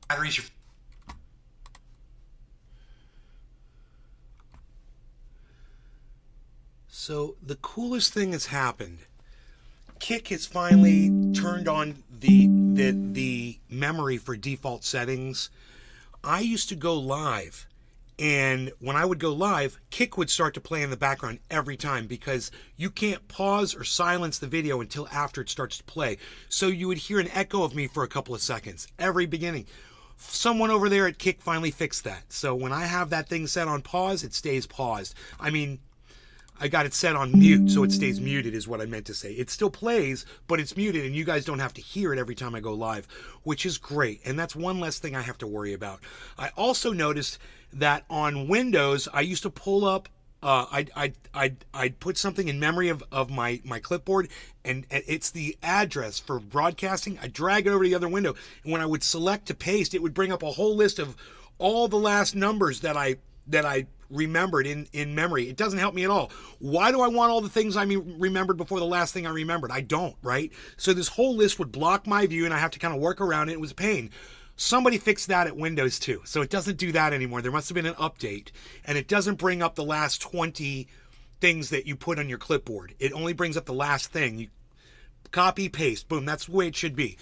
Batteries your So the coolest thing has happened. Kick has finally turned on the memory for default settings. I used to go live, and when I would go live, Kick would start to play in the background every time because you can't pause or silence the video until after it starts to play. So you would hear an echo of me for a couple of seconds every beginning. Someone over there at Kick finally fixed that. So when I have that thing set on pause, it stays paused. I mean, I got it set on mute, so it stays muted, is what I meant to say. It still plays, but it's muted, and you guys don't have to hear it every time I go live, which is great. And that's one less thing I have to worry about. I also noticed that on Windows, I used to pull up. I'd put something in memory of my clipboard, and it's the address for broadcasting. I drag it over to the other window, and when I would select to paste, it would bring up a whole list of all the last numbers that I remembered in memory. It doesn't help me at all. Why do I want all the things I remembered before the last thing I remembered? I don't, right? So this whole list would block my view, and I have to kind of work around it. It was a pain. Somebody fixed that at Windows too, so it doesn't do that anymore. There must have been an update, and it doesn't bring up the last 20 things that you put on your clipboard. It only brings up the last thing. You copy, paste, boom. That's the way it should be.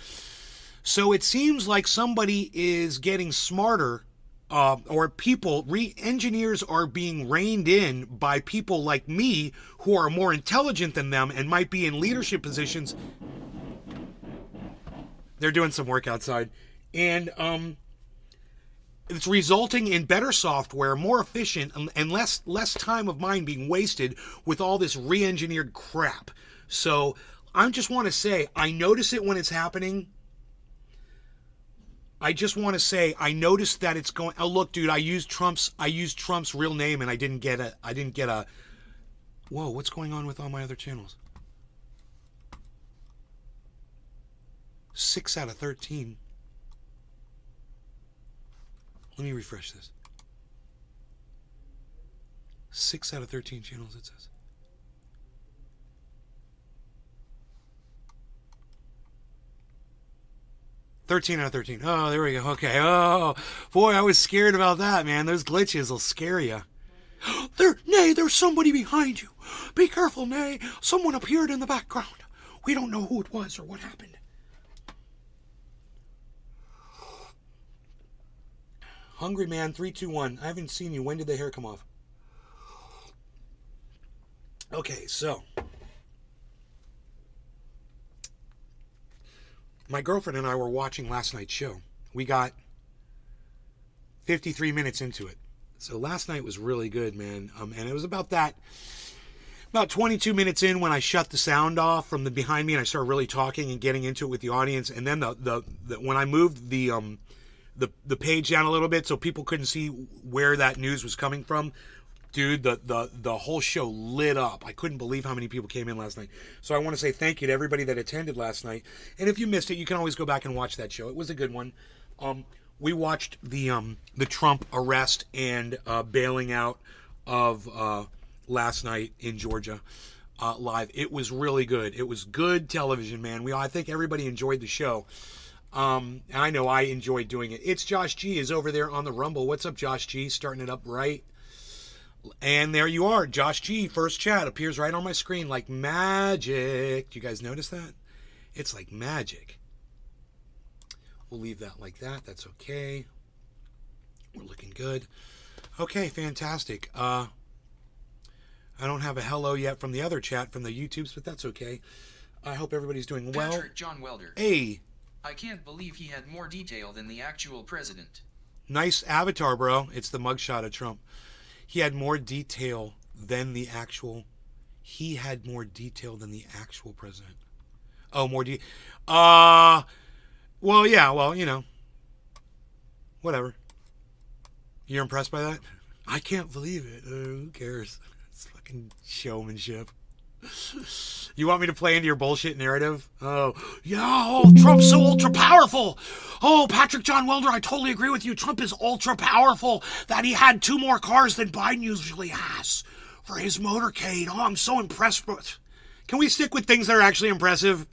So it seems like somebody is getting smarter, or people, engineers are being reined in by people like me who are more intelligent than them and might be in leadership positions. They're doing some work outside. And it's resulting in better software, more efficient, and less time of mine being wasted with all this re-engineered crap. So I just want to say, I notice it when it's happening. I just want to say I noticed that it's going. Oh look, dude, I used Trump's real name, and I didn't get a. Whoa, what's going on with all my other channels? 6 out of 13. Let me refresh this. 6 out of 13 channels, it says. Thirteen out of 13. Oh, there we go. Okay. Oh, boy, I was scared about that, man. Those glitches will scare you. Nay, there's somebody behind you. Be careful, Nay. Someone appeared in the background. We don't know who it was or what happened. Hungry Man 321. I haven't seen you. When did the hair come off? Okay, so my girlfriend and I were watching last night's show. We got 53 minutes into it. So last night was really good, man. And it was about 22 minutes in when I shut the sound off from the behind me and I started really talking and getting into it with the audience. And then when I moved the page down a little bit so people couldn't see where that news was coming from, dude, the whole show lit up. I couldn't believe how many people came in last night. So I want to say thank you to everybody that attended last night. And if you missed it, you can always go back and watch that show. It was a good one. We watched the Trump arrest and bailing out of last night in Georgia live. It was really good. It was good television, man. I think everybody enjoyed the show. I know I enjoyed doing it. It's Josh G is over there on the Rumble. What's up, Josh G? Starting it up right. And there you are. Josh G, first chat, appears right on my screen like magic. Do you guys notice that? It's like magic. We'll leave that like that. That's okay. We're looking good. Okay, fantastic. I don't have a hello yet from the other chat from the YouTubes, but that's okay. I hope everybody's doing well. Patrick John Welder. Hey. I can't believe he had more detail than the actual president. Nice avatar, bro. It's the mugshot of Trump. He had more detail than the actual. He had more detail than the actual president. Oh, more detail. Well, yeah. Well, you know. Whatever. You're impressed by that? I can't believe it. Who cares? It's fucking showmanship. You want me to play into your bullshit narrative? Oh, yeah, oh, Trump's so ultra powerful. Oh, Patrick John Welder, I totally agree with you. Trump is ultra powerful that he had 2 more cars than Biden usually has for his motorcade. Oh, I'm so impressed with. Can we stick with things that are actually impressive?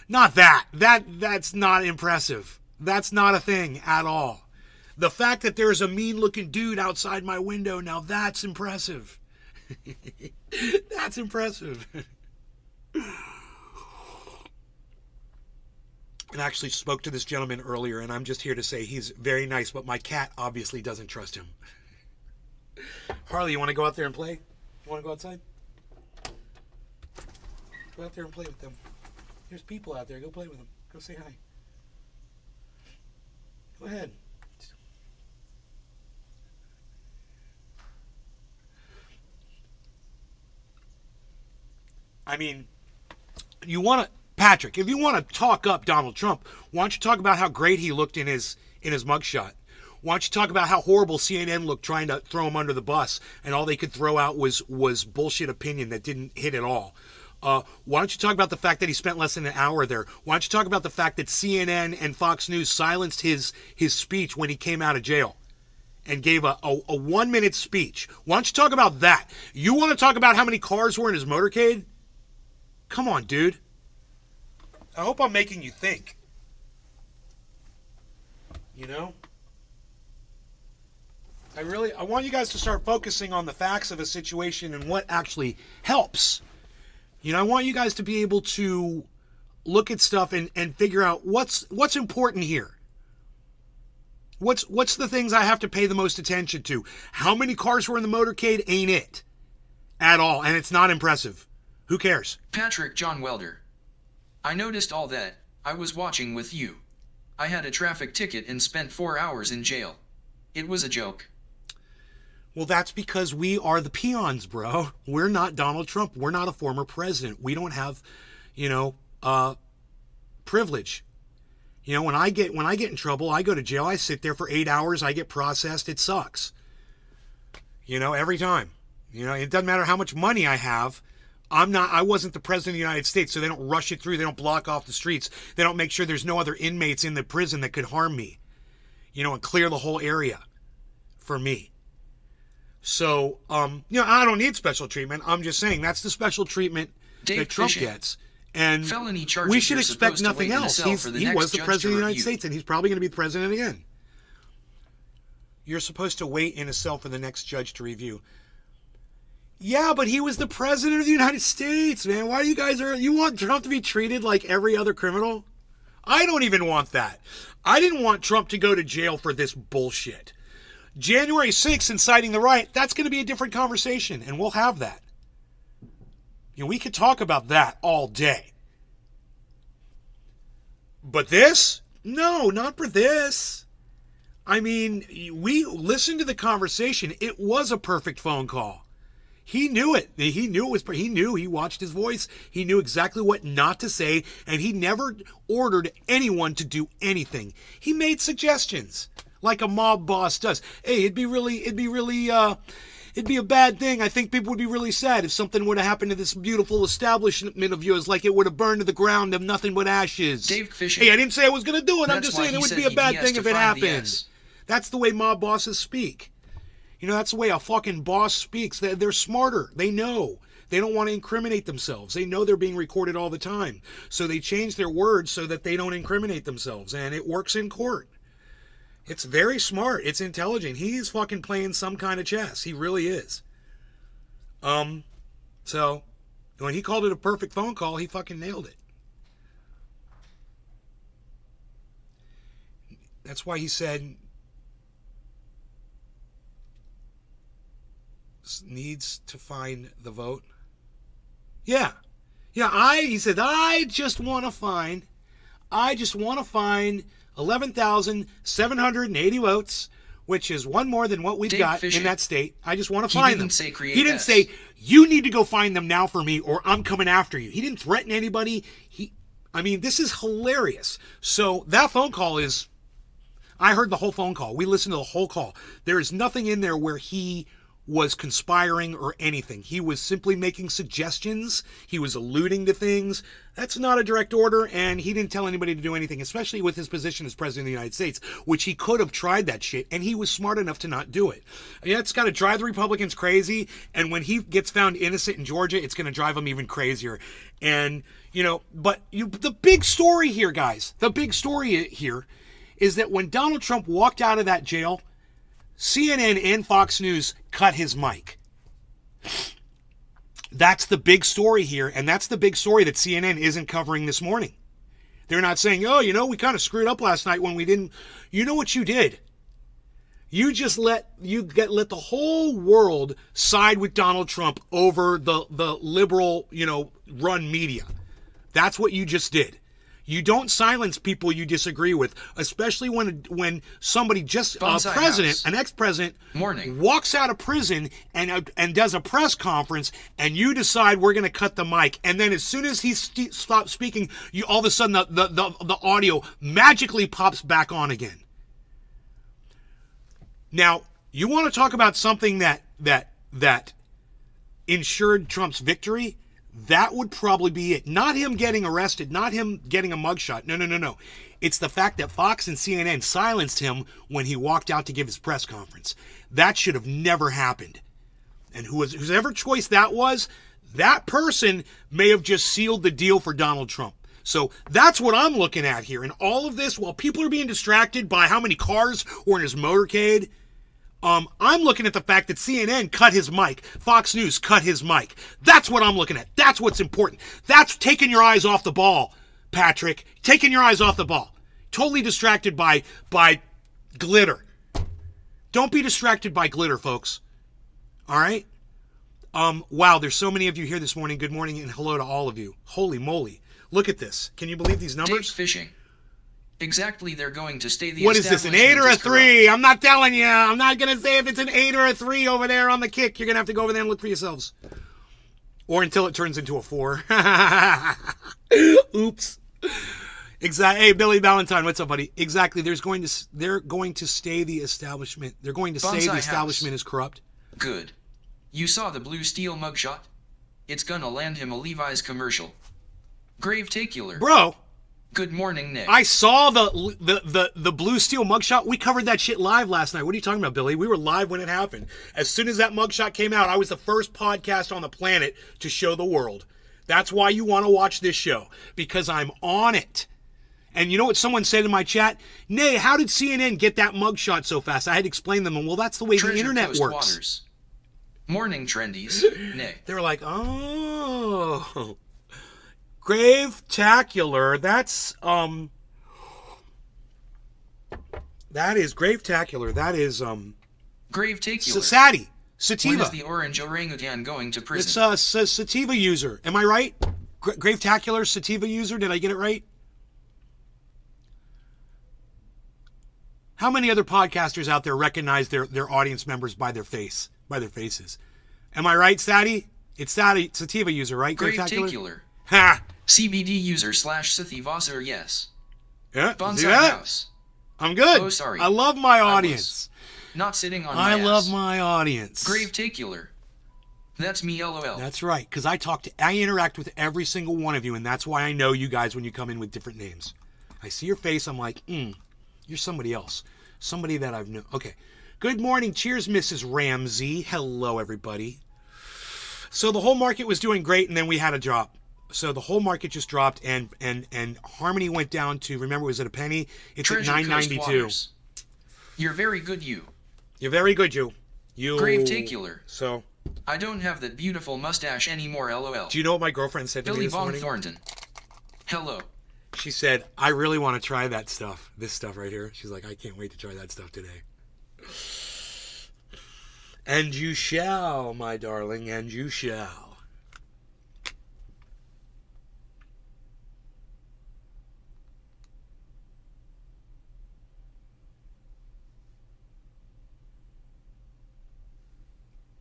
Not that. That's not impressive. That's not a thing at all. The fact that there's a mean-looking dude outside my window, now that's impressive. That's impressive. And I actually spoke to this gentleman earlier, and I'm just here to say he's very nice, but my cat obviously doesn't trust him. Harley, you want to go out there and play? You want to go outside? Go out there and play with them. There's people out there. Go play with them. Go say hi. Go ahead. I mean, you want to, Patrick, if you want to talk up Donald Trump, why don't you talk about how great he looked in his mugshot? Why don't you talk about how horrible CNN looked trying to throw him under the bus, and all they could throw out was bullshit opinion that didn't hit at all? Why don't you talk about the fact that he spent less than an hour there? Why don't you talk about the fact that CNN and Fox News silenced his speech when he came out of jail and gave a 1-minute speech? Why don't you talk about that? You want to talk about how many cars were in his motorcade? Come on, dude. I hope I'm making you think. You know? I want you guys to start focusing on the facts of a situation and what actually helps. You know, I want you guys to be able to look at stuff and figure out what's important here. What's the things I have to pay the most attention to? How many cars were in the motorcade ain't it at all, and it's not impressive. Who cares? Patrick John Welder. I noticed all that. I was watching with you. I had a traffic ticket and spent 4 hours in jail. It was a joke. Well, that's because we are the peons, bro. We're not Donald Trump. We're not a former president. We don't have, privilege. You know, when I get in trouble, I go to jail. I sit there for 8 hours. I get processed. It sucks. You know, every time. You know, it doesn't matter how much money I have. I wasn't the president of the United States, so they don't rush it through. They don't block off the streets. They don't make sure there's no other inmates in the prison that could harm me, you know, and clear the whole area for me. So, I don't need special treatment. I'm just saying that's the special treatment that Trump gets. And we should expect nothing else. He was the president of the United States, and he's probably going to be the president again. You're supposed to wait in a cell for the next judge to review. Yeah, but he was the president of the United States, man. Why you want Trump to be treated like every other criminal? I don't even want that. I didn't want Trump to go to jail for this bullshit. January 6th, inciting the riot, that's going to be a different conversation, and we'll have that. You know, we could talk about that all day. But this? No, not for this. I mean, we listened to the conversation. It was a perfect phone call. He knew it. He knew. He watched his voice. He knew exactly what not to say, and he never ordered anyone to do anything. He made suggestions, like a mob boss does. Hey, it'd be a bad thing. I think people would be really sad if something would have happened to this beautiful establishment of yours, like it would have burned to the ground of nothing but ashes. Dave Fishing. Hey, I didn't say I was going to do it. I'm just saying it would be a bad thing if it happened. That's the way mob bosses speak. You know, that's the way a fucking boss speaks. They're smarter. They know. They don't want to incriminate themselves. They know they're being recorded all the time. So they change their words so that they don't incriminate themselves. And it works in court. It's very smart. It's intelligent. He's fucking playing some kind of chess. He really is. So when he called it a perfect phone call, he fucking nailed it. That's why he said needs to find the vote. Yeah. He said, I just want to find 11,780 votes, which is one more than what we've got in that state. I just want to find them. He didn't say, you need to go find them now for me or I'm coming after you. He didn't threaten anybody. This is hilarious. So that phone call I heard the whole phone call. We listened to the whole call. There is nothing in there where he was conspiring or anything. He was simply making suggestions. He was alluding to things. That's not a direct order, and he didn't tell anybody to do anything, especially with his position as president of the United States, which he could have tried that shit, and he was smart enough to not do it. Yeah, it's got to drive the Republicans crazy, and when he gets found innocent in Georgia, it's going to drive them even crazier. And, the big story here, guys, the big story here is that when Donald Trump walked out of that jail, CNN and Fox News cut his mic. That's the big story here, and that's the big story that CNN isn't covering this morning. They're not saying, oh, we kind of screwed up last night when we didn't. You know what you did? You just let the whole world side with Donald Trump over the liberal, run media. That's what you just did. You don't silence people you disagree with, especially when somebody an ex-president, walks out of prison and does a press conference, and you decide we're going to cut the mic, and then as soon as he stops speaking, all of a sudden the audio magically pops back on again. Now, you want to talk about something that ensured Trump's victory? That would probably be it. Not him getting arrested, not him getting a mugshot. No. It's the fact that Fox and CNN silenced him when he walked out to give his press conference. That should have never happened. And whoever choice that was, that person may have just sealed the deal for Donald Trump. So that's what I'm looking at here. And all of this, while people are being distracted by how many cars were in his motorcade, I'm looking at the fact that CNN cut his mic. Fox News cut his mic. That's what I'm looking at. That's what's important. That's taking your eyes off the ball, Patrick. Taking your eyes off the ball. Totally distracted by glitter. Don't be distracted by glitter, folks. All right? Wow, there's so many of you here this morning. Good morning and hello to all of you. Holy moly. Look at this. Can you believe these numbers? Dave's fishing. Exactly, they're going to stay the What is this, an 8 or a 3? I'm not telling you. I'm not going to say if it's an 8 or a 3 over there on the kick. You're going to have to go over there and look for yourselves. Or until it turns into a 4. Oops. Exactly. Hey, Billy Valentine, what's up, buddy? Exactly. They're going to stay the establishment. They're going to say the establishment is corrupt. Good. You saw the blue steel mugshot? It's gonna land him a Levi's commercial. Grave-tacular. Bro. Good morning, Nick. I saw the blue steel mugshot. We covered that shit live last night. What are you talking about, Billy? We were live when it happened. As soon as that mugshot came out, I was the first podcast on the planet to show the world. That's why you want to watch this show, because I'm on it. And you know what someone said in my chat? Nay, how did CNN get that mugshot so fast? I had to explain them. Well, that's the way the internet works. Waters. Morning trendies. Nay. They were like, oh... Grave-tacular. That is Grave-tacular. That is Grave-tacular. Sativa. When is the orange orangutan going to prison? It's a sativa user. Am I right? Grave-tacular sativa user. Did I get it right? How many other podcasters out there recognize their audience members by their faces? Am I right, Sadie? It's Sadie, sativa user, right? Grave-tacular. Ha! CBD user / sativasser, yes. Yeah, Bonsai see that? House. I'm good. Oh, sorry. I love my audience. Not sitting on my ass. I love my audience. Grave-tacular. That's me, LOL. That's right, because I interact with every single one of you, and that's why I know you guys when you come in with different names. I see your face, I'm like, you're somebody else. Somebody that I've known. Okay. Good morning. Cheers, Mrs. Ramsey. Hello, everybody. So the whole market was doing great, and then we had a drop. So the whole market just dropped, and Harmony went down to, remember, was it a penny? It's Treasure at $9.92. You're very good, you. You're very good, you. Grave-tacular. So. I don't have that beautiful mustache anymore, LOL. Do you know what my girlfriend said to me this morning? Billy Von Thornton. Hello. She said, I really want to try that stuff. This stuff right here. She's like, I can't wait to try that stuff today. And you shall, my darling, and you shall.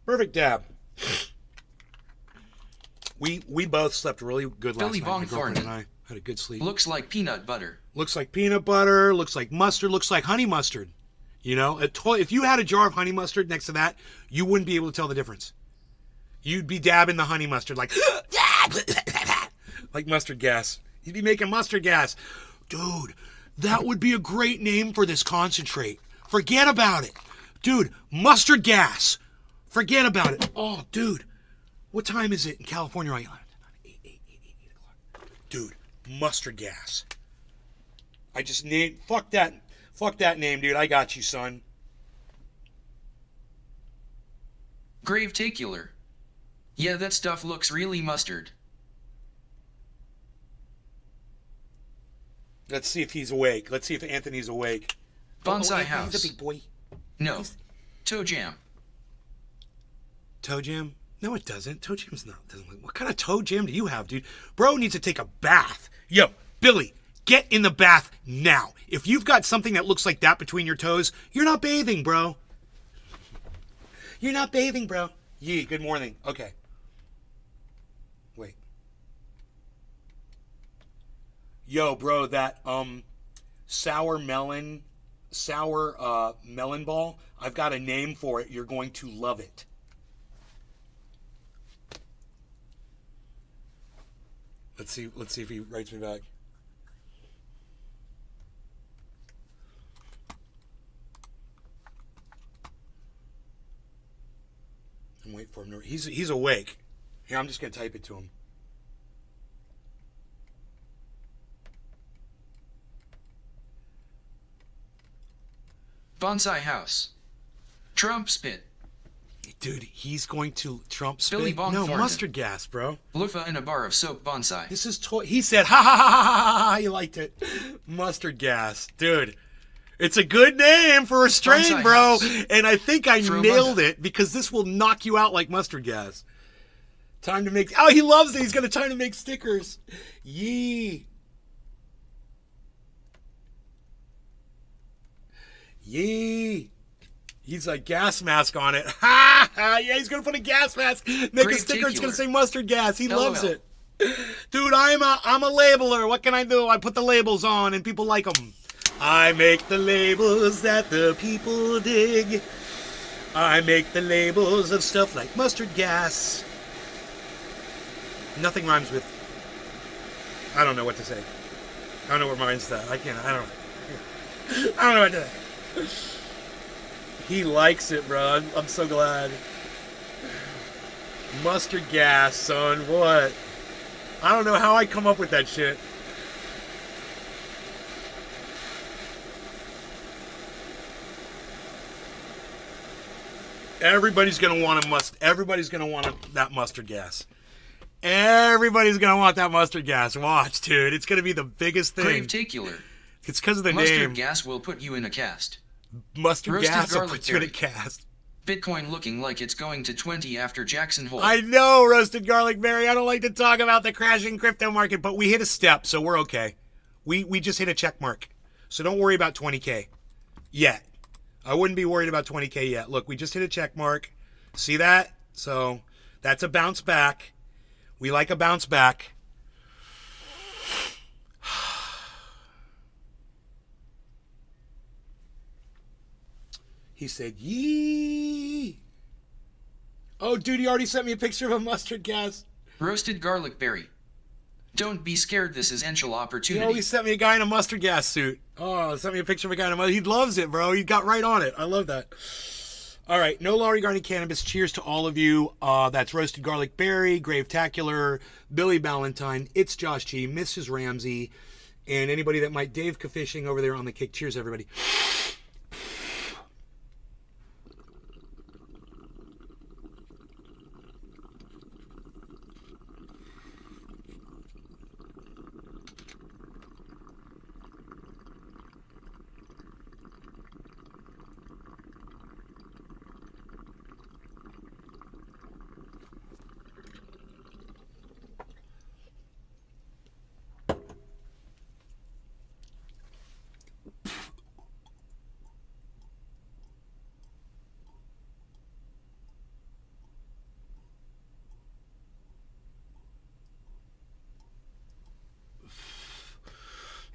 Perfect dab. We both slept really good last night. My girlfriend and I had a good sleep. Looks like peanut butter. Looks like peanut butter. Looks like mustard. Looks like honey mustard. You know, if you had a jar of honey mustard next to that, you wouldn't be able to tell the difference. You'd be dabbing the honey mustard like mustard gas. You'd be making mustard gas. Dude, that would be a great name for this concentrate. Forget about it. Dude, mustard gas. Forget about it. Oh, dude. What time is it in California right now? 8 o'clock. Dude, mustard gas. I just need... Fuck that. Fuck that name, dude. I got you, son. Gravetacular. Yeah, that stuff looks really mustard. Let's see if he's awake. Let's see if Anthony's awake. Bonsai Anthony, house. He's a big boy. No. Toe jam. Toe jam? No, it doesn't. Toe jam's not. Doesn't look. What kind of toe jam do you have, dude? Bro needs to take a bath. Yo, Billy, get in the bath now. If you've got something that looks like that between your toes, you're not bathing, bro. You're not bathing, bro. Yee, good morning. Okay. Wait. Yo, bro, that sour melon ball, I've got a name for it. You're going to love it. Let's see if he writes me back. I'm waiting for him to. He's awake. Here, I'm just gonna type it to him. Bonsai house. Trump spit. Dude, he's going to Trump spit. Billy Bong No, Thornton. mustard gas, bro. Loofah in a bar of soap bonsai. This is he said, ha ha ha ha ha. He liked it. Mustard gas, dude. It's a good name for a strain, Bonsai bro. house. And I think I From nailed Munda. it because this will knock you out like mustard gas. Time to make. Oh, he loves it. He's gonna time to make stickers. Yee. Yee. He's a gas mask on it. Ha ha! Yeah, he's gonna put a gas mask. Make a sticker. It's gonna say mustard gas. He loves LOL. it. Dude, I'm a labeler. What can I do? I put the labels on and people like them. I make the labels that the people dig. I make the labels of stuff like mustard gas. Nothing rhymes with. I don't know what to say. I don't know what rhymes that. I don't know what to say. He likes it, bro. I'm so glad. Mustard gas, son. What? I don't know how I come up with that shit. Everybody's gonna want Everybody's gonna want that mustard gas. Everybody's gonna want that mustard gas. Watch, dude. It's gonna be the biggest thing. Gravetacular. It's because of the Mustard name. gas will put you in a cast. Mustard Roasted gas will garlic put you in a berry. cast. Bitcoin looking like it's going to 20 after Jackson Hole. I know, roasted garlic berry. I don't like to talk about the crashing crypto market, but we hit a step, so we're okay. We just hit a check mark. So don't worry about 20K yet. I wouldn't be worried about 20K yet. Look, we just hit a check mark. See that? So that's a bounce back. We like a bounce back. He said, yee. Oh, dude, he already sent me a picture of a mustard gas. Roasted garlic berry. Don't be scared, this is Enchil He opportunity. always sent me a guy in a mustard gas suit. Oh, sent me a picture of a guy in a mustard. He loves it, bro. He got right on it. I love that. All right, no Laurie Garney Cannabis. Cheers to all of you. That's Roasted Garlic Berry, Gravetacular, Billy Ballantyne. It's Josh G, Mrs. Ramsey, and anybody that might Dave Fishing over there on the kick. Cheers, everybody.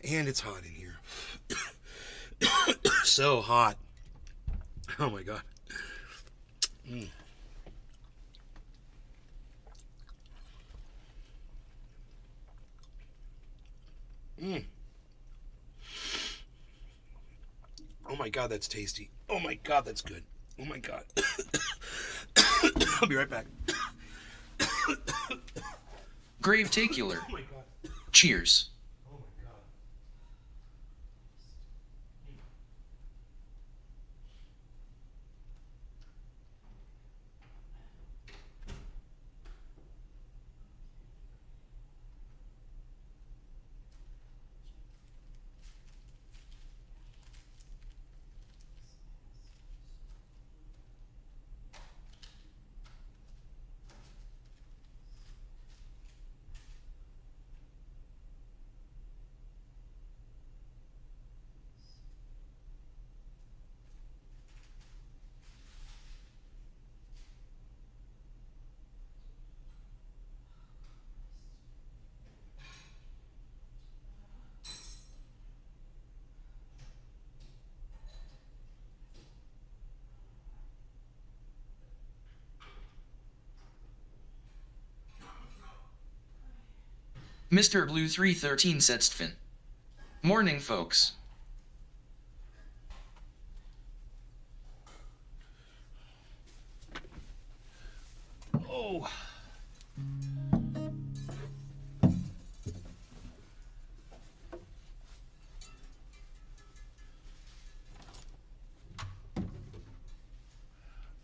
And it's hot in here. So hot. Oh my god. Oh my god, that's tasty. Oh my god, that's good. Oh my god. I'll be right back. Gravetacular. Oh my god. Cheers. Oh my god. Mr. Blue 313 Setstfin. Morning, folks. Oh.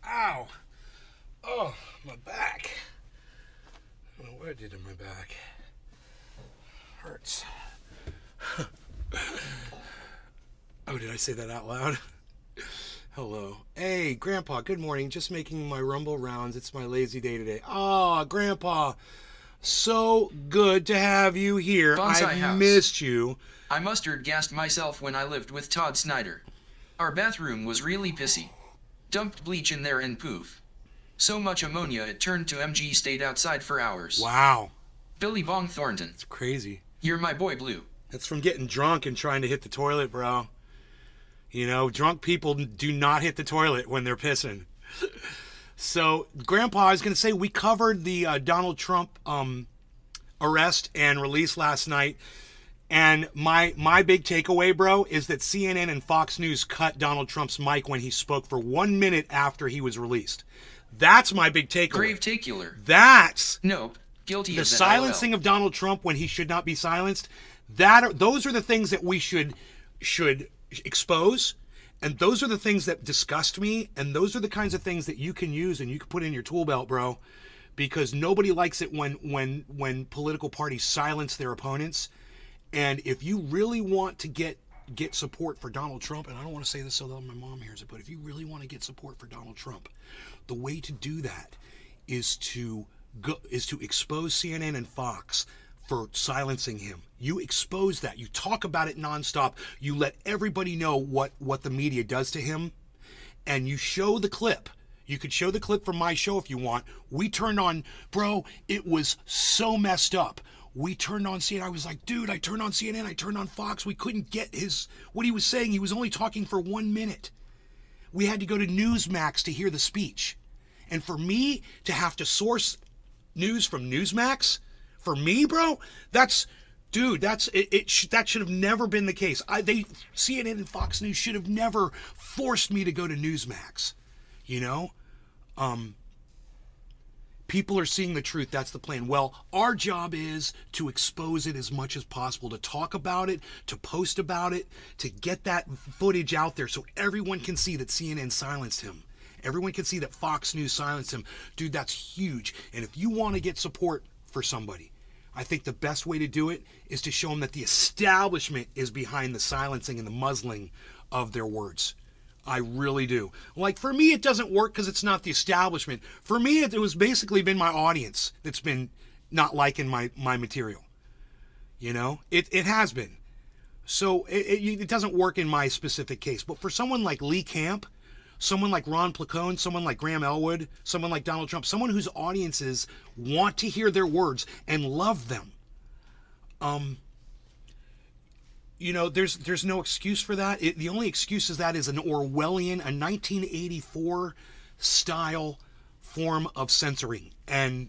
Ow. Oh, my back. I don't know what I did to my back. Hurts. Oh, did I say that out loud? Hello. Hey, Grandpa, good morning. Just making my Rumble rounds. It's my lazy day today. Ah, Grandpa, so good to have you here. Bonsai I've house. missed you. I mustard gassed myself when I lived with Todd Snyder. Our bathroom was really pissy. Dumped bleach in there and poof. So much ammonia it turned to MG, stayed outside for hours. Wow, Billy Bong Thornton. it's crazy. You're my boy Blue. That's from getting drunk and trying to hit the toilet, bro. You know, drunk people do not hit the toilet when they're pissing. So, Grandpa, I was going to say, we covered the Donald Trump arrest and release last night. And my big takeaway, bro, is that CNN and Fox News cut Donald Trump's mic when he spoke for 1 minute after he was released. That's my big takeaway. Grave tacular. That's Nope. Guilty the as an silencing LOL. of Donald Trump when he should not be silenced. Those are the things that we should expose, and those are the things that disgust me, and those are the kinds of things that you can use and you can put in your tool belt, bro, because nobody likes it when political parties silence their opponents. And if you really want to get support for Donald Trump, and I don't want to say this so that my mom hears it, but if you really want to get support for Donald Trump, the way to do that is to expose CNN and Fox for silencing him. You expose that. You talk about it nonstop. You let everybody know what the media does to him, and you show the clip. You could show the clip from my show if you want. We turned on, bro, it was so messed up. We turned on CNN. I was like, dude, I turned on CNN. I turned on Fox. We couldn't get what he was saying. He was only talking for 1 minute. We had to go to Newsmax to hear the speech. And for me to have to source news from Newsmax, for me, bro, that should have never been the case. CNN and Fox News should have never forced me to go to Newsmax. You know? People are seeing the truth. That's the plan. Well, our job is to expose it as much as possible, to talk about it, to post about it, to get that footage out there so everyone can see that CNN silenced him. Everyone can see that Fox News silenced him. Dude, that's huge. And if you want to get support for somebody, I think the best way to do it is to show them that the establishment is behind the silencing and the muzzling of their words. I really do. Like, for me, it doesn't work because it's not the establishment. For me, it was basically been my audience that's been not liking my material. You know? It has been. So it doesn't work in my specific case. But for someone like Lee Camp, someone like Ron Placone, someone like Graham Elwood, someone like Donald Trump, someone whose audiences want to hear their words and love them, you know, there's no excuse for that. The only excuse is that is an Orwellian, a 1984 style form of censoring, and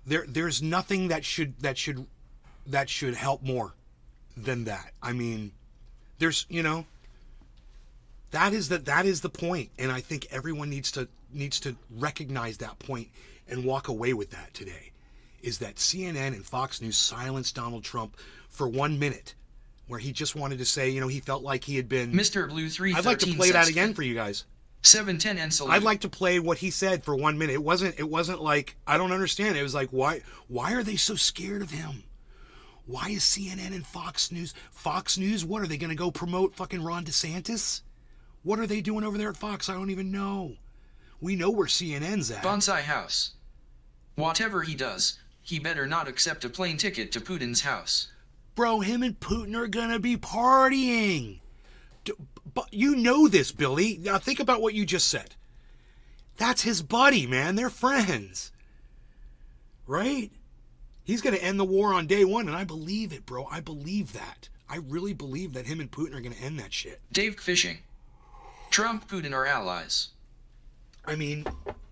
there's nothing that should help more than that. I mean, there's, you know, that is the point, and I think everyone needs to recognize that point and walk away with that today. Is that CNN and Fox News silenced Donald Trump for 1 minute, where he just wanted to say, you know, he felt like he had been. Mr. Blue 313. I'd like to play that again for you guys. 710 and salute. I'd like to play what he said for 1 minute. It wasn't like, I don't understand. It was like, why are they so scared of him? Why is CNN and Fox News? What are they going to go promote fucking Ron DeSantis? What are they doing over there at Fox? I don't even know. We know where CNN's at. Bonsai house. Whatever he does, he better not accept a plane ticket to Putin's house. Bro, him and Putin are gonna be partying. But you know this, Billy. Now think about what you just said. That's his buddy, man. They're friends. Right? He's gonna end the war on day one, and I believe it, bro. I believe that. I really believe that him and Putin are gonna end that shit. Dave Fishing. Trump, Putin are allies. I mean,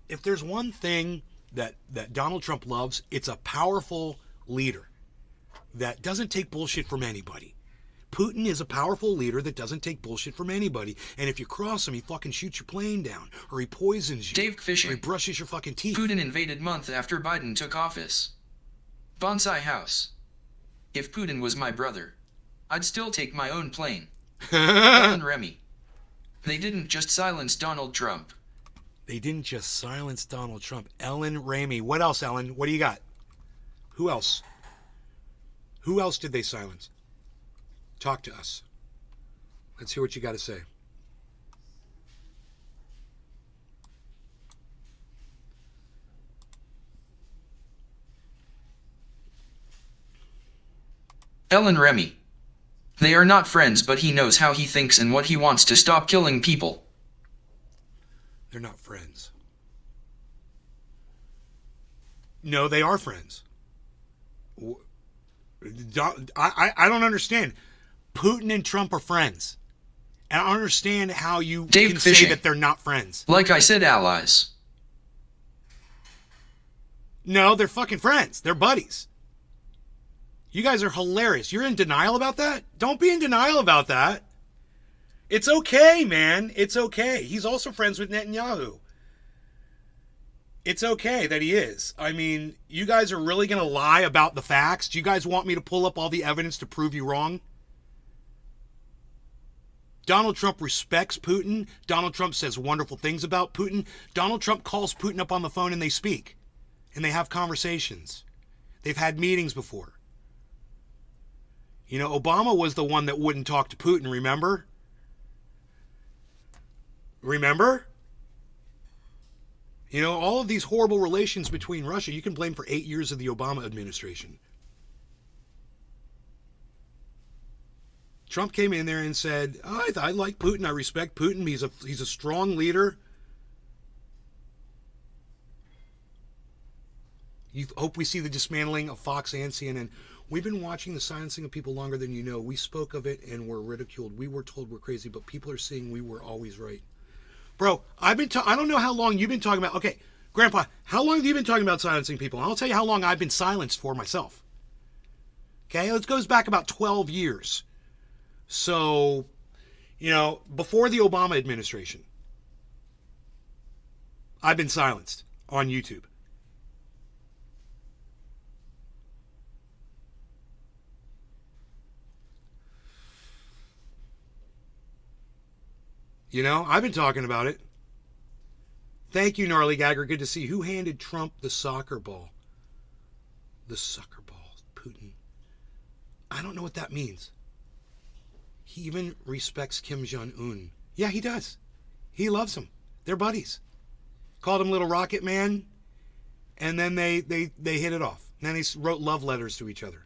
if there's one thing that Donald Trump loves. It's a powerful leader that doesn't take bullshit from anybody. Putin is a powerful leader that doesn't take bullshit from anybody. And if you cross him, he fucking shoots your plane down, or he poisons you, Dave Fishing. or he brushes your fucking teeth. Putin invaded month after Biden took office. Bonsai House. If Putin was my brother, I'd still take my own plane. Ellen Remy. They didn't just silence Donald Trump. They didn't just silence Donald Trump. Ellen Ramey. What else, Ellen? What do you got? Who else? Who else did they silence? Talk to us. Let's hear what you got to say. Ellen Remy. They are not friends, but he knows how he thinks and what he wants to stop killing people. They're not friends. No, they are friends. I don't understand. Putin and Trump are friends. And I don't understand how you Dave can Fishing. say that they're not friends. Like I said, allies. No, they're fucking friends. They're buddies. You guys are hilarious. You're in denial about that? Don't be in denial about that. It's okay, man. It's okay. He's also friends with Netanyahu. It's okay that he is. I mean, you guys are really going to lie about the facts? Do you guys want me to pull up all the evidence to prove you wrong? Donald Trump respects Putin. Donald Trump says wonderful things about Putin. Donald Trump calls Putin up on the phone and they speak. And they have conversations. They've had meetings before. You know, Obama was the one that wouldn't talk to Putin, remember? Remember? You know, all of these horrible relations between Russia, you can blame for 8 years of the Obama administration. Trump came in there and said, oh, I like Putin, I respect Putin, he's a strong leader. You hope we see the dismantling of Fox and CNN. We've been watching the silencing of people longer than you know. We spoke of it and were ridiculed. We were told we're crazy, but people are seeing we were always right. Bro, I don't know how long you've been talking about. Okay, Grandpa, how long have you been talking about silencing people? I'll tell you how long I've been silenced for myself. Okay, it goes back about 12 years. So, you know, before the Obama administration, I've been silenced on YouTube. You know, I've been talking about it. Thank you, Gnarly Gagger. Good to see you. Who handed Trump the soccer ball? The soccer ball, Putin. I don't know what that means. He even respects Kim Jong-un. Yeah, he does. He loves him. They're buddies. Called him Little Rocket Man, and then they hit it off. And then they wrote love letters to each other.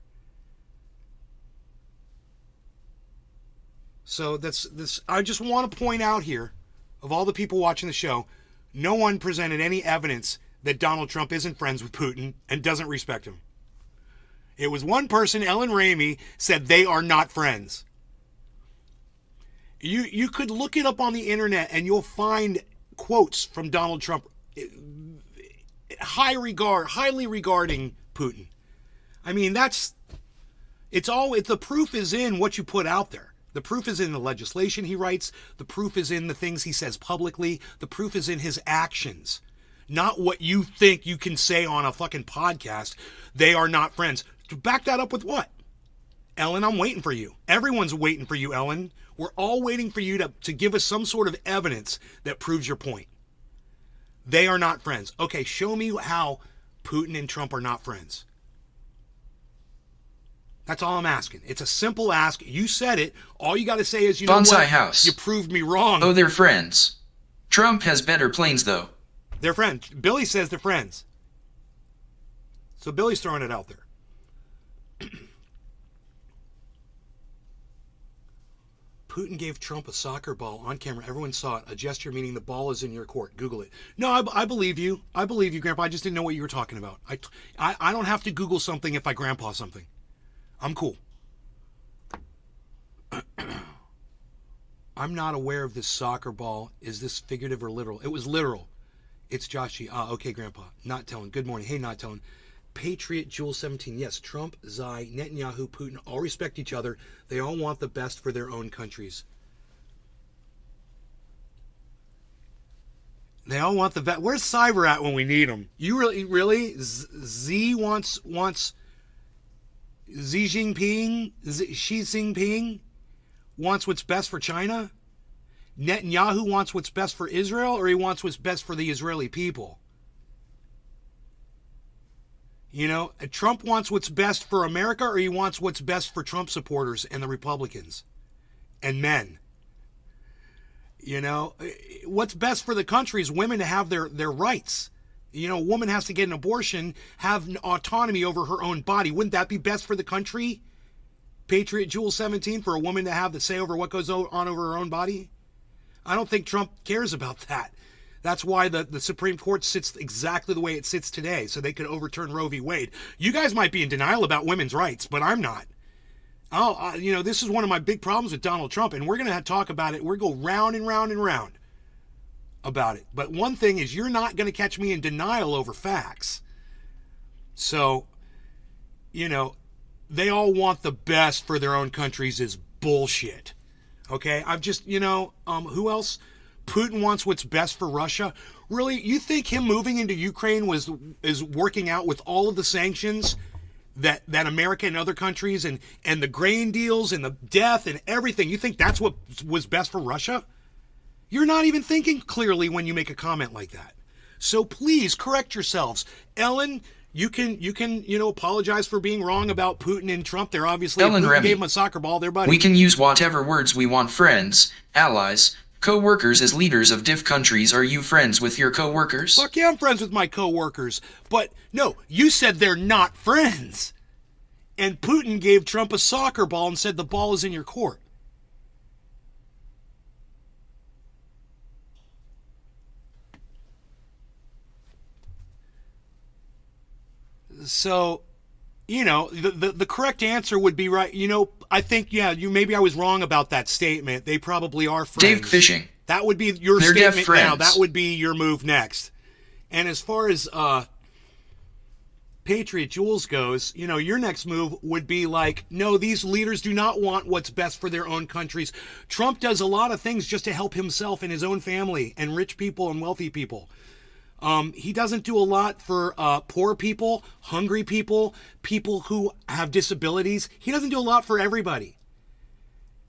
So that's I just want to point out here, of all the people watching the show, no one presented any evidence that Donald Trump isn't friends with Putin and doesn't respect him. It was one person, Ellen Ramey, said they are not friends. You could look it up on the internet and you'll find quotes from Donald Trump highly regarding Putin. I mean, the proof is in what you put out there. The proof is in the legislation he writes. The proof is in the things he says publicly. The proof is in his actions. Not what you think you can say on a fucking podcast. They are not friends. To back that up with what? Ellen, I'm waiting for you. Everyone's waiting for you, Ellen. We're all waiting for you to give us some sort of evidence that proves your point. They are not friends. Okay, show me how Putin and Trump are not friends. That's all I'm asking. It's a simple ask. You said it. All you got to say is, you know Bonsai what? House. You proved me wrong. Oh, they're friends. Trump has better planes, though. They're friends. Billy says they're friends. So Billy's throwing it out there. Putin gave Trump a soccer ball on camera. Everyone saw it. A gesture meaning the ball is in your court. Google it. No, I believe you. I believe you, Grandpa. I just didn't know what you were talking about. I don't have to Google something if I Grandpa something. I'm cool. I'm not aware of this soccer ball. Is this figurative or literal? It was literal. It's Josh G. Okay, Grandpa. Not telling. Good morning. Hey, not telling. Patriot Jewel 17. Yes, Trump, Xi, Netanyahu, Putin all respect each other. They all want the best for their own countries. They all want the best. Where's Cyber at when we need him? You really? Z wants Xi Jinping, Xi Jinping wants what's best for China? Netanyahu wants what's best for Israel, or he wants what's best for the Israeli people? You know, Trump wants what's best for America, or he wants what's best for Trump supporters and the Republicans and men. You know, what's best for the country is women to have their rights. You know, a woman has to get an abortion, have autonomy over her own body. Wouldn't that be best for the country? Patriot Jewel 17, for a woman to have the say over what goes on over her own body? I don't think Trump cares about that. That's why the Supreme Court sits exactly the way it sits today, so they could overturn Roe v. Wade. You guys might be in denial about women's rights, but I'm not. You know, this is one of my big problems with Donald Trump, and we're going to talk about it. We're going to go round and round and round about it. But one thing is, you're not going to catch me in denial over facts. So, you know, they all want the best for their own countries is bullshit. Okay? I've just, you know, who else? Putin wants what's best for Russia. Really? You think him moving into Ukraine is working out with all of the sanctions that America and other countries and the grain deals and the death and everything? You think that's what was best for Russia? You're not even thinking clearly when you make a comment like that. So please correct yourselves. Ellen, you can apologize for being wrong about Putin and Trump. They're obviously Ellen Putin Remy, gave him a soccer ball. They're buddies. we can use whatever words we want. Friends, allies, co-workers. As leaders of diff countries, are you friends with your co-workers? Fuck yeah, I'm friends with my co-workers. But no, you said they're not friends. And Putin gave Trump a soccer ball and said the ball is in your court. So, you know, the correct answer would be right. You know, I think, yeah, maybe I was wrong about that statement. They probably are friends. Dave Fishing. That would be your They're deaf statement friends. now. That would be your move next. And as far as Patriot Jules goes, you know, your next move would be like, no, these leaders do not want what's best for their own countries. Trump does a lot of things just to help himself and his own family and rich people and wealthy people. He doesn't do a lot for poor people, hungry people, people who have disabilities. He doesn't do a lot for everybody.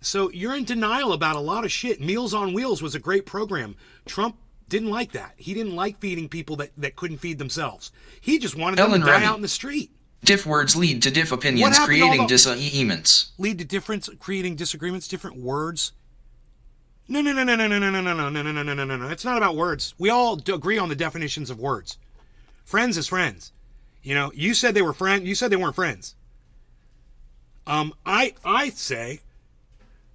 So you're in denial about a lot of shit. Meals on Wheels was a great program. Trump didn't like that. He didn't like feeding people that couldn't feed themselves. He just wanted them Ellen to die Remy. out in the street. Diff words lead to diff opinions, happened to creating all the- disagreements. Lead to difference, creating disagreements, different words. No. It's not about words. We all agree on the definitions of words. Friends is friends. You know, you said they were friends. You said they weren't friends. I say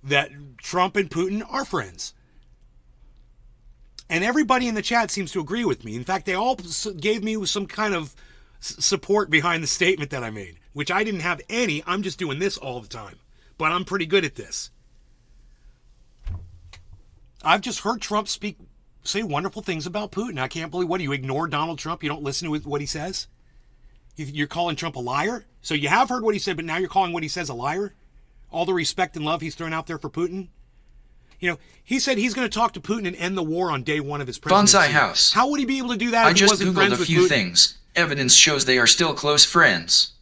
that Trump and Putin are friends. And everybody in the chat seems to agree with me. In fact, they all gave me some kind of support behind the statement that I made, which I didn't have any. I'm just doing this all the time. But I'm pretty good at this. I've just heard Trump say wonderful things about Putin. I can't believe, what, do you ignore Donald Trump? You don't listen to what he says? You're calling Trump a liar? So you have heard what he said, but now you're calling what he says a liar? All the respect and love he's thrown out there for Putin? You know, he said he's going to talk to Putin and end the war on day one of his presidency. Bonsai House. How would he be able to do that I if he just wasn't googled friends a with few Putin? things. Evidence shows they are still close friends.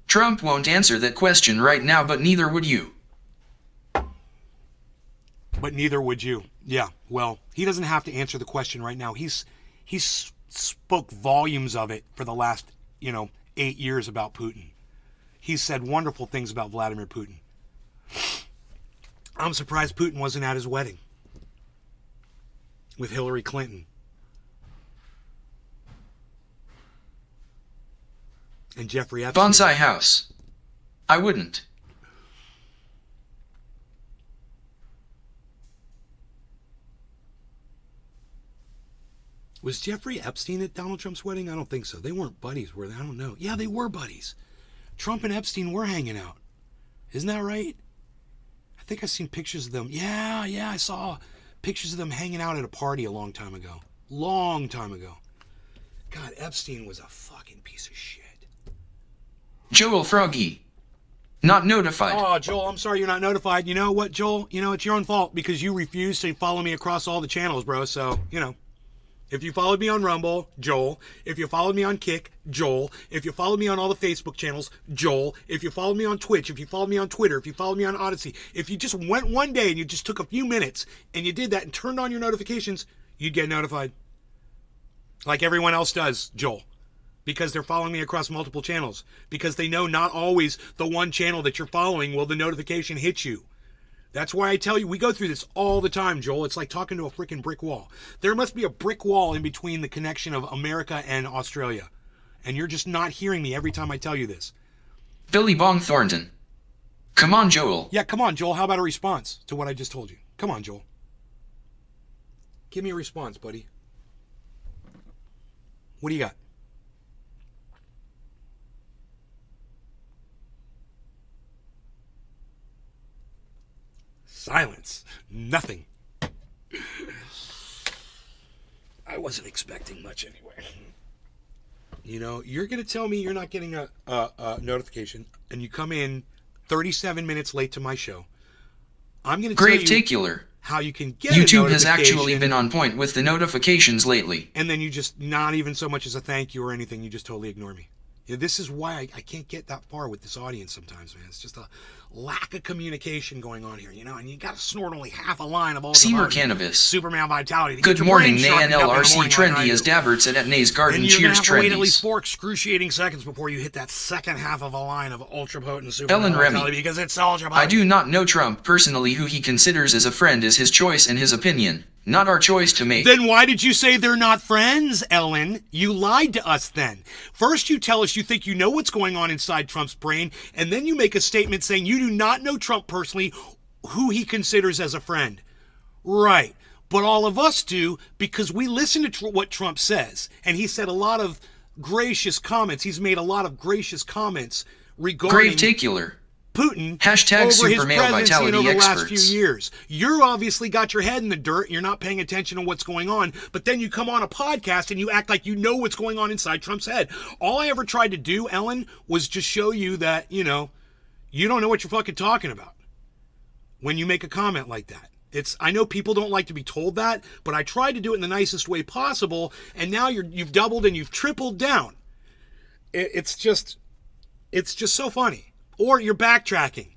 Trump won't answer that question right now, but neither would you. But neither would you. Yeah, well, he doesn't have to answer the question right now. He's spoke volumes of it for the last, 8 years about Putin. He's said wonderful things about Vladimir Putin. I'm surprised Putin wasn't at his wedding with Hillary Clinton. And Jeffrey Epstein. Bonsai House. I wouldn't. Was Jeffrey Epstein at Donald Trump's wedding? I don't think so. They weren't buddies, were they? I don't know. Yeah, they were buddies. Trump and Epstein were hanging out. Isn't that right? I think I've seen pictures of them. Yeah, I saw pictures of them hanging out at a party a long time ago. Long time ago. God, Epstein was a fucking piece of shit. Joel Froggy. Not notified. Oh, Joel, I'm sorry you're not notified. You know what, Joel? You know, it's your own fault because you refused to follow me across all the channels, bro. So, you know, if you followed me on Rumble, Joel. If you followed me on Kick, Joel. If you followed me on all the Facebook channels, Joel. If you followed me on Twitch, if you followed me on Twitter, if you followed me on Odyssey, if you just went one day and you just took a few minutes and you did that and turned on your notifications, you'd get notified. Like everyone else does, Joel. Because they're following me across multiple channels. Because they know not always the one channel that you're following will the notification hit you. That's why I tell you, we go through this all the time, Joel. It's like talking to a freaking brick wall. There must be a brick wall in between the connection of America and Australia. And you're just not hearing me every time I tell you this. Billy Bong Thornton. Come on, Joel. Yeah, come on, Joel. How about a response to what I just told you? Come on, Joel. Give me a response, buddy. What do you got? Silence. Nothing. I wasn't expecting much anyway. You know, you're going to tell me you're not getting a notification, and you come in 37 minutes late to my show. I'm going to tell you Grave-tacular. how you can get YouTube a has actually notification, been on point with the notifications lately. and then you just, not even so much as a thank you or anything, you just totally ignore me. Yeah, this is why I can't get that far with this audience sometimes, man. It's just a lack of communication going on here, you know, and you got to snort only half a line of all Seymour the Cannabis. Superman vitality. To Good get your morning, brain sharpened up in the NLRC morning like I Trendy as do. Dabberts at Nays Garden. And you're going to Cheers, have to wait at least Trendies. 4 excruciating seconds before you hit that second half of a line of ultra potent Superman Ellen Remy. vitality because it's ultra potent. I do not know Trump personally. Who he considers as a friend is his choice and his opinion, not our choice to make. Then why did you say they're not friends, Ellen? You lied to us then. First you tell us you think you know what's going on inside Trump's brain, and then you make a statement saying you do not know Trump personally, who he considers as a friend. Right. But all of us do because we listen to what Trump says. And he said a lot of gracious comments. He's made a lot of gracious comments regarding Grave-tacular. Putin Hashtag over his super male presidency and vitality over the last few experts. years. You're obviously got your head in the dirt. You're not paying attention to what's going on. But then you come on a podcast and you act like you know what's going on inside Trump's head. All I ever tried to do, Ellen, was just show you that, you know, you don't know what you're fucking talking about when you make a comment like that. I know people don't like to be told that, but I tried to do it in the nicest way possible, and now you've doubled and you've tripled down. It's just so funny. Or you're backtracking.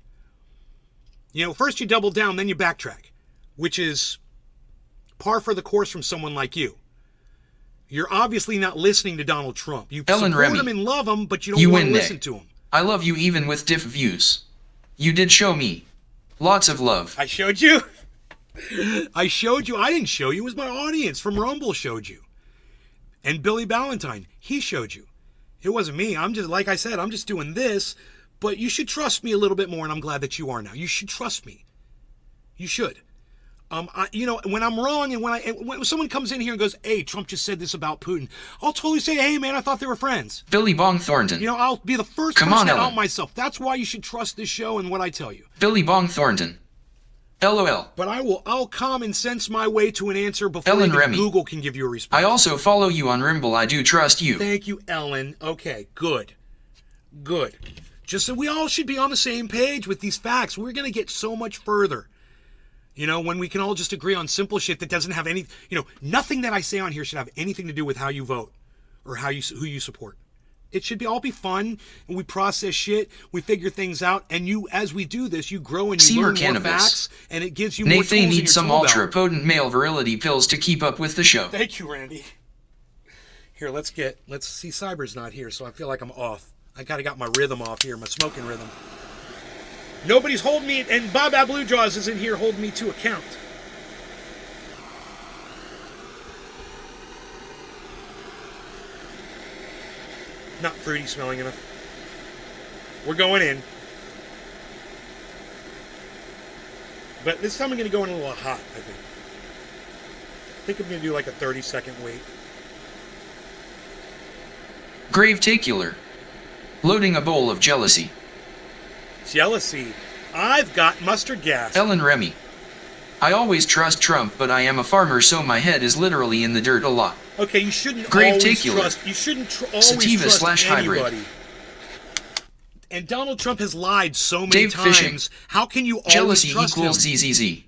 You know, first you double down, then you backtrack, which is par for the course from someone like you. You're obviously not listening to Donald Trump. You Ellen support Remy. him and love him, but you don't You want to win, listen Nick. to him. I love you even with diff views. You did show me. Lots of love. I showed you? I showed you. I didn't show you. It was my audience from Rumble showed you. And Billy Ballantyne, he showed you. It wasn't me. I'm just, like I said, I'm just doing this. But you should trust me a little bit more, and I'm glad that you are now. You should trust me. You should. You know, when I'm wrong and when someone comes in here and goes, hey, Trump just said this about Putin, I'll totally say, hey, man, I thought they were friends. Billy Bong Thornton. You know, I'll be the first Come person on, to out Ellen. myself. That's why you should trust this show and what I tell you. Billy Bong Thornton. LOL. But I'll common sense my way to an answer before Ellen even Remy. Google can give you a response. I also follow you on Rimble. I do trust you. Thank you, Ellen. Okay, good. Good. Just so we all should be on the same page with these facts. We're going to get so much further. You know, when we can all just agree on simple shit that doesn't have any, you know, nothing that I say on here should have anything to do with how you vote or who you support. It should all be fun, and we process shit, we figure things out, and you, as we do this, you grow and you Seymour learn more Cannabis. facts, and it gives you more tools Nathan in your needs some tool belt. ultra potent male virility pills to keep up with the show. Thank you, Randy. Here, let's see, Cyber's not here, so I feel like I'm off. I got my rhythm off here, my smoking rhythm. Nobody's holding me, and Bob Blue Jaws isn't here holding me to account. Not fruity smelling enough. We're going in. But this time I'm going to go in a little hot, I think. I think I'm going to do like a 30-second wait. Grave-tacular. Loading a bowl of jealousy. Jealousy. I've got mustard gas. Ellen Remy. I always trust Trump, but I am a farmer, so my head is literally in the dirt a lot. Okay, you shouldn't Grave always Tacular. trust. You shouldn't always Sativa trust / hybrid. anybody. And Donald Trump has lied so many Dave times. Fishing. How can you always Jealousy trust equals him? ZZZ.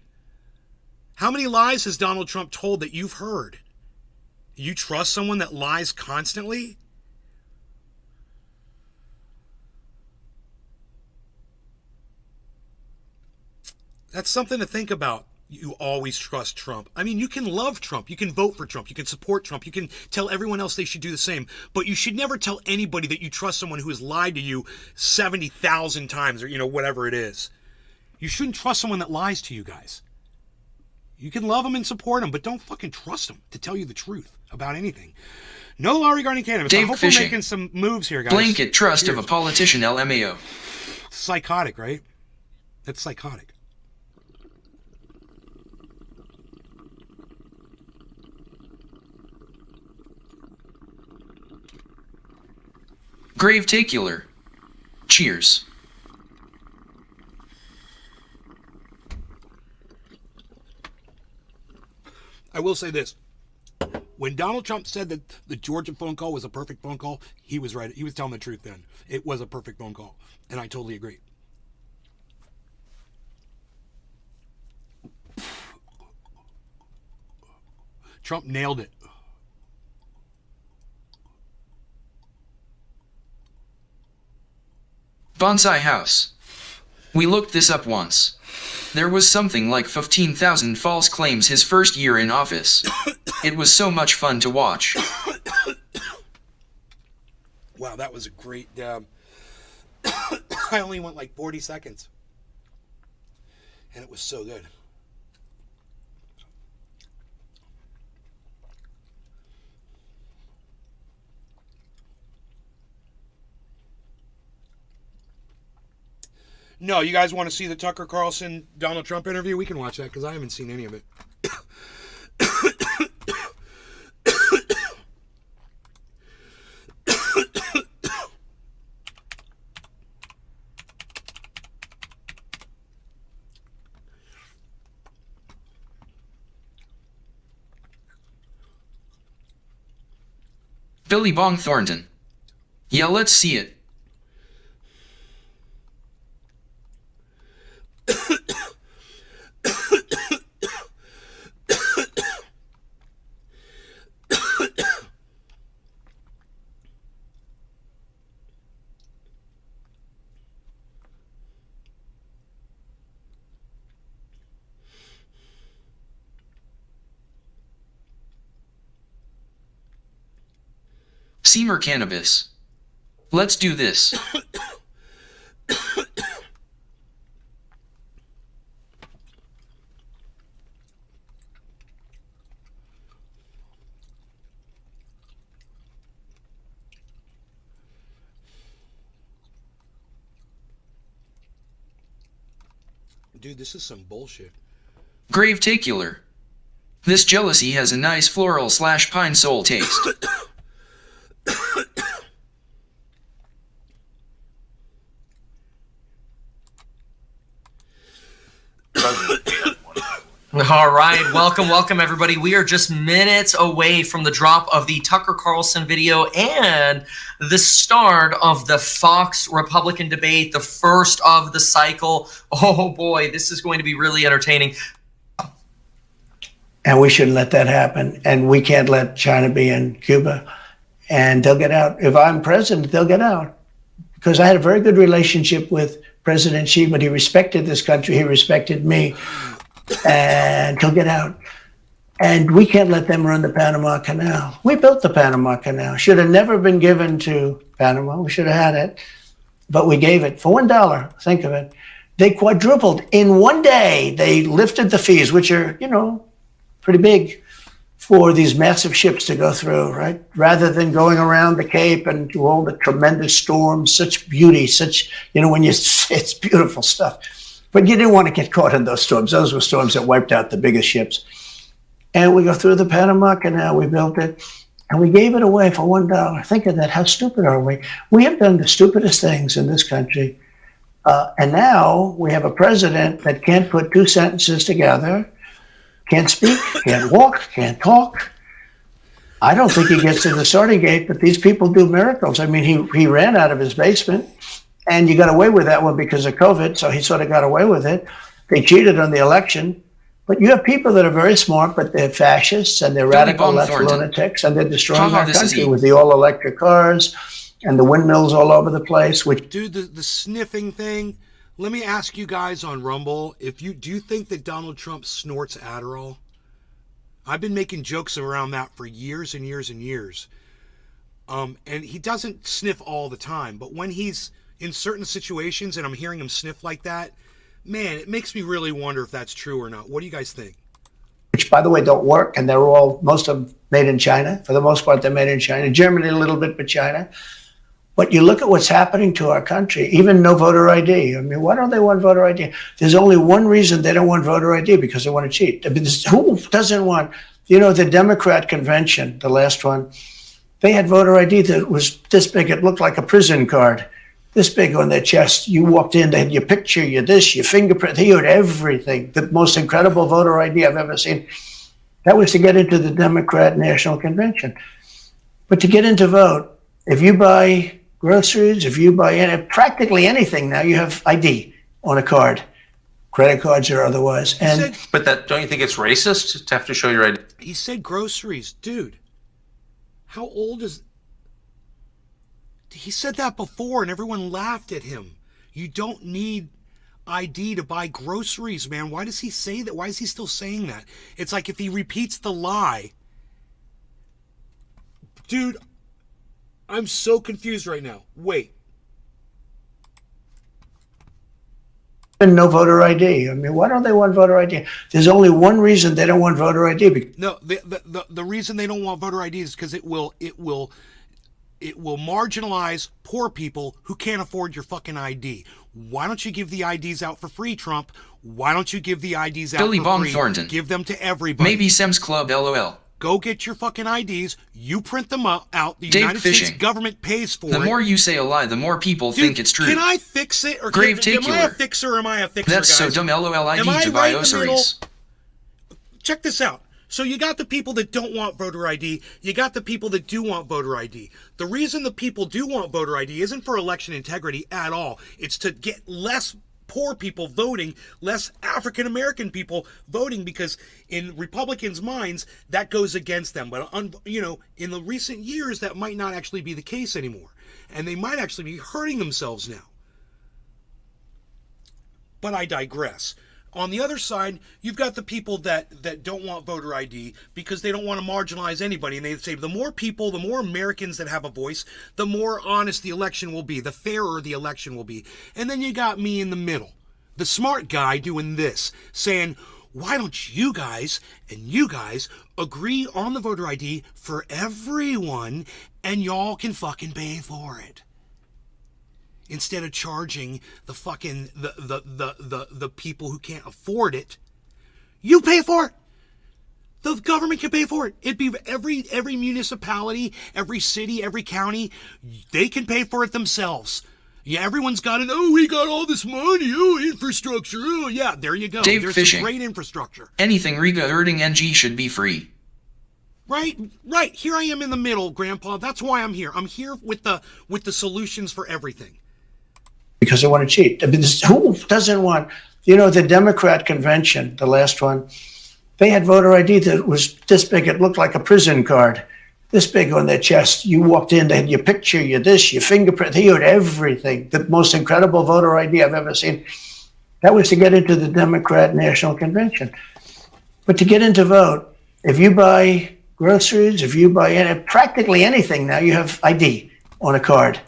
How many lies has Donald Trump told that you've heard? You trust someone that lies constantly? That's something to think about. You always trust Trump. I mean, you can love Trump. You can vote for Trump. You can support Trump. You can tell everyone else they should do the same. But you should never tell anybody that you trust someone who has lied to you 70,000 times or, whatever it is. You shouldn't trust someone that lies to you guys. You can love them and support them, but don't fucking trust them to tell you the truth about anything. No law regarding cannabis. Dave I hope Fishing. we're making some moves here, guys. Blanket trust Cheers. of a politician LMAO. Psychotic, right? That's psychotic. Grave Tacular. Cheers. I will say this. When Donald Trump said that the Georgia phone call was a perfect phone call, he was right. He was telling the truth then. It was a perfect phone call. And I totally agree. Trump nailed it. Bonsai House. We looked this up once. There was something like 15,000 false claims his first year in office. It was so much fun to watch. Wow, that was a great I only went like 40 seconds. And it was so good. No, you guys want to see the Tucker Carlson Donald Trump interview? We can watch that because I haven't seen any of it. Billy Bong Thornton. Yeah, let's see it. Seymour Cannabis. Let's do this. Dude, this is some bullshit. Grave Tacular. This jealousy has a nice floral / pine sol taste. All right, welcome everybody. We are just minutes away from the drop of the Tucker Carlson video and the start of the Fox Republican debate, the first of the cycle. Oh boy, this is going to be really entertaining. And we shouldn't let that happen. And we can't let China be in Cuba. And they'll get out. If I'm president, they'll get out. Because I had a very good relationship with President Xi, but he respected this country. He respected me. And he'll get out. And we can't let them run the Panama Canal. We built the Panama Canal. Should have never been given to Panama. We should have had it. But we gave it for $1. Think of it. They quadrupled. In one day, they lifted the fees, which are, pretty big for these massive ships to go through, right? Rather than going around the Cape and do all the tremendous storms, such beauty, it's beautiful stuff. But you didn't want to get caught in those storms. Those were storms that wiped out the biggest ships. And we go through the Panama Canal, we built it, and we gave it away for $1. Think of that. How stupid are we? We have done the stupidest things in this country. And now we have a president that can't put two sentences together, can't speak, can't walk, can't talk. I don't think he gets to the starting gate, but these people do miracles. I mean, he ran out of his basement, and you got away with that one because of COVID, so he sort of got away with it. They cheated on the election. But you have people that are very smart, but they're fascists and they're radical Bomb left Thornton. lunatics, and they're destroying Haha, our this is country E. with the all-electric cars and the windmills all over the place, which Dude, the sniffing thing. Let me ask you guys on Rumble, do you think that Donald Trump snorts Adderall? I've been making jokes around that for years and years and years. And he doesn't sniff all the time, but when he's in certain situations and I'm hearing him sniff like that, man, it makes me really wonder if that's true or not. What do you guys think? by the way, don't work, and they're most of them made in China. For the most part, they're made in China. Germany a little bit, but China. But you look at what's happening to our country, even no voter ID. I mean, why don't they want voter ID? There's only one reason they don't want voter ID, because they want to cheat. I mean, who doesn't want, the Democrat convention, the last one, they had voter ID that was this big. It looked like a prison card, this big on their chest. You walked in, they had your picture, your this, your fingerprint. They had everything. The most incredible voter ID I've ever seen. That was to get into the Democrat National Convention. But to get into vote, if you buy groceries, if you buy practically anything now, you have ID on a card, credit cards or otherwise. And But don't you think it's racist to have to show your ID? He said groceries. Dude, how old is... He said that before and everyone laughed at him. You don't need ID to buy groceries, man. Why does he say that? Why is he still saying that? It's like if he repeats the lie... Dude, I'm so confused right now. Wait. no voter ID. I mean, why don't they want voter ID? There's only one reason they don't want voter ID. No, the reason they don't want voter ID is because it will marginalize poor people who can't afford your fucking ID. Why don't you give the IDs out for free, Trump? Why don't you give the IDs out Billy for Bomb free? Thornton. Give them to everybody. Maybe Sam's Club, LOL. Go get your fucking IDs. You print them out. The Dave United States Fishing. government pays for The it. more you say a lie, the more people Dude, think it's true. Can I fix it? Or Grave am I a Tacular. fixer or am I a fixer, That's so guys? dumb, LOL. I Am need I to buy right in the middle? ossuaries. Check this out. So you got the people that don't want voter ID. You got the people that do want voter ID. The reason the people do want voter ID isn't for election integrity at all. It's to get less poor people voting, less African American people voting, because in Republicans' minds that goes against them. But in the recent years that might not actually be the case anymore, and they might actually be hurting themselves now. But I digress. On the other side, you've got the people that don't want voter ID because they don't want to marginalize anybody. And they say the more people, the more Americans that have a voice, the more honest the election will be, the fairer the election will be. And then you got me in the middle, the smart guy doing this, saying, why don't you guys and you guys agree on the voter ID for everyone and y'all can fucking pay for it? Instead of charging the fucking the people who can't afford it, you pay for it. The government can pay for it. It'd be every municipality, every city, every county, they can pay for it themselves. Yeah, everyone's got it. Oh, we got all this money. Oh, infrastructure. Oh, yeah, there you go. Dave There's Fishing. some great infrastructure. Anything regarding NG should be free. Right. Here I am in the middle, Grandpa. That's why I'm here. I'm here with the solutions for everything. Because they want to cheat. I mean, who doesn't want, the Democrat convention, the last one, they had voter ID that was this big. It looked like a prison card, this big on their chest. You walked in, they had your picture, your this, your fingerprint. They had everything. The most incredible voter ID I've ever seen. That was to get into the Democrat National Convention. But to get into vote, if you buy groceries, if you buy practically anything now, you have ID on a card,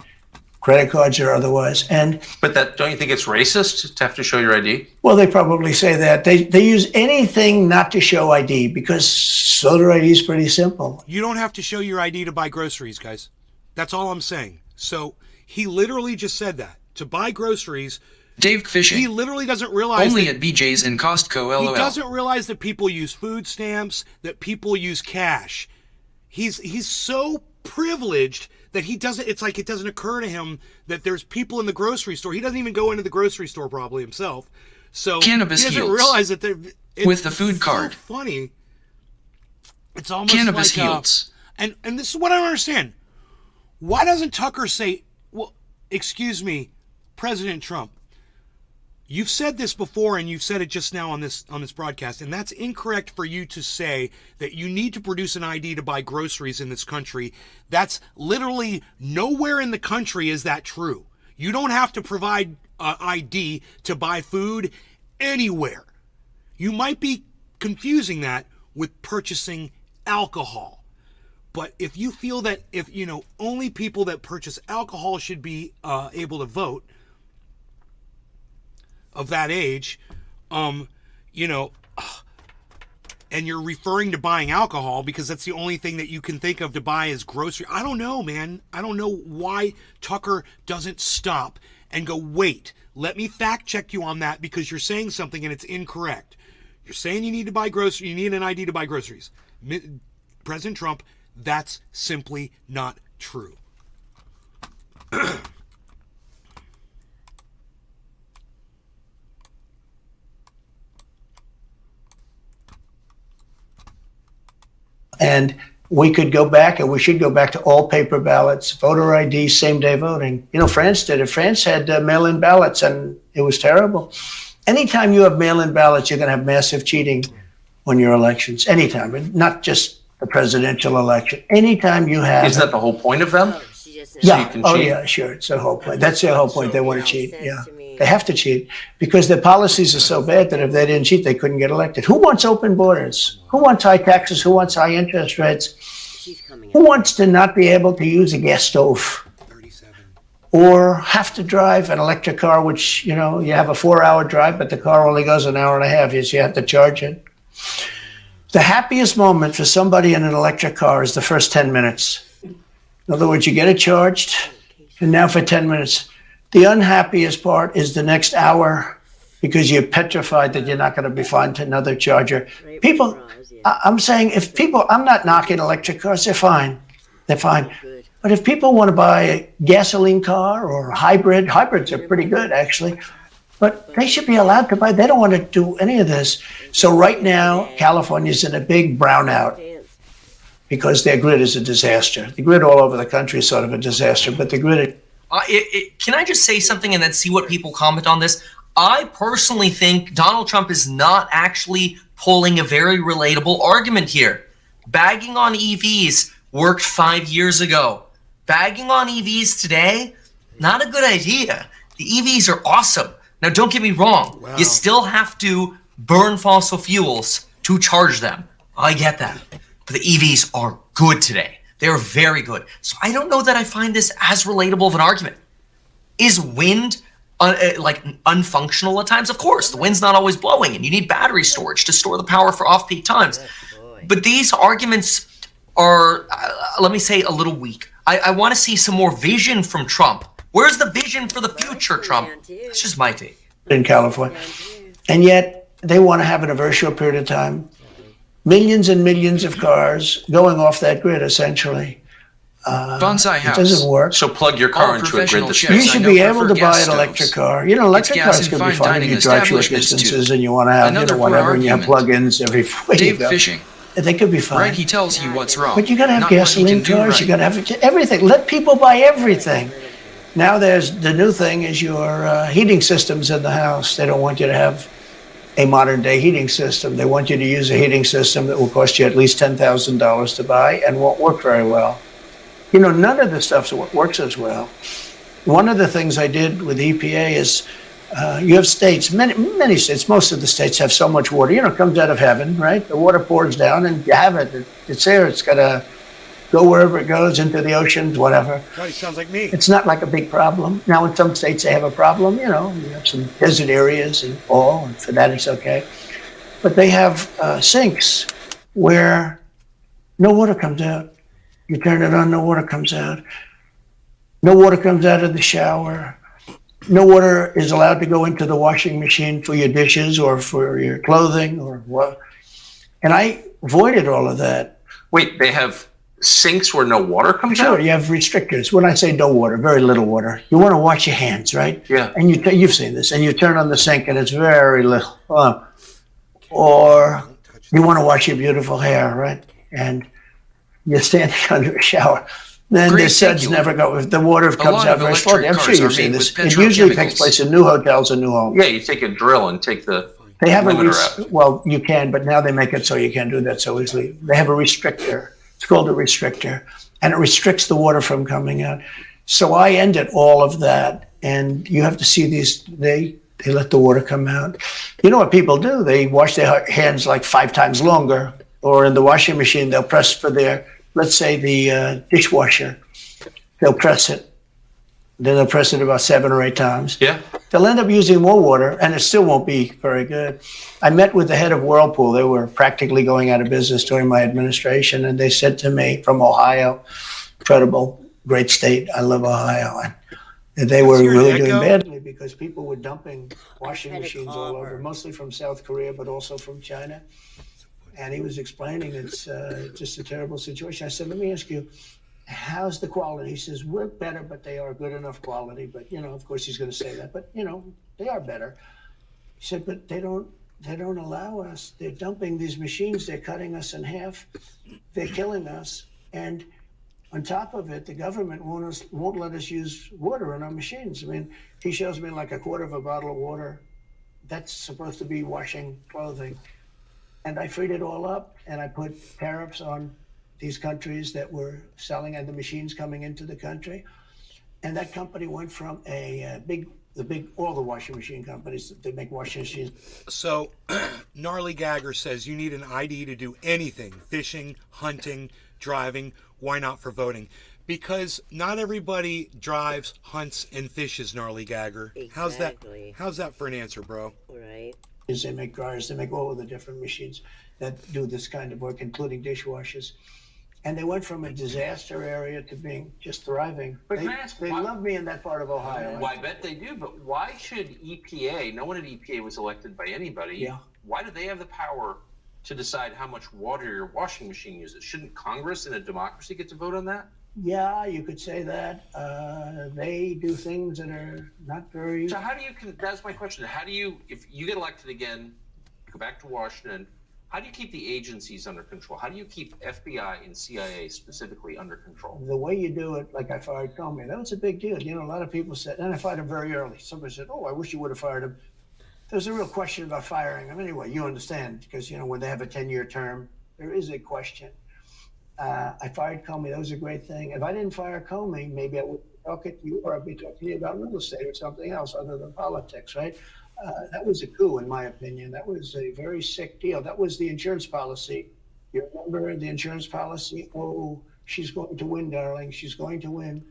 credit cards or otherwise. And But don't you think it's racist to have to show your ID? well, they probably say that. They use anything not to show ID because voter ID is pretty simple. You don't have to show your ID to buy groceries, guys. That's all I'm saying. So he literally just said that. To buy groceries, Dave Fishing. he literally doesn't realize Only that, at BJ's and Costco, LOL. he doesn't realize that people use food stamps, that people use cash. He's so privileged that he doesn't, it's like it doesn't occur to him that there's people in the grocery store. He doesn't even go into the grocery store probably himself. So Cannabis he doesn't heals. realize that it's With the food so card. funny. It's almost Cannabis like heals. And this is what I don't understand. Why doesn't Tucker say, well, excuse me, President Trump, you've said this before and you've said it just now on this broadcast, and that's incorrect for you to say that you need to produce an ID to buy groceries in this country. That's literally nowhere in the country is that true. You don't have to provide ID to buy food anywhere. You might be confusing that with purchasing alcohol. But if you feel that only people that purchase alcohol should be able to vote of that age, and you're referring to buying alcohol because that's the only thing that you can think of to buy as grocery. I don't know, man. I don't know why Tucker doesn't stop and go, wait, let me fact check you on that because you're saying something and it's incorrect. You're saying you need to buy groceries, you need an ID to buy groceries. President Trump, that's simply not true. And we could go back, and we should go back to all paper ballots, voter ID, same-day voting. France did it. France had mail-in ballots, and it was terrible. Anytime you have mail-in ballots, you're going to have massive cheating on your elections. Anytime, and not just the presidential election. Anytime you have... Isn't that the whole point of them? Yeah. you can Oh, cheat? yeah, sure. It's the whole point. That's their whole point. They want to cheat. Yeah. They have to cheat because their policies are so bad that if they didn't cheat, they couldn't get elected. Who wants open borders? Who wants high taxes? Who wants high interest rates? Who wants to not be able to use a gas stove? 37. Or have to drive an electric car, which, you have a 4-hour drive, but the car only goes an hour and a half. So you have to charge it. The happiest moment for somebody in an electric car is the first 10 minutes. In other words, you get it charged, and now for 10 minutes. The unhappiest part is the next hour because you're petrified that you're not going to be finding another charger. People, I'm saying I'm not knocking electric cars, they're fine. They're fine. But if people want to buy a gasoline car or a hybrids are pretty good actually, but they should be allowed to buy. They don't want to do any of this. So right now, California's in a big brownout because their grid is a disaster. The grid all over the country is sort of a disaster, but the grid... Can I just say something and then see what people comment on this? I personally think Donald Trump is not actually pulling a very relatable argument here. Bagging on EVs worked 5 years ago. Bagging on EVs today, not a good idea. The EVs are awesome. Now, don't get me wrong. Wow. You still have to burn fossil fuels to charge them. I get that. But the EVs are good today. They're very good. So I don't know that I find this as relatable of an argument. Is wind unfunctional at times? Of course, the wind's not always blowing and you need battery storage to store the power for off-peak times. But these arguments are, let me say, a little weak. I want to see some more vision from Trump. Where's the vision for the future, Trump? It's just my take. In California. And yet they want to have it over a short period of time. Millions and millions of cars going off that grid, essentially. Bonsai It House. doesn't work. So plug your car All into a grid professional that's chefs You I should know be able prefer to buy gas an electric stoves. car. Electric It's cars gas could and be fine fine if dining you drive short establishments, distances too. and you want to have, Another whatever, poor and you have argument. plug-ins everywhere you Dave go. Fishing. They could be fine. Right, he tells you what's wrong. But you got to have not what he gasoline can do cars. right. You got to have everything. Let people buy everything. Now there's the new thing is your heating systems in the house. They don't want you to have a modern day heating system. They want you to use a heating system that will cost you at least $10,000 to buy and won't work very well. None of the stuff works as well. One of the things I did with EPA is you have states, many states, most of the states have so much water. It comes out of heaven, right? The water pours down and you have it. It's there. It's got to go wherever it goes, into the oceans, whatever. God, he sounds like me. It's not like a big problem. Now, in some states, they have a problem. You have some desert areas and all, and for that, it's okay. But they have sinks where no water comes out. You turn it on, no water comes out. No water comes out of the shower. No water is allowed to go into the washing machine for your dishes or for your clothing or what. And I avoided all of that. Wait, they have sinks where no water comes Sure, out? you have restrictors. When I say no water, very little water. You want to wash your hands, right? Yeah. And you've seen this, and you turn on the sink, and it's very little. Or you want to wash your beautiful hair, right? And You're standing under a shower. Then Great, the suds thank you. never go. The water comes lot out of very electric slowly. I'm sure cars are you've seen made this. with It usually takes petrochemicals. place in new hotels and new homes. Yeah, you take a drill and take the They have limiter out. well, you can, but now they make it so you can't do that so easily. They have a restrictor. It's called a restrictor, and it restricts the water from coming out. So I ended all of that, and you have to see these. They let the water come out. You know what people do? They wash their hands like 5 times longer, or in the washing machine they'll press for their, let's say the dishwasher. They'll press it. Then they'll press it about 7 or 8 times. Yeah. They'll end up using more water, and it still won't be very good. I met with the head of Whirlpool. They were practically going out of business during my administration, and they said to me, from Ohio, incredible, great state. I love Ohio. And they were Hear an really doing echo? badly because people were dumping washing Had a machines all over, copper. mostly from South Korea, but also from China. And he was explaining it's just a terrible situation. I said, let me ask you, how's the quality? He says, we're better, but they are good enough quality. But, you know, of course he's going to say that, but, you know, they are better. He said, but they don't allow us. They're dumping these machines. They're cutting us in half. They're killing us. And on top of it, the government won't let us use water in our machines. I mean, he shows me like a quarter of a bottle of water. That's supposed to be washing clothing. And I freed it all up, and I put tariffs on these countries that were selling and the machines coming into the country. And that company went from all the washing machine companies that make washing machines. So, Gnarly Gagger says you need an ID to do anything: fishing, hunting, driving. Why not for voting? Because not everybody drives, hunts, and fishes, Gnarly Gagger. Exactly. How's that for an answer, bro? Right. They make dryers, they make all of the different machines that do this kind of work, including dishwashers. And they went from a disaster area to being just thriving. But they can I ask they why- love me in that part of Ohio. Well, I bet they do, but why should EPA, no one at EPA was elected by anybody, Yeah. why do they have the power to decide how much water your washing machine uses? Shouldn't Congress in a democracy get to vote on that? Yeah, you could say that. They do things that are not very. So how do you, that's my question, how do you, if you get elected again, go back to Washington, how do you keep the agencies under control? How do you keep FBI and CIA specifically under control? The way you do it, like I fired Comey, that was a big deal. You know, a lot of people said, and I fired him very early. Somebody said, oh, I wish you would have fired him. There's a real question about firing him. Anyway, you understand, because, you know, when they have a 10-year term, there is a question. I fired Comey. That was a great thing. If I didn't fire Comey, maybe I would be talking to you, or I'd be talking to you about real estate or something else other than politics, right? That was a coup, in my opinion. That was a very sick deal. That was the insurance policy. You remember the insurance policy? Oh, she's going to win, darling. She's going to win.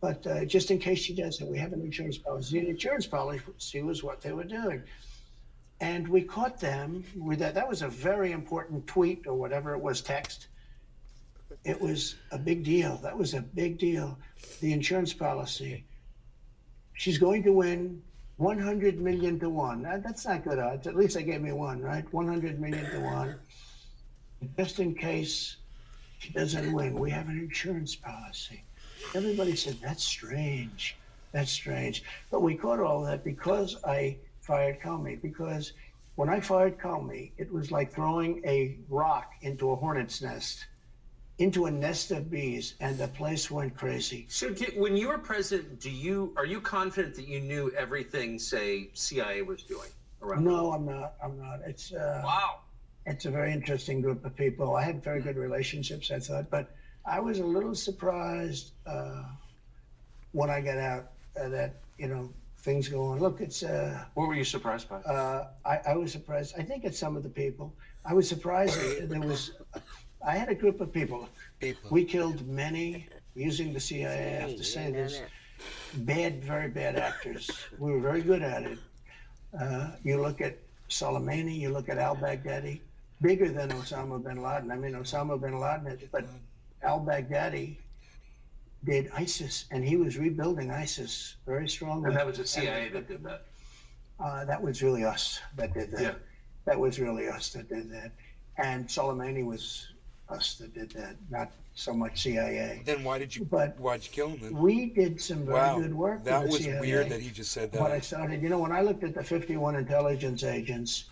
But just in case she doesn't, we have an insurance policy. The insurance policy was what they were doing. And we caught them with that. That was a very important tweet or whatever it was, text. It was a big deal. That was a big deal. The insurance policy. She's going to win 100 million to 1. That's not good odds. At least they gave me one, right? 100 million to 1. Just in case she doesn't win, we have an insurance policy. Everybody said, that's strange. That's strange. But we caught all that because I fired Comey. Because when I fired Comey, it was like throwing a rock into a hornet's nest, into a nest of bees, and the place went crazy. So when you were president, are you confident that you knew everything, say, CIA was doing around? No, I'm not. It's Wow. It's a very interesting group of people. I had very good relationships, I thought, but I was a little surprised when I got out that, you know, things go on. Look, it's What were you surprised by? I was surprised. I think it's some of the people. I was surprised I had a group of people. We killed many, using the CIA, I have to say this, very bad actors. We were very good at it. You look at Soleimani, you look at al-Baghdadi, bigger than Osama bin Laden. I mean, Osama bin Laden, but al-Baghdadi did ISIS, and he was rebuilding ISIS very strongly. And that was the CIA that did that. That was really us that did that. Yeah. That was really us that did that. And Soleimani was us that did that, not so much CIA. Then why'd you kill him then? We did some very good work. That with the was CIA. weird that he just said that. When I started, you know, when I looked at the 51 intelligence agents,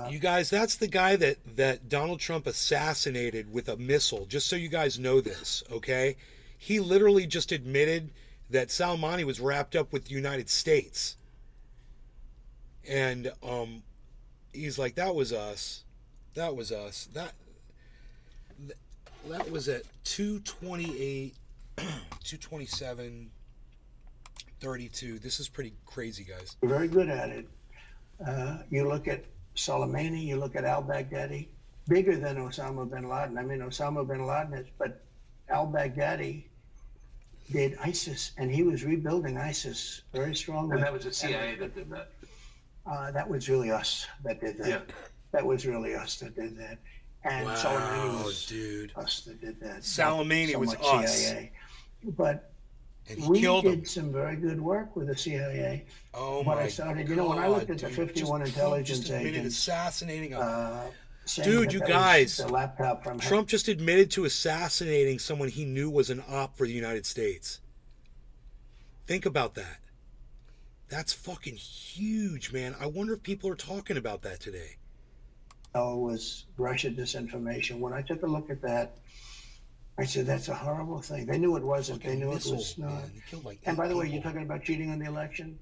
You guys, that's the guy that Donald Trump assassinated with a missile. Just so you guys know this, okay? He literally just admitted that Soleimani was wrapped up with the United States. And he's like, that was us. That was us. That was at 228, 227, 32. This is pretty crazy, guys. We're very good at it. You look at Soleimani, you look at al-Baghdadi, bigger than Osama bin Laden. I mean, Osama bin Laden is, but al-Baghdadi did ISIS, and he was rebuilding ISIS very strongly. And that was the CIA that did that. That was really us that did that. Yeah. That was really us that did that. And Wow, Soleimani was dude. us that did that. Soleimani Not so was much us. CIA. But And he we killed did him. some very good work with the CIA. Oh when my I started, God, when I looked at the dude, 51 just intelligence admitted agents, assassinating a saying Dude, that you that guys, was the laptop from Trump just admitted to assassinating someone he knew was an op for the United States. Think about that. That's fucking huge, man. I wonder if people are talking about that today. was Russia disinformation. When I took a look at that, I said, that's a horrible thing. They knew it wasn't. They Fucking knew missile, it was not. man. He killed like And 8 by the way, people. you're talking about cheating on the election.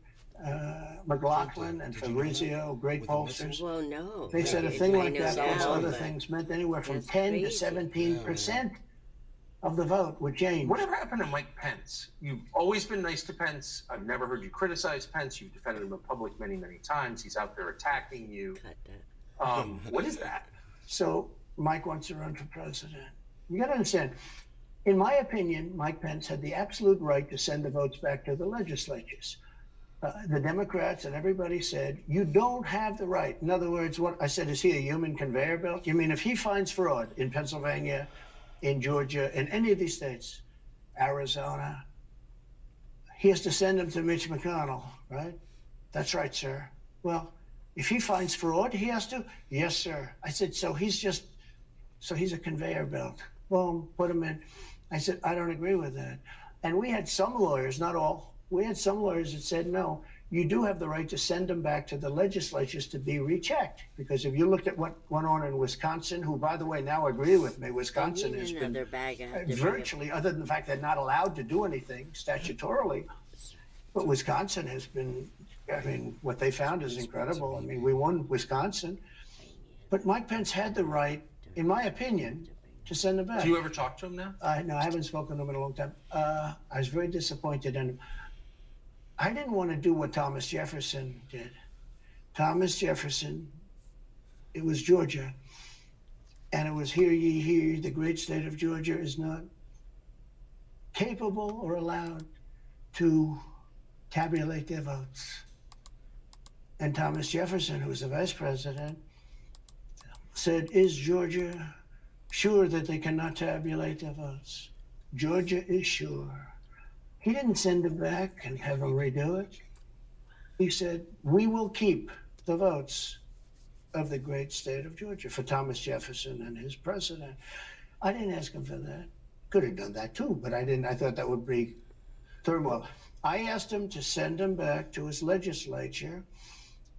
McLaughlin and Did you know that? Fabrizio, great With the pollsters. missile? Well, no. They said a I- thing I like know that plus now, other but things meant anywhere from that's 10 to crazy. 17% of the vote would change. Whatever happened to Mike Pence? You've always been nice to Pence. I've never heard you criticize Pence. You've defended him in public many, many times. He's out there attacking you. Cut that. What is that? So Mike wants to run for president. You got to understand, in my opinion, Mike Pence had the absolute right to send the votes back to the legislatures. The Democrats and everybody said, you don't have the right. In other words, what I said, is he a human conveyor belt? You mean if he finds fraud in Pennsylvania, in Georgia, in any of these states, Arizona, he has to send them to Mitch McConnell, right? That's right, sir. Well, if he finds fraud, he has to? Yes, sir. I said, so he's a conveyor belt. Boom, put him in. I said, I don't agree with that. And we had some lawyers, not all, we had some lawyers that said, no, you do have the right to send them back to the legislatures to be rechecked. Because if you look at what went on in Wisconsin, who, by the way, now agree with me, Wisconsin has been Another bag of different- virtually, other than the fact they're not allowed to do anything statutorily, but Wisconsin has been, I mean, what they found is incredible. I mean, we won Wisconsin. But Mike Pence had the right, in my opinion, to send them back. Do you ever talk to him now? No, I haven't spoken to him in a long time. I was very disappointed in him. I didn't want to do what Thomas Jefferson did. Thomas Jefferson, it was Georgia, and it was hear ye, hear ye, the great state of Georgia is not capable or allowed to tabulate their votes. And Thomas Jefferson, who was the vice president, said, is Georgia sure that they cannot tabulate their votes? Georgia is sure. He didn't send them back and have them redo it. He said, we will keep the votes of the great state of Georgia for Thomas Jefferson and his president. I didn't ask him for that. Could have done that too, but I didn't. I thought that would be turmoil. I asked him to send them back to his legislature,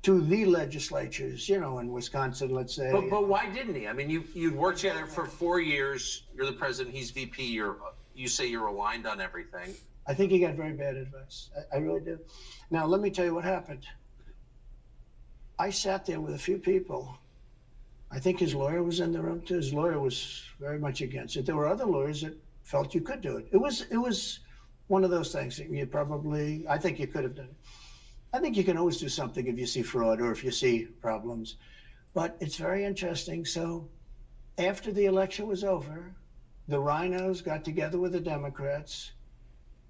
to the legislatures, in Wisconsin, let's say. But why didn't he? I mean, you'd worked together for 4 years. You're the president. He's VP. You say you're aligned on everything. I think he got very bad advice. I really do. Now, let me tell you what happened. I sat there with a few people. I think his lawyer was in the room too. His lawyer was very much against it. There were other lawyers that felt you could do it. It was one of those things that I think you could have done it. I think you can always do something if you see fraud or if you see problems. But it's very interesting. So after the election was over, the rhinos got together with the Democrats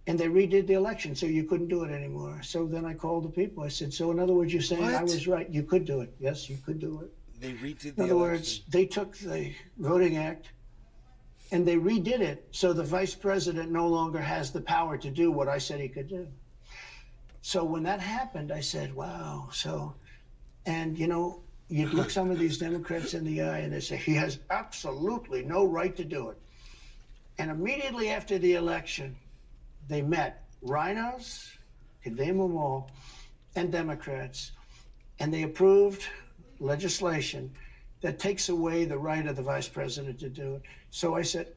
and they redid the election, so you couldn't do it anymore. So then I called the people. I said, so in other words, you're saying I What? was right. You could do it. Yes, you could do it. They redid In the other election. words, they took the Voting Act and they redid it so the vice president no longer has the power to do what I said he could do. So when that happened, I said, wow. And you'd look some of these Democrats in the eye and they say, he has absolutely no right to do it. And immediately after the election, they met rhinos, could name them all, and Democrats, and they approved legislation that takes away the right of the vice president to do it. So I said,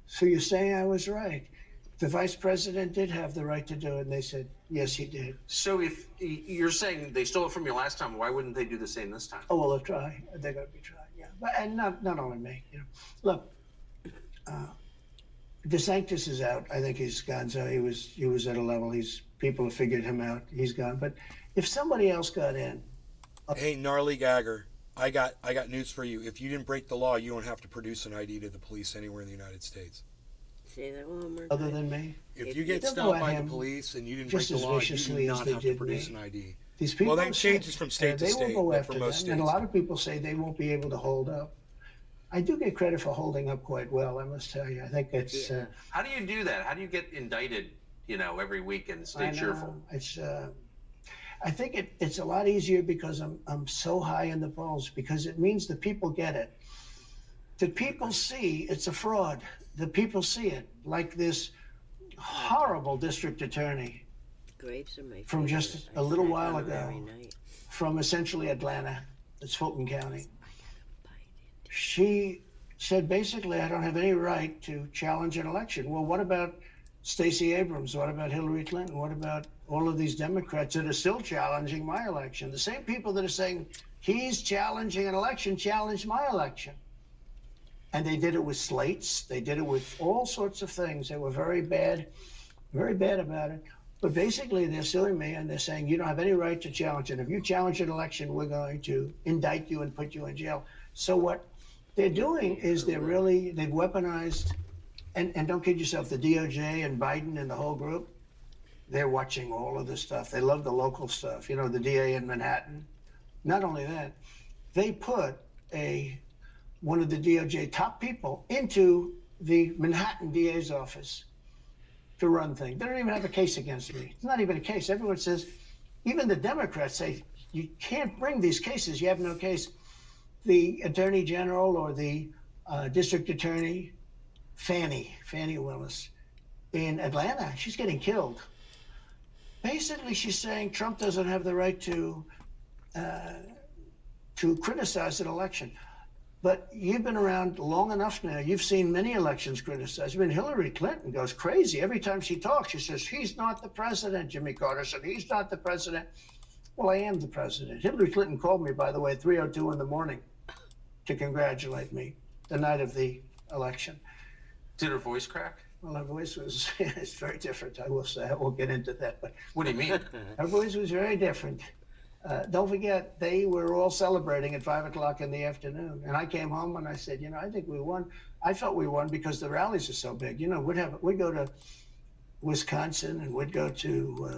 so you're saying I was right. The vice president did have the right to do it. And they said, yes, he did. So if you're saying they stole it from you last time, why wouldn't they do the same this time? Oh, well, they'll try. They're going to be trying, yeah. But, and not only me, you know. Look, DeSantis is out. I think he's gone. So he was at a level. People have figured him out. He's gone. But if somebody else got in, Hey, gnarly gagger, I got news for you. If you didn't break the law, you don't have to produce an ID to the police anywhere in the United States. Say that one more other time. than me, If you get They'll go stopped at by the him police and you didn't break just the as law, you viciously do as not they have to did produce me. an ID. these people. Well, that say- changes from state to they state, will go but after for them. most And a states. lot of people say they won't be able to hold up. I do get credit for holding up quite well. I must tell you. I think it's. Yeah. How do you do that? How do you get indicted, every week and stay I know, cheerful? It's. I think it's a lot easier because I'm so high in the polls, because it means the people get it. The people see it's a fraud. The people see it, like this horrible district attorney Grapes are my favorite. From just I a little snack while on 'em ago. every night. from essentially Atlanta. It's Fulton County. Bite into She said basically, I don't have any right to challenge an election. Well, what about Stacey Abrams? What about Hillary Clinton? What about all of these Democrats that are still challenging my election? The same people that are saying he's challenging an election challenged my election. And they did it with slates. They did it with all sorts of things. They were very bad about it. But basically, they're suing me and they're saying you don't have any right to challenge it. If you challenge an election, we're going to indict you and put you in jail. So what they're doing is they've weaponized, and don't kid yourself, the DOJ and Biden and the whole group, they're watching all of this stuff. They love the local stuff. The DA in Manhattan. Not only that, they put one of the DOJ top people into the Manhattan DA's office to run things. They don't even have a case against me. It's not even a case. Everyone says, even the Democrats say, you can't bring these cases. You have no case. The Attorney General or the District Attorney, Fannie Willis, in Atlanta, she's getting killed. Basically, she's saying Trump doesn't have the right to criticize an election. But you've been around long enough now. You've seen many elections criticized. I mean, Hillary Clinton goes crazy. Every time she talks, she says, he's not the president. Jimmy Carter said, he's not the president. Well, I am the president. Hillary Clinton called me, by the way, at 3:02 in the morning to congratulate me the night of the election. Did her voice crack? Well, her voice was it's very different, I will say. I won't get into that. But What do you mean? her voice was very different. Don't forget, they were all celebrating at 5 o'clock in the afternoon. And I came home and I said, I think we won. I felt we won because the rallies are so big. We'd go to Wisconsin and we'd go to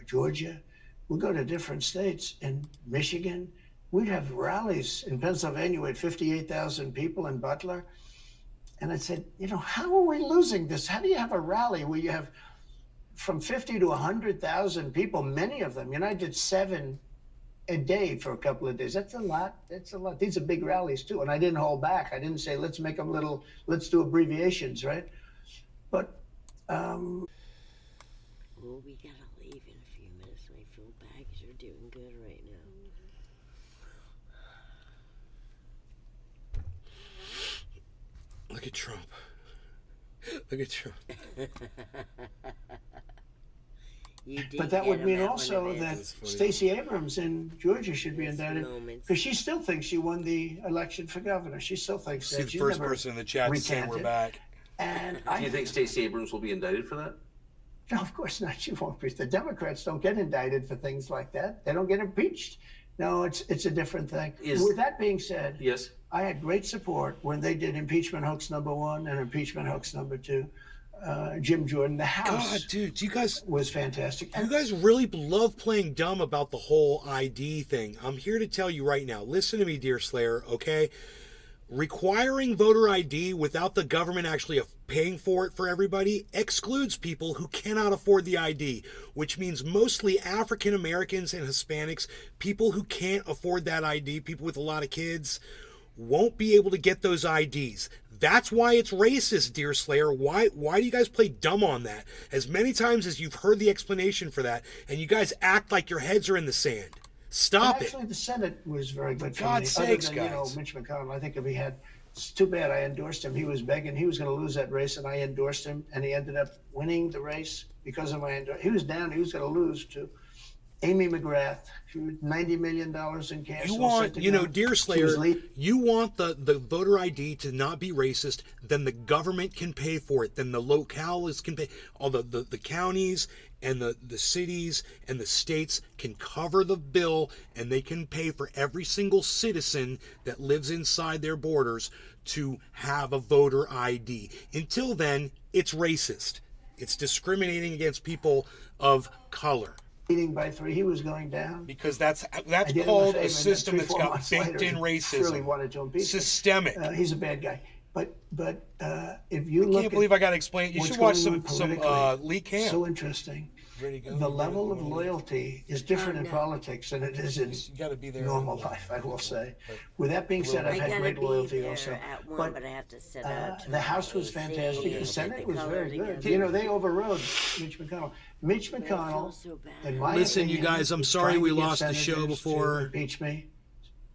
Georgia. We'd go to different states. In Michigan, we'd have rallies. In Pennsylvania, we had 58,000 people in Butler. And I said, how are we losing this? How do you have a rally where you have from 50 to 100,000 people, many of them? I did 7 a day for a couple of days. That's a lot. These are big rallies too. And I didn't hold back. I didn't say, let's make them let's do abbreviations, right? But Well, we gotta leave in a few minutes. I feel bad 'cause you're doing good right now. Look at Trump. Look at Trump. You did But that get would him mean at one also of that his funny. Stacey Abrams in Georgia should be best indicted moments. because she still thinks she won the election for governor. She still thinks See that. the She's first never person in the chat to say we're recanted. back. And Do you think Stacey Abrams will be indicted for that? No, of course not. She won't be. The Democrats don't get indicted for things like that. They don't get impeached. No, it's a different thing. With that being said, Yes. I had great support when they did impeachment hoax #1 and impeachment hoax #2. Jim Jordan, the House God, dude, do you guys was fantastic. You And guys really love playing dumb about the whole ID thing. I'm here to tell you right now. Listen to me, dear Slayer, okay? Requiring voter ID without the government actually paying for it for everybody excludes people who cannot afford the ID, which means mostly African Americans and Hispanics, people who can't afford that ID, people with a lot of kids, won't be able to get those IDs. That's why it's racist, dear Slayer. Why do you guys play dumb on that? As many times as you've heard the explanation for that, and you guys act like your heads are in the sand. Stop it. Actually, the Senate was very good for God's me. sakes, Other than, guys. Mitch McConnell, I think if he had, it's too bad I endorsed him. He was begging, he was going to lose that race, and I endorsed him, and he ended up winning the race because of my endorsement. He was down, he was going to lose to Amy McGrath, $90 million in cash. You all want, set to you go. know, dear She was Slayer, lead- you want the voter ID to not be racist, then the government can pay for it. Then the locales can pay, all the counties and the cities and the states can cover the bill, and they can pay for every single citizen that lives inside their borders to have a voter ID. Until then, it's racist. It's discriminating against people of color. leading by 3. He was going down. Because that's I did him a called favor, a and system then that's 3-4 got months baked later, in he racism. Surely wanted to impeach him. Systemic. He's a bad guy. But if you I look can't believe I got to explain it. You what's should watch going some on politically, Lee Camp. so interesting. Ready to go? The level of loyalty is different in politics than it is in You got to be there. normal life, I will say. With that being said, I've I had gotta great be loyalty there also. at 1, But but I have to set out. the House was fantastic. The Senate was very good. You know, they overrode Mitch McConnell. Mitch McConnell, in my Listen, you opinion, guys, I'm is sorry trying we to get lost the show senators to before. impeach me,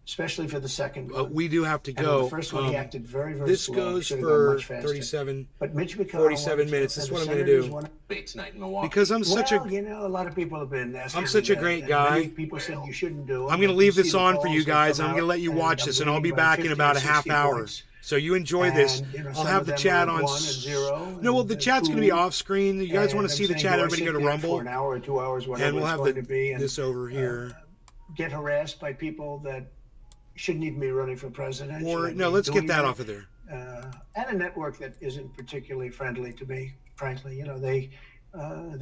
especially for the second one. We do have to And on go. the first one, he acted very, very this slow. goes Should have gone for much faster. 37. But Mitch McConnell 47 wanted minutes. to, This is and what the I'm gonna senators do. wanted- Debate tonight in Milwaukee. Because I'm such a. you know, a lot of people have been asking. I'm such me a great and guy. many people said you shouldn't do it. I'm going to but leave you this see the on for polls you that guys. come I'm going to out, let you watch this, and I'll be leading by back in 50 about or a half 60 hour. points. So you enjoy this. And, you know, I'll some have of the them chat were on. 1 and 0. No, well, the and chat's going to be 2. off screen. You guys And want to I'm see the saying, chat? do I Everybody sit go to there Rumble, for an hour or 2 hours, whatever and we'll it's have going to be, and this over here. get harassed by people that shouldn't even be running for president. Or shouldn't no, be let's get doing that off of there. And a network that isn't particularly friendly to me, frankly. You know, they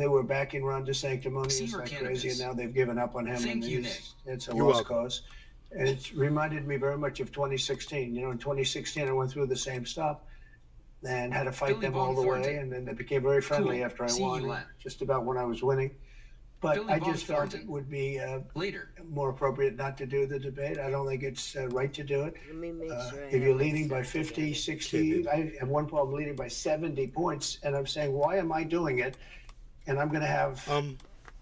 were backing Ron DeSanctimonious Senior like crazy, and cannabis. now they've given up on him. Thank and you, Nick. it's a You're lost welcome. cause. And it's reminded me very much of 2016. You know, in 2016, I went through the same stuff and had to fight Billy them all the Bond way, Thornton. and then they became very friendly Cool. after I See you won, later. just about when I was winning. But Billy I Bond just felt Thornton. it would be Later. more appropriate not to do the debate. I don't think it's right to do it. Let me make sure I If have you're my leading by stuff 50, together. 60, I have one poll, I'm leading by 70 points, and I'm saying, why am I doing it? And I'm going to have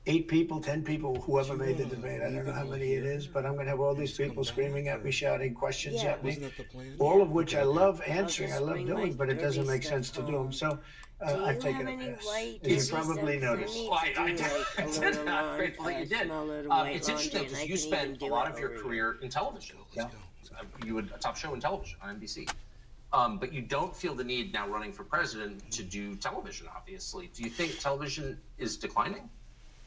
8 people, 10 people, whoever made the debate. I don't know how many it is, but I'm going to have all these people screaming at me, shouting questions Yeah. at me, Wasn't that the plan? all of which I love answering, I just love bring doing, my but it doesn't dirty make sense to stuff do them. home. So Do you I've taken have a any pass. white As you dirty probably stuff? 'Cause noticed. I need Well, to I do, like, a did. little I'm grateful that you did. small little white It's interesting laundry, because and you I can spent even a do lot it of your over career in television. Yeah. You had a top show in television on NBC. But you don't feel the need now running for president to do television, obviously. Do you think television is declining?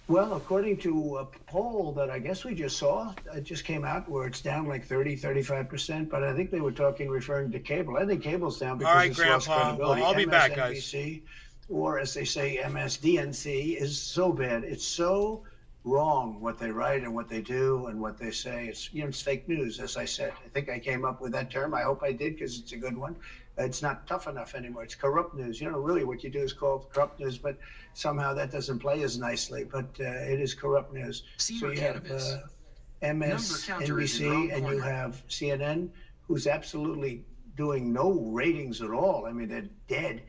Well, according to a poll that I guess we just saw, it just came out where it's down like 30, 35%, but I think they were referring to cable. I think cable's down because right, it's lost Grandpa. credibility. Well, I'll be back, guys. MSNBC, or as they say, MSDNC, is so bad. It's so wrong what they write and what they do and what they say. It's, you know, it's fake news, as I said. I think I came up with that term. I hope I did because it's a good one. It's not tough enough anymore. It's corrupt news. You know, really what you do is called corrupt news, but somehow that doesn't play as nicely. But it is corrupt news. Senior So you have cannabis. MSNBC counter is in wrong and you corner. have CNN, who's absolutely doing no ratings at all. I mean, they're dead.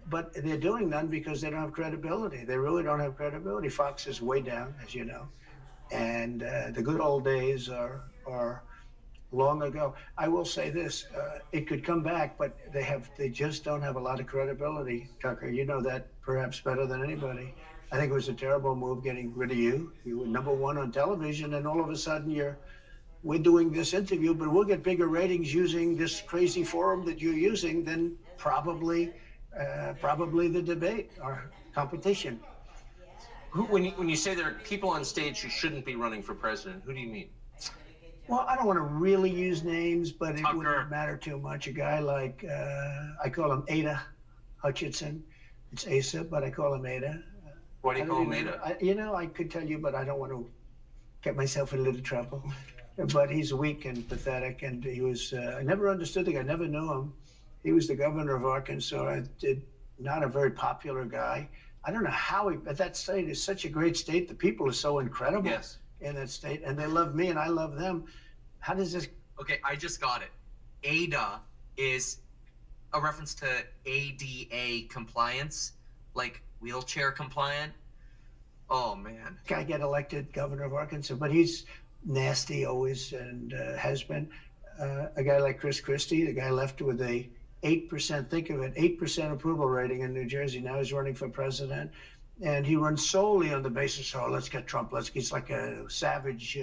But they're doing none because they don't have credibility. They really don't have credibility. Fox is way down, as you know. And the good old days are long ago. I will say this: it could come back, but they just don't have a lot of credibility. Tucker, you know that perhaps better than anybody. I think it was a terrible move getting rid of you. You were number one on television, and all of a sudden we're doing this interview, but we'll get bigger ratings using this crazy forum that you're using than probably the debate or competition. When you say there are people on stage who shouldn't be running for president, who do you mean? Well, I don't want to really use names, but it Tucker. wouldn't matter too much. A guy like, I call him Ada Hutchinson. It's Asa, but I call him Ada. Why do you I call don't him even- Ada? I could tell you, but I don't want to get myself in a little trouble. But he's weak and pathetic, and he was, I never understood the guy, never knew him. He was the governor of Arkansas, not a very popular guy. I don't know how but that state is such a great state. The people are so incredible Yes. in that state, and they love me and I love them. How does this? Okay, I just got it. ADA is a reference to ADA compliance, like wheelchair compliant. Oh man. Guy get elected governor of Arkansas, but he's nasty always and has been. A guy like Chris Christie, the guy left with a 8%, think of it, 8% approval rating in New Jersey. Now he's running for president. And he runs solely on the basis, oh, let's get Trump. He's like a savage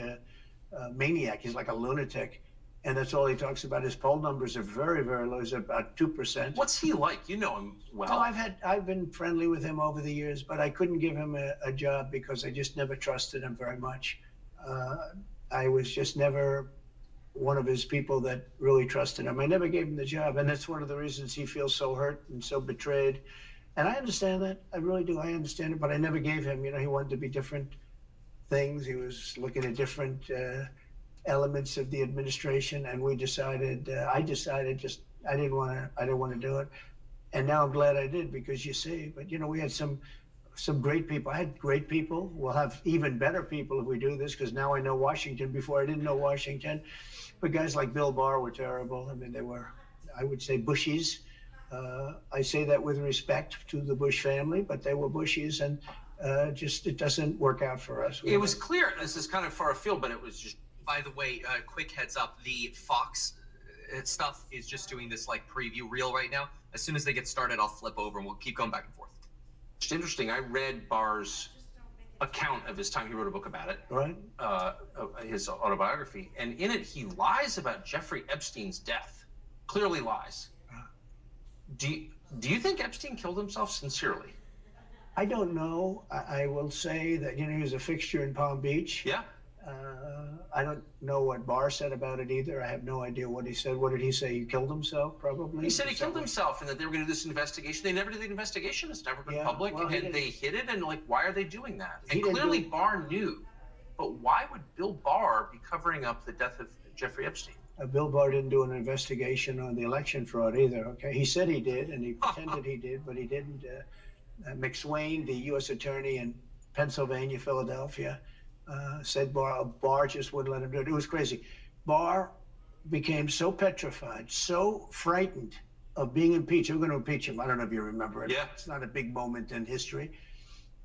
maniac. He's like a lunatic. And that's all he talks about. His poll numbers are very, very low. He's about 2%. What's he like? You know him well. No, I've been friendly with him over the years, but I couldn't give him a job because I just never trusted him very much. I was just never one of his people that really trusted him. I never gave him the job, and that's one of the reasons he feels so hurt and so betrayed. And I understand that. I really do. I understand it, but I never gave him. He wanted to be different things. He was looking at different elements of the administration, and I decided I didn't want to do it. And now I'm glad I did, because you see, but we had some great people. I had great people. We'll have even better people if we do this, because now I know Washington. Before I didn't know Washington. But guys like Bill Barr were terrible. I mean, they were, I would say, Bushies. I say that with respect to the Bush family, but they were Bushies, and it doesn't work out for us. It was clear, this is kind of far afield, but it was just. By the way, quick heads up, the Fox stuff is just doing this like preview reel right now. As soon as they get started, I'll flip over and we'll keep going back and forth. It's interesting. I read Barr's account of his time. He wrote a book about it, right? His autobiography, and in it he lies about Jeffrey Epstein's death. Clearly lies. Do you think Epstein killed himself sincerely? I don't know. I will say that he was a fixture in Palm Beach. Yeah. I don't know what Barr said about it either. I have no idea what he said. What did he say? He killed himself, probably? He said he killed himself and that they were going to do this investigation. They never did the investigation. It's never been public. Well, and they hid it. And why are they doing that? He And clearly Barr knew. But why would Bill Barr be covering up the death of Jeffrey Epstein? Bill Barr didn't do an investigation on the election fraud either, okay? He said he did, and he pretended he did, but he didn't. McSwain, the U.S. attorney in Pennsylvania, Philadelphia, said Barr just wouldn't let him do it. It was crazy. Barr became so petrified, so frightened of being impeached. We're going to impeach him. I don't know if you remember it. Yeah. It's not a big moment in history.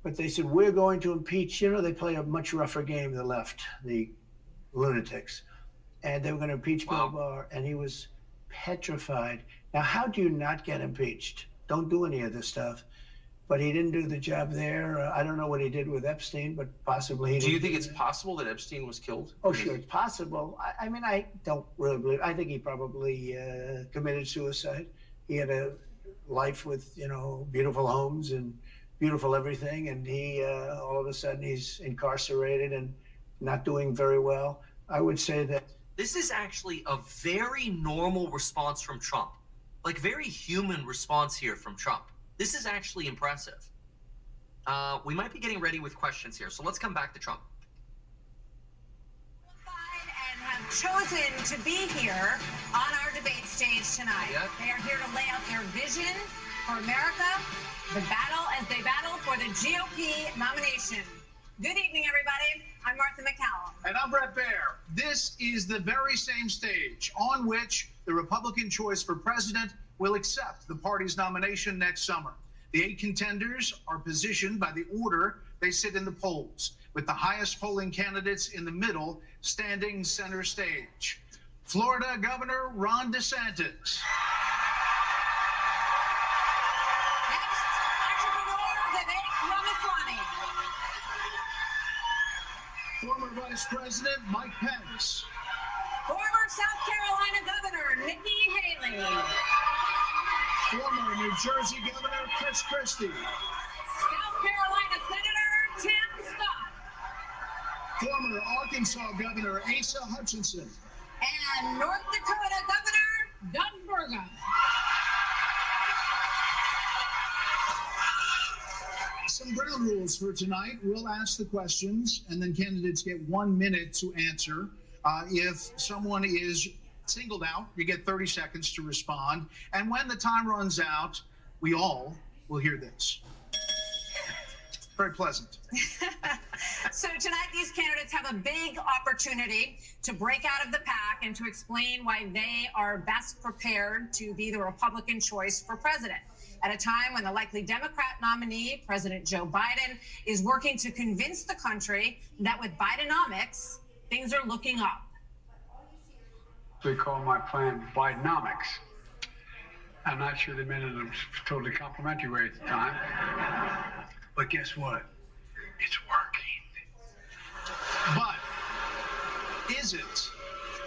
But they said, we're going to impeach. They play a much rougher game, the left, the lunatics. And they were going to impeach Bill Barr, and he was petrified. Now, how do you not get impeached? Don't do any of this stuff. But he didn't do the job there. I don't know what he did with Epstein, but possibly he did. Do you think it's possible that Epstein was killed? Oh, sure, it's possible. I mean, I don't really believe. I think he probably committed suicide. He had a life with, beautiful homes and beautiful everything, and he all of a sudden he's incarcerated and not doing very well. I would say that this is actually a very normal response from Trump, like very human response here from Trump. This is actually impressive. We might be getting ready with questions here, so let's come back to Trump. And have chosen to be here on our debate stage tonight. Yeah. They are here to lay out their vision for America, the battle as they battle for the GOP nomination. Good evening, everybody. I'm Martha McCallum. And I'm Brett Baer. This is the very same stage on which the Republican choice for president will accept the party's nomination next summer. The 8 contenders are positioned by the order they sit in the polls, with the highest polling candidates in the middle standing center stage. Florida Governor Ron DeSantis. Next, entrepreneur Vivek Ramaswamy. Former Vice President Mike Pence. Former South Carolina Governor Nikki Haley. Former New Jersey Governor Chris Christie. South Carolina Senator Tim Scott. Former Arkansas Governor Asa Hutchinson. And North Dakota Governor Doug Burgum. Some ground rules for tonight. We'll ask the questions, and then candidates get 1 minute to answer. If someone is singled out, you get 30 seconds to respond. And when the time runs out, we all will hear this. Very pleasant. So tonight, these candidates have a big opportunity to break out of the pack and to explain why they are best prepared to be the Republican choice for president. At a time when the likely Democrat nominee, President Joe Biden, is working to convince the country that with Bidenomics, things are looking up. They call my plan Bidenomics. I'm not sure they meant it in a totally complimentary way at the time. But guess what? It's working. But is it?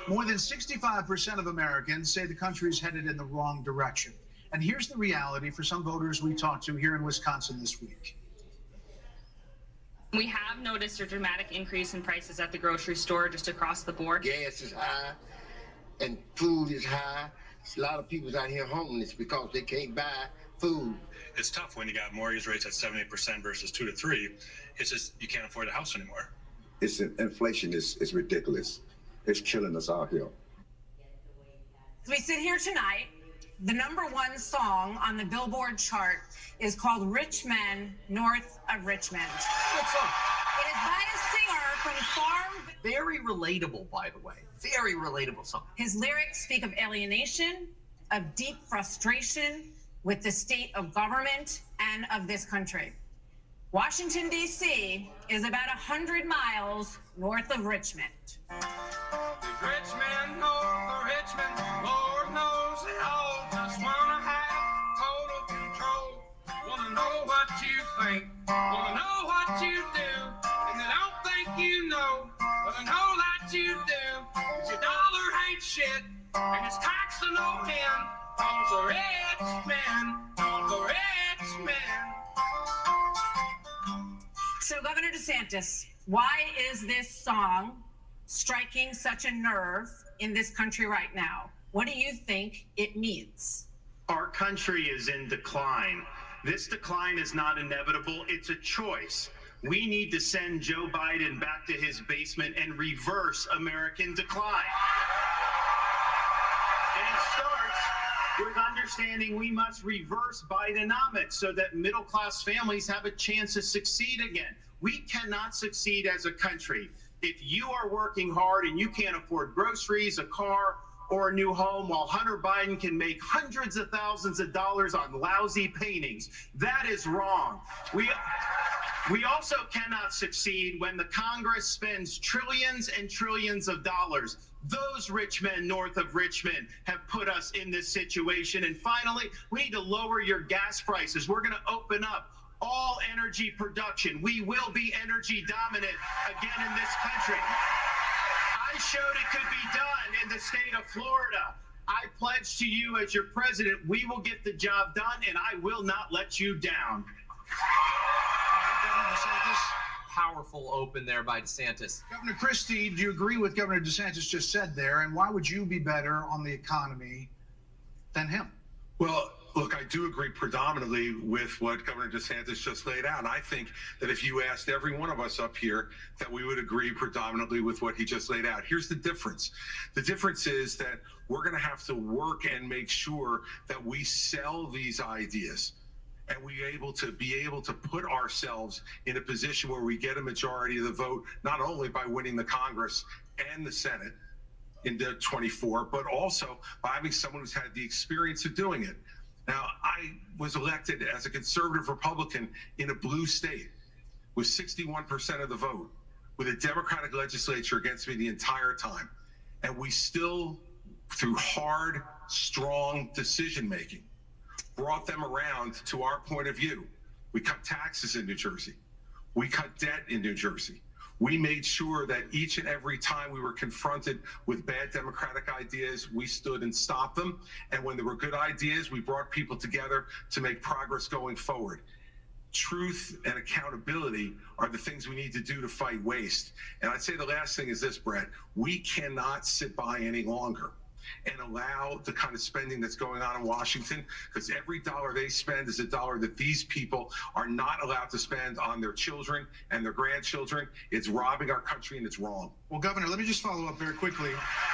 More than 65% of Americans say the country's headed in the wrong direction. And here's the reality for some voters we talked to here in Wisconsin this week. We have noticed a dramatic increase in prices at the grocery store just across the board. Gas is high and food is high. A lot of people's out here homeless because they can't buy food. It's tough when you got mortgage rates at 78% versus 2 to 3. It's just you can't afford a house anymore. Inflation is ridiculous. It's killing us out here. As we sit here tonight, the #1 song on the Billboard chart is called Rich Men North of Richmond. Good song. It is by a singer from Farm. Very relatable, by the way. Very relatable song. His lyrics speak of alienation, of deep frustration with the state of government and of this country. Washington, D.C. is about 100 miles north of Richmond. Richmond, north of Richmond, Lord knows they all just wanna have total control. Wanna know what you think, wanna know what you do, and they don't think you know, but they know that you do. 'Cause your dollar ain't shit, and it's taxed to no end. Cause the rich men, cause the rich men. So, Governor DeSantis, why is this song striking such a nerve in this country right now? What do you think it means? Our country is in decline. This decline is not inevitable, it's a choice. We need to send Joe Biden back to his basement and reverse American decline. And it starts with understanding we must reverse Bidenomics so that middle-class families have a chance to succeed again. We cannot succeed as a country if you are working hard and you can't afford groceries, a car, or a new home, while Hunter Biden can make hundreds of thousands of dollars on lousy paintings. That is wrong. We also cannot succeed when the Congress spends trillions and trillions of dollars. Those rich men north of Richmond have put us in this situation. And finally, we need to lower your gas prices. We're going to open up all energy production. We will be energy dominant again in this country. I showed it could be done in the state of Florida. I pledge to you as your president, we will get the job done, and I will not let you down. Powerful open there by DeSantis. Governor Christie, do you agree with Governor DeSantis just said there? And why would you be better on the economy than him? Well, look, I do agree predominantly with what Governor DeSantis just laid out. I think that if you asked every one of us up here, that we would agree predominantly with what he just laid out. Here's the difference. The difference is that we're going to have to work and make sure that we sell these ideas and be able to put ourselves in a position where we get a majority of the vote, not only by winning the Congress and the Senate in 24, but also by having someone who's had the experience of doing it. Now, I was elected as a conservative Republican in a blue state with 61% of the vote, with a Democratic legislature against me the entire time. And we still, through hard, strong decision-making, brought them around to our point of view. We cut taxes in New Jersey. We cut debt in New Jersey. We made sure that each and every time we were confronted with bad Democratic ideas, we stood and stopped them. And when there were good ideas, we brought people together to make progress going forward. Truth and accountability are the things we need to do to fight waste. And I'd say the last thing is this, Brett. We cannot sit by any longer and allow the kind of spending that's going on in Washington, because every dollar they spend is a dollar that these people are not allowed to spend on their children and their grandchildren. It's robbing our country, and it's wrong. Well, Governor, let me just follow up very quickly.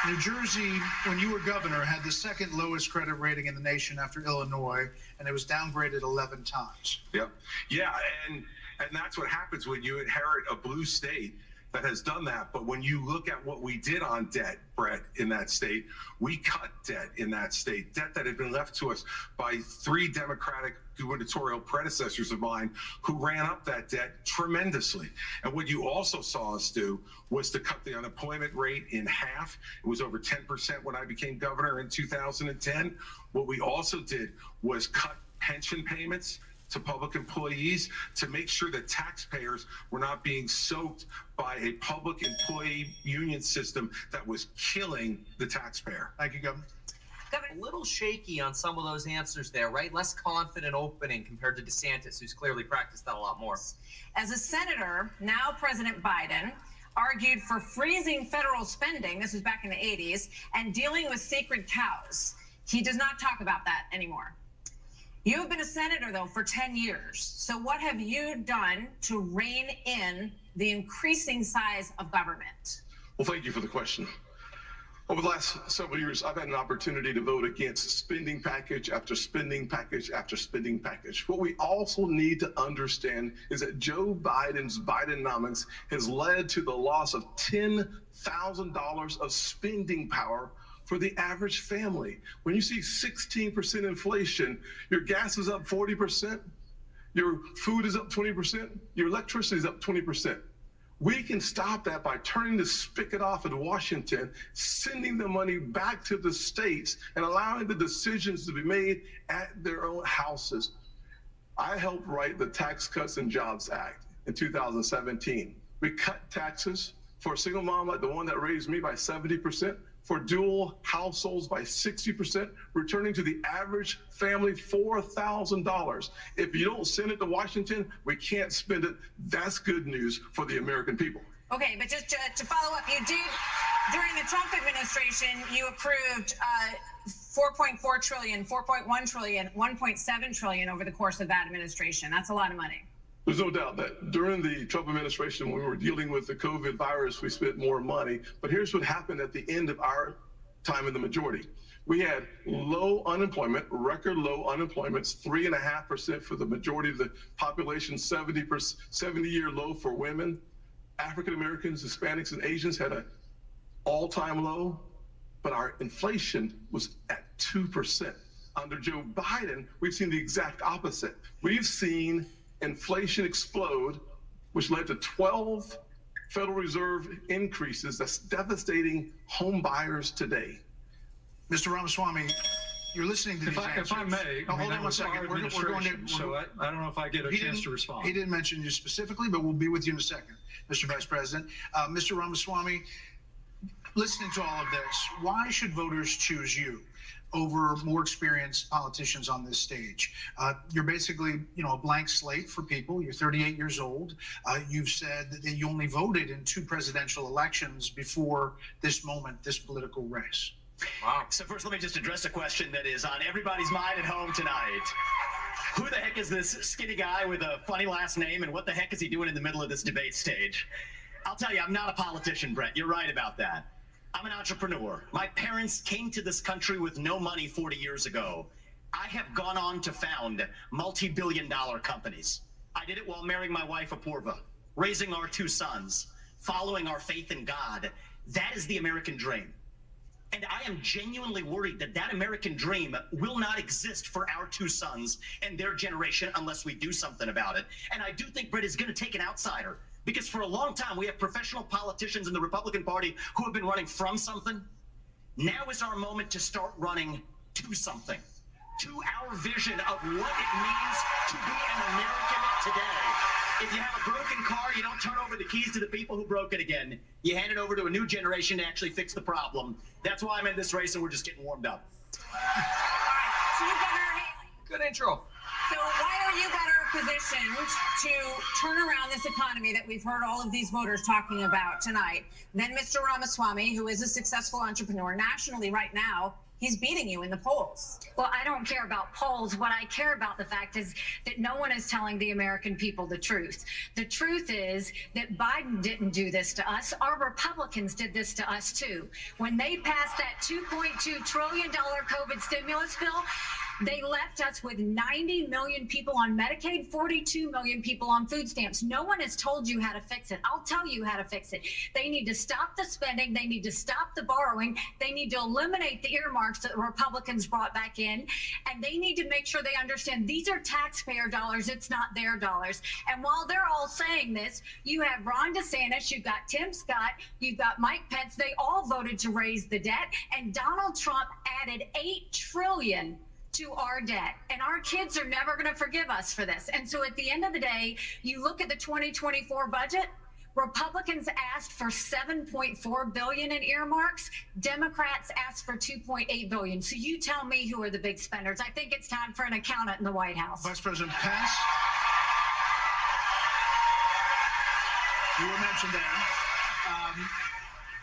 New Jersey, when you were governor, had the second lowest credit rating in the nation after Illinois, and it was downgraded 11 times. Yep. Yeah, and that's what happens when you inherit a blue state that has done that. But when you look at what we did on debt, Brett, in that state, we cut debt in that state, debt that had been left to us by 3 Democratic gubernatorial predecessors of mine who ran up that debt tremendously. And what you also saw us do was to cut the unemployment rate in half. It was over 10% when I became governor in 2010. What we also did was cut pension payments to public employees to make sure that taxpayers were not being soaked by a public employee union system that was killing the taxpayer. Thank you, Governor. A little shaky on some of those answers there, right? Less confident opening compared to DeSantis, who's clearly practiced that a lot more. As a senator, now President Biden argued for freezing federal spending, this was back in the 80s, and dealing with sacred cows. He does not talk about that anymore. You have been a senator, though, for 10 years. So what have you done to rein in the increasing size of government? Well, thank you for the question. Over the last several years, I've had an opportunity to vote against spending package after spending package after spending package. What we also need to understand is that Joe Biden's Bidenomics has led to the loss of $10,000 of spending power for the average family. When you see 16% inflation, your gas is up 40%, your food is up 20%, your electricity is up 20%. We can stop that by turning the spigot off in Washington, sending the money back to the states, and allowing the decisions to be made at their own houses. I helped write the Tax Cuts and Jobs Act in 2017. We cut taxes for a single mom like the one that raised me by 70%, for dual households by 60%, returning to the average family $4,000. If you don't send it to Washington, we can't spend it. That's good news for the American people. Okay, but just to follow up, you did, during the Trump administration, you approved 4.4 trillion, 4.1 trillion, 1.7 trillion over the course of that administration. That's a lot of money. There's no doubt that during the Trump administration, when we were dealing with the COVID virus, we spent more money. But here's what happened at the end of our time in the majority. We had low unemployment, record low unemployments, 3.5% for the majority of the population, 70-year low for women. African Americans, Hispanics, and Asians had an all-time low, but our inflation was at 2%. Under Joe Biden, we've seen the exact opposite. We've seen inflation explode, which led to 12 Federal Reserve increases that's devastating home buyers today. Mr. Ramaswamy, you're listening to these answers. If I may, hold on one second. We're going to. So I don't know if I get a chance to respond. He didn't mention you specifically, but we'll be with you in a second, Mr. Vice President. Mr. Ramaswamy, listening to all of this, why should voters choose you over more experienced politicians on this stage? You're basically, a blank slate for people. You're 38 years old. You've said that you only voted in 2 presidential elections before this moment, this political race. Wow. So first, let me just address a question that is on everybody's mind at home tonight. Who the heck is this skinny guy with a funny last name, and what the heck is he doing in the middle of this debate stage? I'll tell you, I'm not a politician, Brett. You're right about that. I'm an entrepreneur. My parents came to this country with no money 40 years ago. I have gone on to found multi-billion-dollar companies. I did it while marrying my wife, Apoorva, raising our 2 sons, following our faith in God. That is the American dream. And I am genuinely worried that that American dream will not exist for our 2 sons and their generation unless we do something about it. And I do think Brett is going to take an outsider. Because for a long time, we have professional politicians in the Republican Party who have been running from something. Now is our moment to start running to something, to our vision of what it means to be an American today. If you have a broken car, you don't turn over the keys to the people who broke it again. You hand it over to a new generation to actually fix the problem. That's why I'm in this race, and we're just getting warmed up. All right, so you better, good intro. So why are you better positioned to turn around this economy that we've heard all of these voters talking about tonight than Mr. Ramaswamy, who is a successful entrepreneur nationally right now? He's beating you in the polls. Well, I don't care about polls. What I care about the fact is that no one is telling the American people the truth. The truth is that Biden didn't do this to us. Our Republicans did this to us too. When they passed that $2.2 trillion COVID stimulus bill, They left us with 90 million people on Medicaid, 42 million people on food stamps. No one has told you how to fix it. I'll tell you how to fix it. They need to stop the spending. They need to stop the borrowing. They need to eliminate the earmarks that the Republicans brought back in. And they need to make sure they understand these are taxpayer dollars. It's not their dollars. And while they're all saying this, you have Ron DeSantis, you've got Tim Scott, you've got Mike Pence. They all voted to raise the debt. And Donald Trump added $8 trillion to our debt, and our kids are never going to forgive us for this. And so at the end of the day, you look at the 2024 budget, Republicans asked for $7.4 billion in earmarks. Democrats asked for $2.8 billion. So you tell me who are the big spenders. I think it's time for an accountant in the White House. Vice President Pence, you were mentioned there.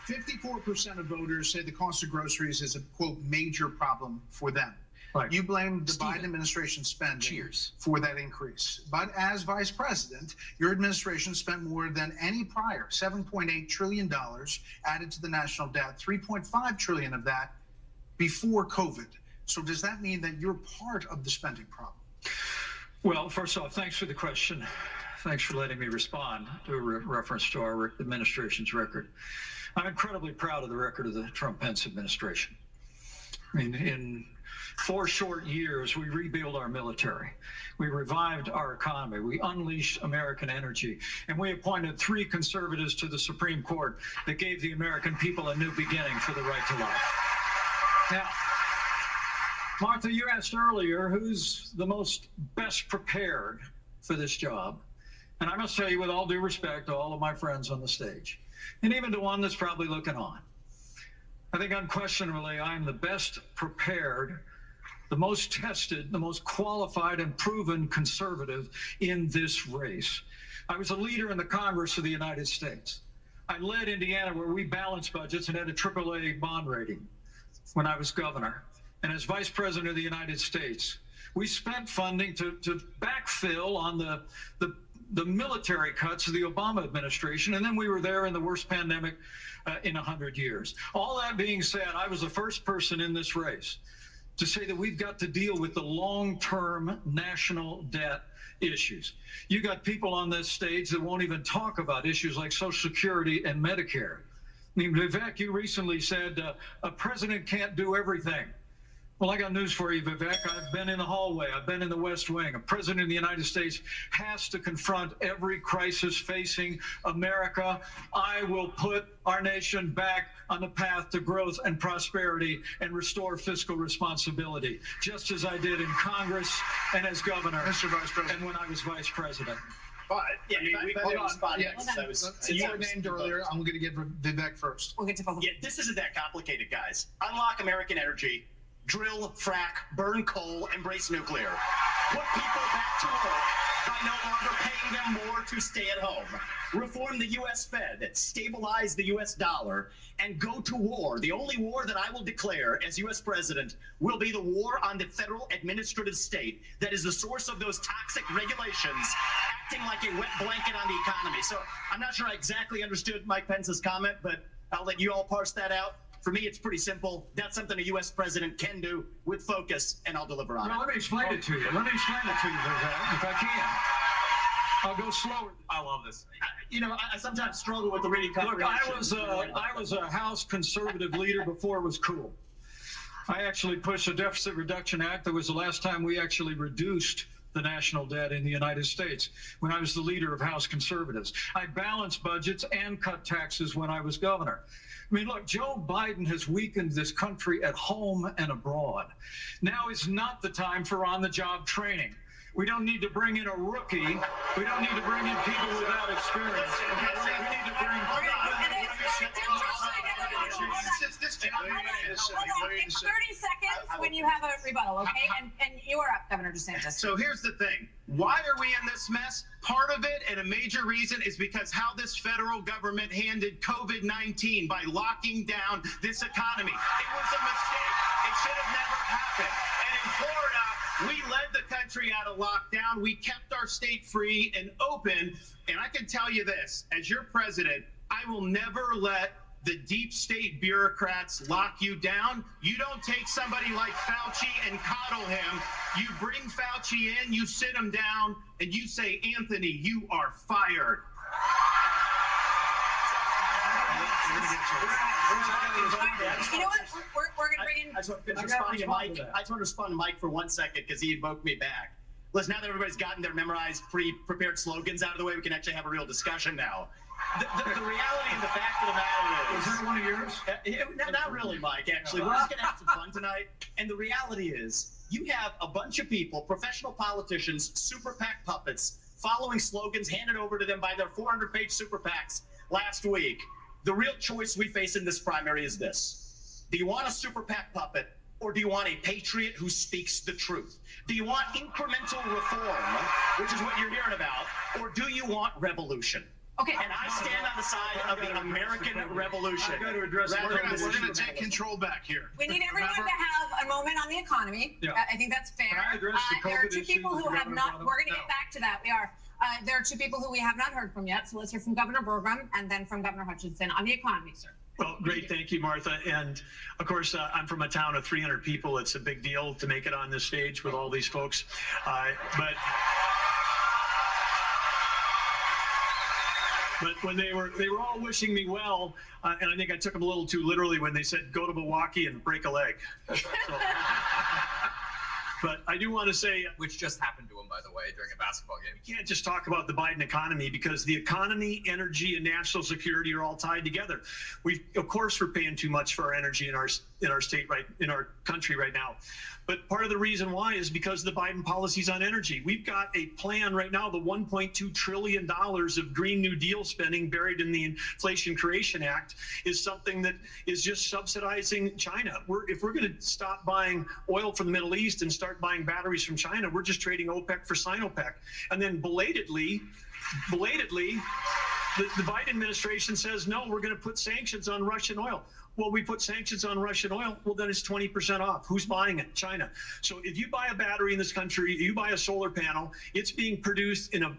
54% of voters say the cost of groceries is a, quote, major problem for them. Right. You blame the Biden administration spending for that increase. But as vice president, your administration spent more than any prior, $7.8 trillion added to the national debt, $3.5 trillion of that before COVID. So does that mean that you're part of the spending problem? Well, first off, thanks for the question. Thanks for letting me respond to a reference to our administration's record. I'm incredibly proud of the record of the Trump-Pence administration. I mean, in 4 short years, we rebuilt our military. We revived our economy. We unleashed American energy. And we appointed 3 conservatives to the Supreme Court that gave the American people a new beginning for the right to life. Now, Martha, you asked earlier who's the most best prepared for this job. And I must tell you, with all due respect to all of my friends on the stage, and even to one that's probably looking on, I think unquestionably I'm the best prepared, the most tested, the most qualified and proven conservative in this race. I was a leader in the Congress of the United States. I led Indiana where we balanced budgets and had a AAA bond rating when I was governor. And as vice president of the United States, we spent funding to backfill on the military cuts of the Obama administration. And then we were there in the worst pandemic in 100 years. All that being said, I was the first person in this race to say that we've got to deal with the long-term national debt issues. You got people on this stage that won't even talk about issues like Social Security and Medicare. I mean, Vivek, you recently said a president can't do everything. Well, I got news for you, Vivek. I've been in the hallway. I've been in the West Wing. A president of the United States has to confront every crisis facing America. I will put our nation back on the path to growth and prosperity and restore fiscal responsibility, just as I did in Congress and as governor, Mr. Vice President, and when I was vice president. But yeah, hold on. So you were named earlier. I'm going to get Vivek first. We'll get to both. Yeah, this isn't that complicated, guys. Unlock American energy. Drill, frack, burn coal, embrace nuclear. Put people back to work by no longer paying them more to stay at home. Reform the U.S. Fed, stabilize the U.S. dollar, and go to war. The only war that I will declare as U.S. president will be the war on the federal administrative state that is the source of those toxic regulations acting like a wet blanket on the economy. So I'm not sure I exactly understood Mike Pence's comment, but I'll let you all parse that out. For me, it's pretty simple. That's something a U.S. president can do with focus, and I'll deliver on it. Well, let me explain it to you. Let me explain it to you, Vivek, if I can. I'll go slower. I love this. You know, I sometimes struggle with the reading comprehension. Look, I was a House conservative leader before it was cool. I actually pushed a Deficit Reduction Act. That was the last time we actually reduced the national debt in the United States when I was the leader of House conservatives. I balanced budgets and cut taxes when I was governor. I mean, look, Joe Biden has weakened this country at home and abroad. Now is not the time for on-the-job training. We don't need to bring in a rookie. We don't need to bring in people without experience. We need to bring It's 30 seconds when you have a rebuttal, okay? And you are up, Governor DeSantis. So here's the thing. Why are we in this mess? Part of it, and a major reason, is because how this federal government handled COVID-19 by locking down this economy. It was a mistake. It should have never happened. And in Florida, we led the country out of lockdown. We kept our state free and open. And I can tell you this, as your president, I will never let the deep state bureaucrats lock you down, you don't take somebody like Fauci and coddle him. You bring Fauci in, you sit him down, and you say, Anthony, you are fired. You know what? We're going to bring in. I just want to respond to Mike. I just want to respond to Mike for 1 second because he invoked me back. Listen, now that everybody's gotten their memorized, pre-prepared slogans out of the way, we can actually have a real discussion now. The reality and the fact of the matter is... Was that one of yours? Not really, Mike, actually. We're just going to have some fun tonight. And the reality is, you have a bunch of people, professional politicians, super PAC puppets, following slogans handed over to them by their 400-page super PACs last week. The real choice we face in this primary is this. Do you want a super PAC puppet, or do you want a patriot who speaks the truth? Do you want incremental reform, which is what you're hearing about, or do you want revolution? Okay. And I stand on the side of the American Revolution. I've got to address We're going to take control back here. We need everyone to have a moment on the economy. Yeah. I think that's fair. Can I address the There are COVID two people issues who the have governor not. brought up? We're going to get back to that. We are. There are two people who we have not heard from yet. So let's hear from Governor Burgum and then from Governor Hutchinson on the economy, sir. Well, great. Thank you, Martha. And of course, I'm from a town of 300 people. It's a big deal to make it on this stage with all these folks. But when they were all wishing me well, and I think I took them a little too literally when they said, go to Milwaukee and break a leg. But I do want to say, Which just happened to him, by the way, during a basketball game. we can't just talk about the Biden economy because the economy, energy, and national security are all tied together. Of course, we're paying too much for our energy in our state, in our country right now. But part of the reason why is because of the Biden policies on energy. We've got a plan right now, the $1.2 trillion of Green New Deal spending buried in the Inflation Creation Act is something that is just subsidizing China. If we're going to stop buying oil from the Middle East and start buying batteries from China, we're just trading OPEC for Sinopec. And then belatedly, the Biden administration says, no, we're going to put sanctions on Russian oil. Well, we put sanctions on Russian oil. Well, then it's 20% off. Who's buying it? China. So if you buy a battery in this country, you buy a solar panel, it's being produced in a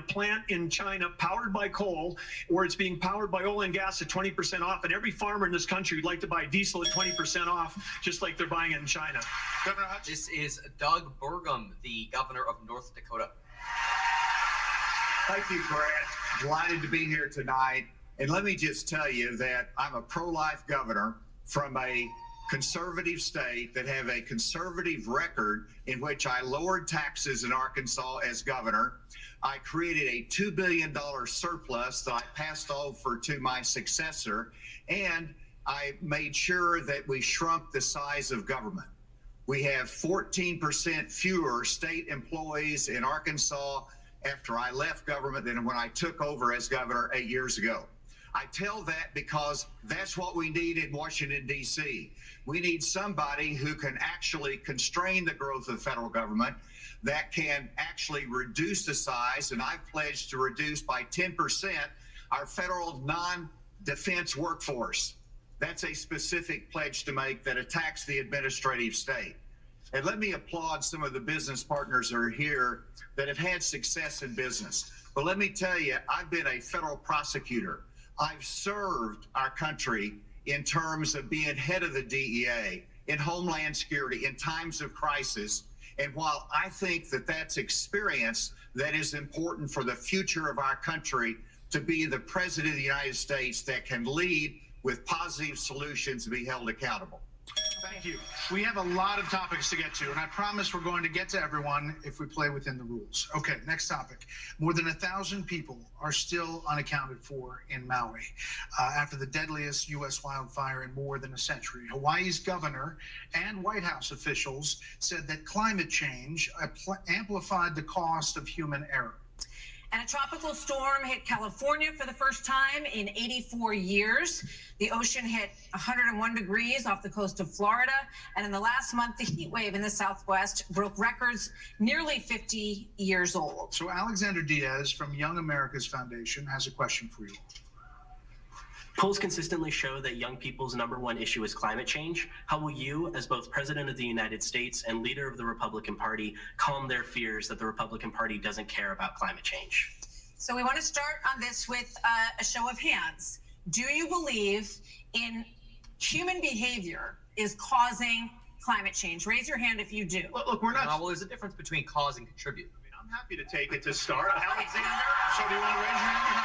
plant in China powered by coal, or it's being powered by oil and gas at 20% off. And every farmer in this country would like to buy diesel at 20% off, just like they're buying it in China. Governor Hutch. This is Doug Burgum, the governor of North Dakota. Thank you, Brett. Delighted to be here tonight. And let me just tell you that I'm a pro-life governor from a conservative state that have a conservative record in which I lowered taxes in Arkansas as governor. I created a $2 billion surplus that I passed over to my successor, and I made sure that we shrunk the size of government. We have 14% fewer state employees in Arkansas after I left government than when I took over as governor 8 years ago. I tell that because that's what we need in Washington, D.C. We need somebody who can actually constrain the growth of the federal government, that can actually reduce the size, and I've pledged to reduce by 10% our federal non-defense workforce. That's a specific pledge to make that attacks the administrative state. And let me applaud some of the business partners that are here that have had success in business. But let me tell you, I've been a federal prosecutor. I've served our country in terms of being head of the DEA, in Homeland Security, in times of crisis. And while I think that that's experience that is important for the future of our country, to be the president of the United States that can lead with positive solutions and be held accountable. Thank you. We have a lot of topics to get to, and I promise we're going to get to everyone if we play within the rules. Okay, next topic. More than 1,000 people are still unaccounted for in Maui after the deadliest U.S. wildfire in more than a century. Hawaii's governor and White House officials said that climate change amplified the cost of human error. And a tropical storm hit California for the first time in 84 years. The ocean hit 101 degrees off the coast of Florida. And in the last month, the heat wave in the Southwest broke records nearly 50 years old. So Alexander Diaz from Young America's Foundation has a question for you. Polls consistently show that young people's #1 issue is climate change. How will you, as both President of the United States and leader of the Republican Party, calm their fears that the Republican Party doesn't care about climate change? So we want to start on this with a show of hands. Do you believe in human behavior is causing climate change? Raise your hand if you do. Look, we're not. Well, there's a difference between cause and contribute. I'm happy to take it to start. Alexander, So do you want to raise your hand?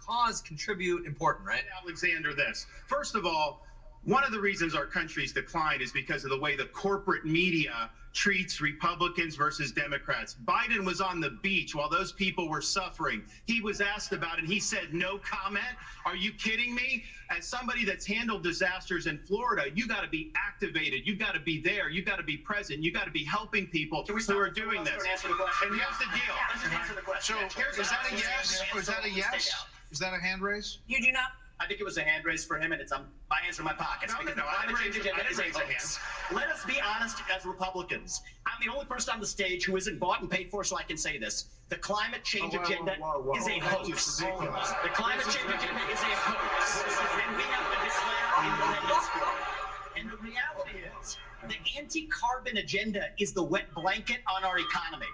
Cause, contribute, important, right? Alexander, this. First of all, one of the reasons our country's declined is because of the way the corporate media treats Republicans versus Democrats. Biden was on the beach while those people were suffering. He was asked about it. He said, no comment. Are you kidding me? As somebody that's handled disasters in Florida, you got to be activated. You've got to be there. You've got to be present. You got to be helping people who are doing this. And here's the deal. So is that a yes or is that a yes? Is that a hand raise? You do not. I think it was a hand raise for him, and it's my hands in my pockets. No, because no, the I climate didn't change raise- I agenda is didn't a raise a hoax. Let us be honest as Republicans. I'm the only person on the stage who isn't bought and paid for, so I can say this. The climate change agenda is a hoax. The climate change agenda is a hoax. And we have to declare independence for it. And the reality is, the anti-carbon agenda is the wet blanket on our economy.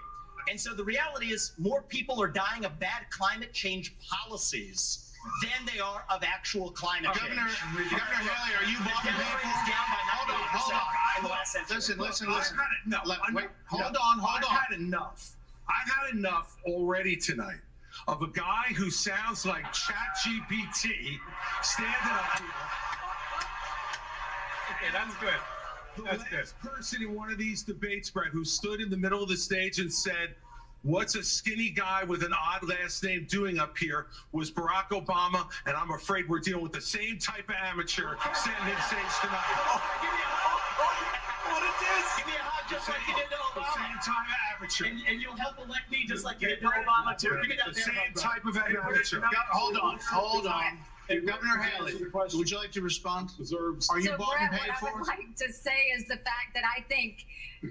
And so the reality is more people are dying of bad climate change policies than they are of actual climate change. Governor Haley, are you bought and paid for? Hold on. Listen. Hold on. I've had enough. I've had enough already tonight of a guy who sounds like ChatGPT standing up here. Okay, that's good. The last person in one of these debates, Brett, who stood in the middle of the stage and said, "What's a skinny guy with an odd last name doing up here?" was Barack Obama, and I'm afraid we're dealing with the same type of amateur standing on stage tonight. What it is? Give me a hug just like you did to The Obama. same type of amateur. And you'll help elect me just like you did to Obama, too. Give me that The damn same hug, bro. type of amateur. Hold on. Governor Haley, would you like to respond? Are you So bought and Brett, paid what I for? would like to say is the fact that I think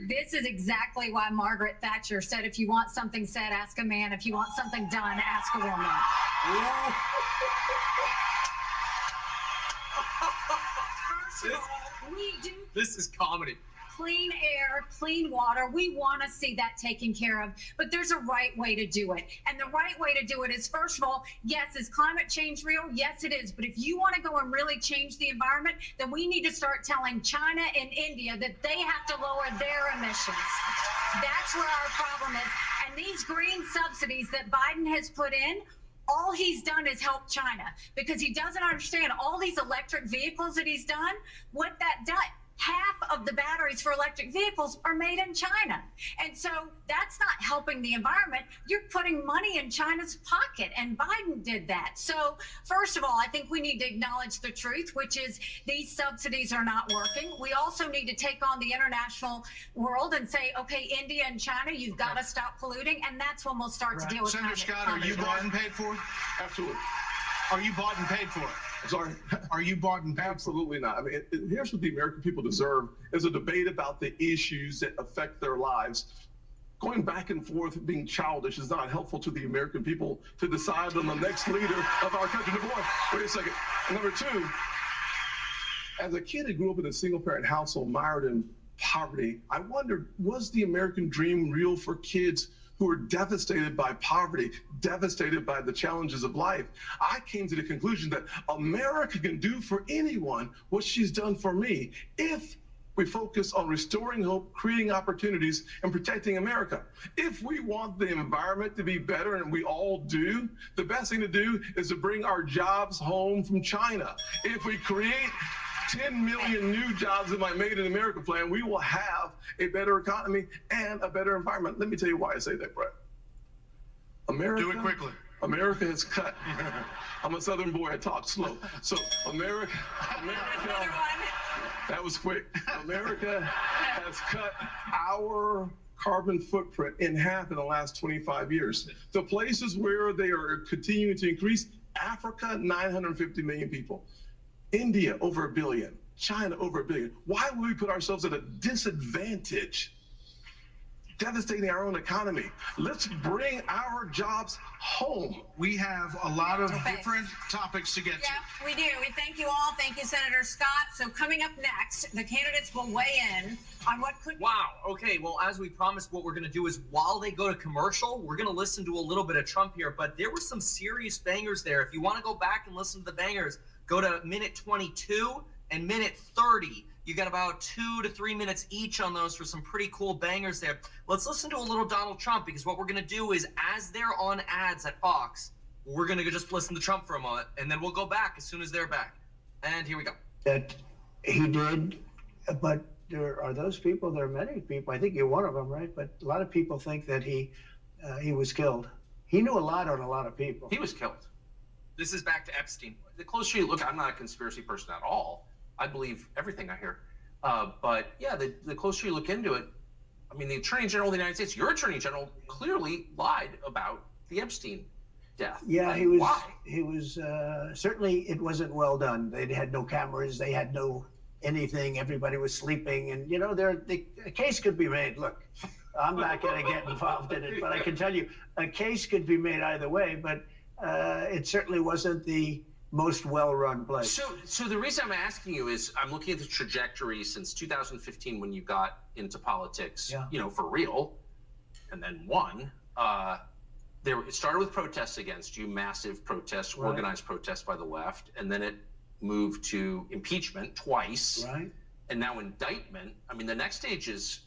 this is exactly why Margaret Thatcher said, if you want something said, ask a man. If you want something done, ask a woman. First of all, we do This is comedy. clean air, clean water. We want to see that taken care of, but there's a right way to do it. And the right way to do it is, first of all, yes, is climate change real? Yes, it is. But if you want to go and really change the environment, then we need to start telling China and India that they have to lower their emissions. That's where our problem is. And these green subsidies that Biden has put in, all he's done is help China, because he doesn't understand all these electric vehicles that he's done, what that does. Half of the batteries for electric vehicles are made in China. And so that's not helping the environment. You're putting money in China's pocket, and Biden did that. So first of all, I think we need to acknowledge the truth, which is these subsidies are not working. We also need to take on the international world and say, okay, India and China, you've got to stop polluting, and that's when we'll start to deal with Senator Scott, are you bought and paid for? Absolutely. Are you bought and paid for? I'm sorry. Are you bought and paid for? Absolutely not. I mean, here's what the American people deserve is a debate about the issues that affect their lives. Going back and forth being childish is not helpful to the American people to decide on the next leader of our country. Number one, wait a second. Number two, as a kid who grew up in a single parent household mired in poverty, I wondered, was the American dream real for kids who are devastated by poverty, devastated by the challenges of life? I came to the conclusion that America can do for anyone what she's done for me if we focus on restoring hope, creating opportunities, and protecting America. If we want the environment to be better, and we all do, the best thing to do is to bring our jobs home from China. If we create 10 million new jobs in my Made in America plan, we will have a better economy and a better environment. Let me tell you why I say that, Brett. America. Do it quickly. America has cut. I'm a Southern boy. I talk slow. So America. That was quick. America has cut our carbon footprint in half in the last 25 years. The places where they are continuing to increase: Africa, 950 million people. India, over 1 billion. China, over 1 billion. Why would we put ourselves at a disadvantage devastating our own economy. Let's bring our jobs home. We have a lot of different topics to get to. Yeah, we do. We thank you all. Thank you, Senator Scott. So coming up next, the candidates will weigh in on what could. Wow. Okay. Well, as we promised, what we're going to do is while they go to commercial, we're going to listen to a little bit of Trump here. But there were some serious bangers there. If you want to go back and listen to the bangers, go to minute 22 and minute 30. You got about 2 to 3 minutes each on those for some pretty cool bangers there. Let's listen to a little Donald Trump, because what we're going to do is, as they're on ads at Fox, we're going to just listen to Trump for a moment, and then we'll go back as soon as they're back. And here we go. That he did, but there are those people, there are many people, I think you're one of them, right? But a lot of people think that he was killed. He knew a lot on a lot of people. He was killed. This is back to Epstein. The closer you look, I'm not a conspiracy person at all. I believe everything I hear. But yeah, the closer you look into it, I mean, the Attorney General of the United States, your Attorney General, clearly lied about the Epstein death. Yeah, Like, he was. Why? He was certainly. It wasn't well done. They had no cameras. They had no anything. Everybody was sleeping, and you know, a case could be made. Look, I'm not going to get involved in it, but I can tell you, a case could be made either way. But it certainly wasn't the most well-run place. So the reason I'm asking you is I'm looking at the trajectory since 2015 when you got into politics, you know, for real, and then won. It started with protests against you, massive protests, organized protests by the left, and then it moved to impeachment twice, and now indictment. I mean, the next stage is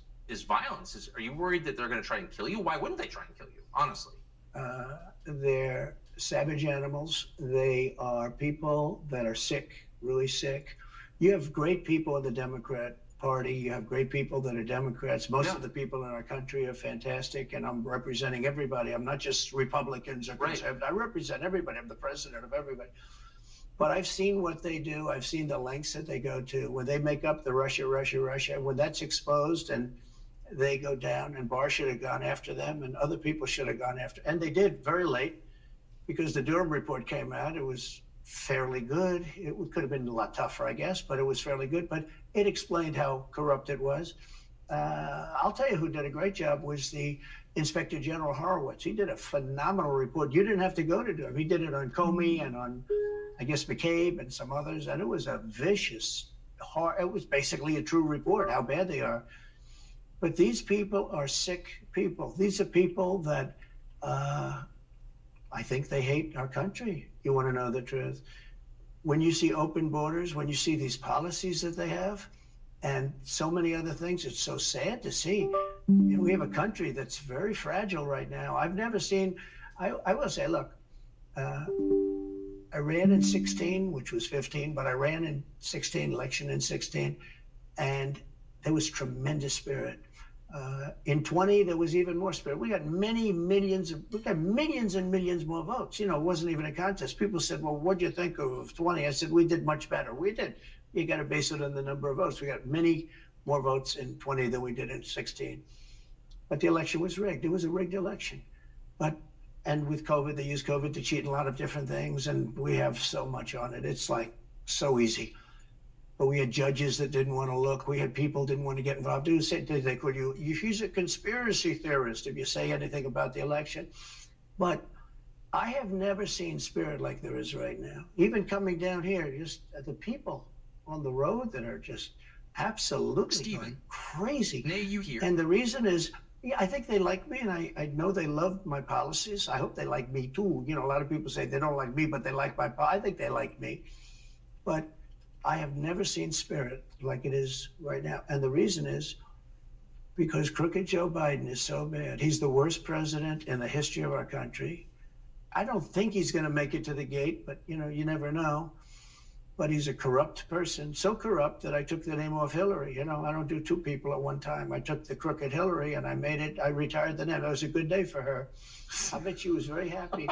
violence. Are you worried that they're going to try and kill you? Why wouldn't they try and kill you, honestly? They're savage animals. They are people that are sick, really sick. You have great people in the Democrat Party. You have great people that are Democrats. Most of the people in our country are fantastic, and I'm representing everybody. I'm not just Republicans or conservatives. I represent everybody. I'm the president of everybody. But I've seen what they do. I've seen the lengths that they go to. When they make up the Russia, when that's exposed and they go down, and Barr should have gone after them, and other people should have gone after, and they did very late, because the Durham report came out. It was fairly good. It could have been a lot tougher, I guess, but it was fairly good. But it explained how corrupt it was. I'll tell you who did a great job was the Inspector General Horowitz. He did a phenomenal report. You didn't have to go to Durham. He did it on Comey and on, I guess, McCabe and some others. And it was a vicious, it was basically a true report, how bad they are. But these people are sick people. These are people that I think they hate our country. You want to know the truth. When you see open borders, when you see these policies that they have, and so many other things, it's so sad to see. You know, we have a country that's very fragile right now. I've never seen, I will say, look, I ran in 16, which was 15, but I ran in 16, election in 16, and there was tremendous spirit. In 20, there was even more spirit. We got millions and millions more votes. You know, it wasn't even a contest. People said, well, what do you think of 20? I said, we did much better. We did. You got to base it on the number of votes. We got many more votes in 20 than we did in 16. But the election was rigged. It was a rigged election. And with COVID, they used COVID to cheat in a lot of different things. And we have so much on it. It's like so easy. But we had judges that didn't want to look. We had people didn't want to get involved. He's a conspiracy theorist if you say anything about the election. But I have never seen spirit like there is right now. Even coming down here, just the people on the road that are just absolutely going crazy. And the reason is, I think they like me, and I know they love my policies. I hope they like me too. You know, a lot of people say they don't like me, but they like my policies. I think they like me. But I have never seen spirit like it is right now. And the reason is because crooked Joe Biden is so bad. He's the worst president in the history of our country. I don't think he's going to make it to the gate, but you know, you never know. But he's a corrupt person, so corrupt that I took the name off Hillary. You know, I don't do two people at one time. I took the crooked Hillary and I retired the name. It was a good day for her. I bet she was very happy.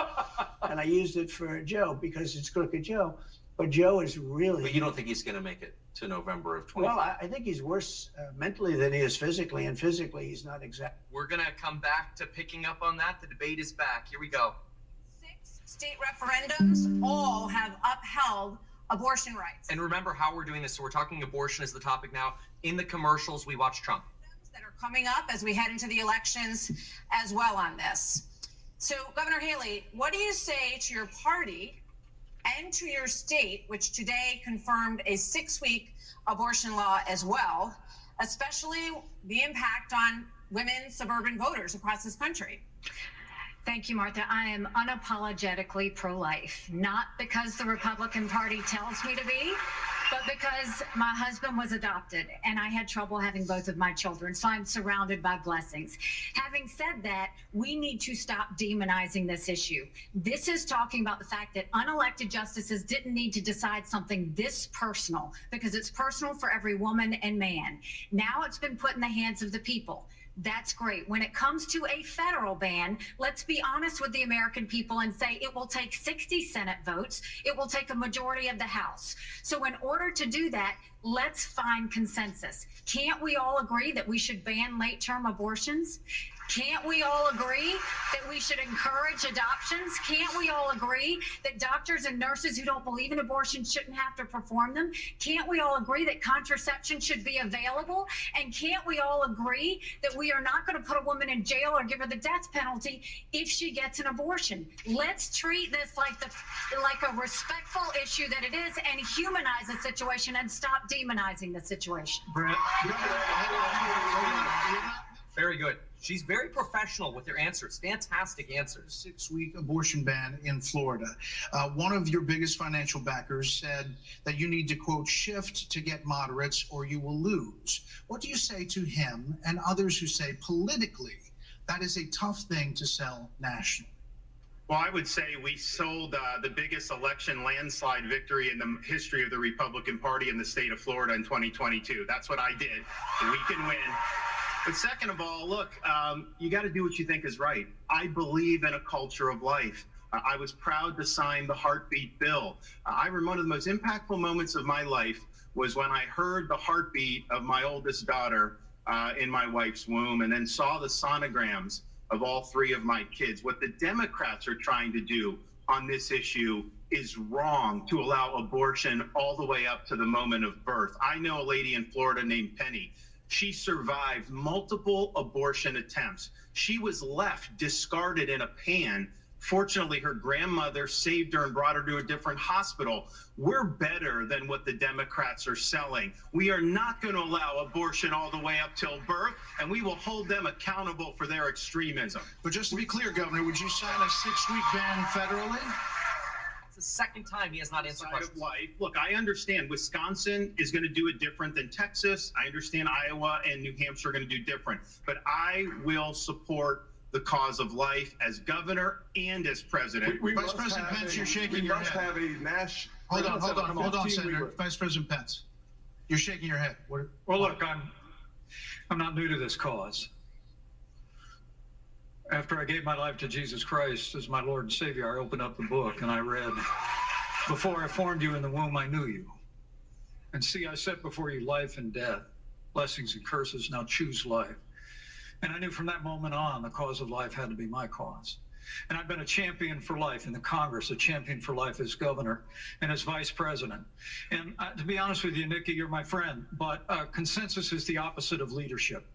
And I used it for Joe because it's crooked Joe. But Joe is really... But you don't think he's going to make it to November of 2020? Well, I think he's worse mentally than he is physically, and physically he's not exactly... We're going to come back to picking up on that. The debate is back. Here we go. 6 state referendums all have upheld abortion rights. And remember how we're doing this. So we're talking abortion as the topic now. In the commercials, we watch Trump. that are coming up as we head into the elections as well on this. So, Governor Haley, what do you say to your party and to your state, which today confirmed a 6-week abortion law as well, especially the impact on women suburban voters across this country? Thank you, Martha. I am unapologetically pro-life, not because the Republican Party tells me to be, but because my husband was adopted and I had trouble having both of my children, so I'm surrounded by blessings. Having said that, we need to stop demonizing this issue. This is talking about the fact that unelected justices didn't need to decide something this personal, because it's personal for every woman and man. Now it's been put in the hands of the people. That's great. When it comes to a federal ban, let's be honest with the American people and say it will take 60 Senate votes. It will take a majority of the House. So in order to do that, let's find consensus. Can't we all agree that we should ban late-term abortions? Can't we all agree that we should encourage adoptions? Can't we all agree that doctors and nurses who don't believe in abortion shouldn't have to perform them? Can't we all agree that contraception should be available? And can't we all agree that we are not going to put a woman in jail or give her the death penalty if she gets an abortion? Let's treat this like a respectful issue that it is, and humanize the situation and stop demonizing the situation. Brett. Very good. She's very professional with her answers. Fantastic answers. 6-week abortion ban in Florida. One of your biggest financial backers said that you need to, quote, shift to get moderates or you will lose. What do you say to him and others who say politically that is a tough thing to sell nationally? Well, I would say we sold the biggest election landslide victory in the history of the Republican Party in the state of Florida in 2022. That's what I did. We can win. But second of all, look, you got to do what you think is right. I believe in a culture of life. I was proud to sign the heartbeat bill. I remember one of the most impactful moments of my life was when I heard the heartbeat of my oldest daughter in my wife's womb, and then saw the sonograms of all 3 of my kids. What the Democrats are trying to do on this issue is wrong, to allow abortion all the way up to the moment of birth. I know a lady in Florida named Penny. She survived multiple abortion attempts. She was left discarded in a pan. Fortunately, her grandmother saved her and brought her to a different hospital. We're better than what the Democrats are selling. We are not going to allow abortion all the way up till birth, and we will hold them accountable for their extremism. But just to be clear, Governor, would you sign a 6-week ban federally? The second time he has not answered questions. Life. Look, I understand Wisconsin is going to do it different than Texas. I understand Iowa and New Hampshire are going to do different. But I will support the cause of life as governor and as president. Vice President Pence, you're shaking your head. Have a national. Hold on, Senator. Vice President Pence, you're shaking your head. Well, look, I'm not new to this cause. After I gave my life to Jesus Christ as my Lord and Savior, I opened up the book and I read, "Before I formed you in the womb, I knew you. And see, I set before you life and death, blessings and curses. Now choose life." And I knew from that moment on, the cause of life had to be my cause. And I've been a champion for life in the Congress, a champion for life as governor and as vice president. And to be honest with you, Nikki, you're my friend, but consensus is the opposite of leadership.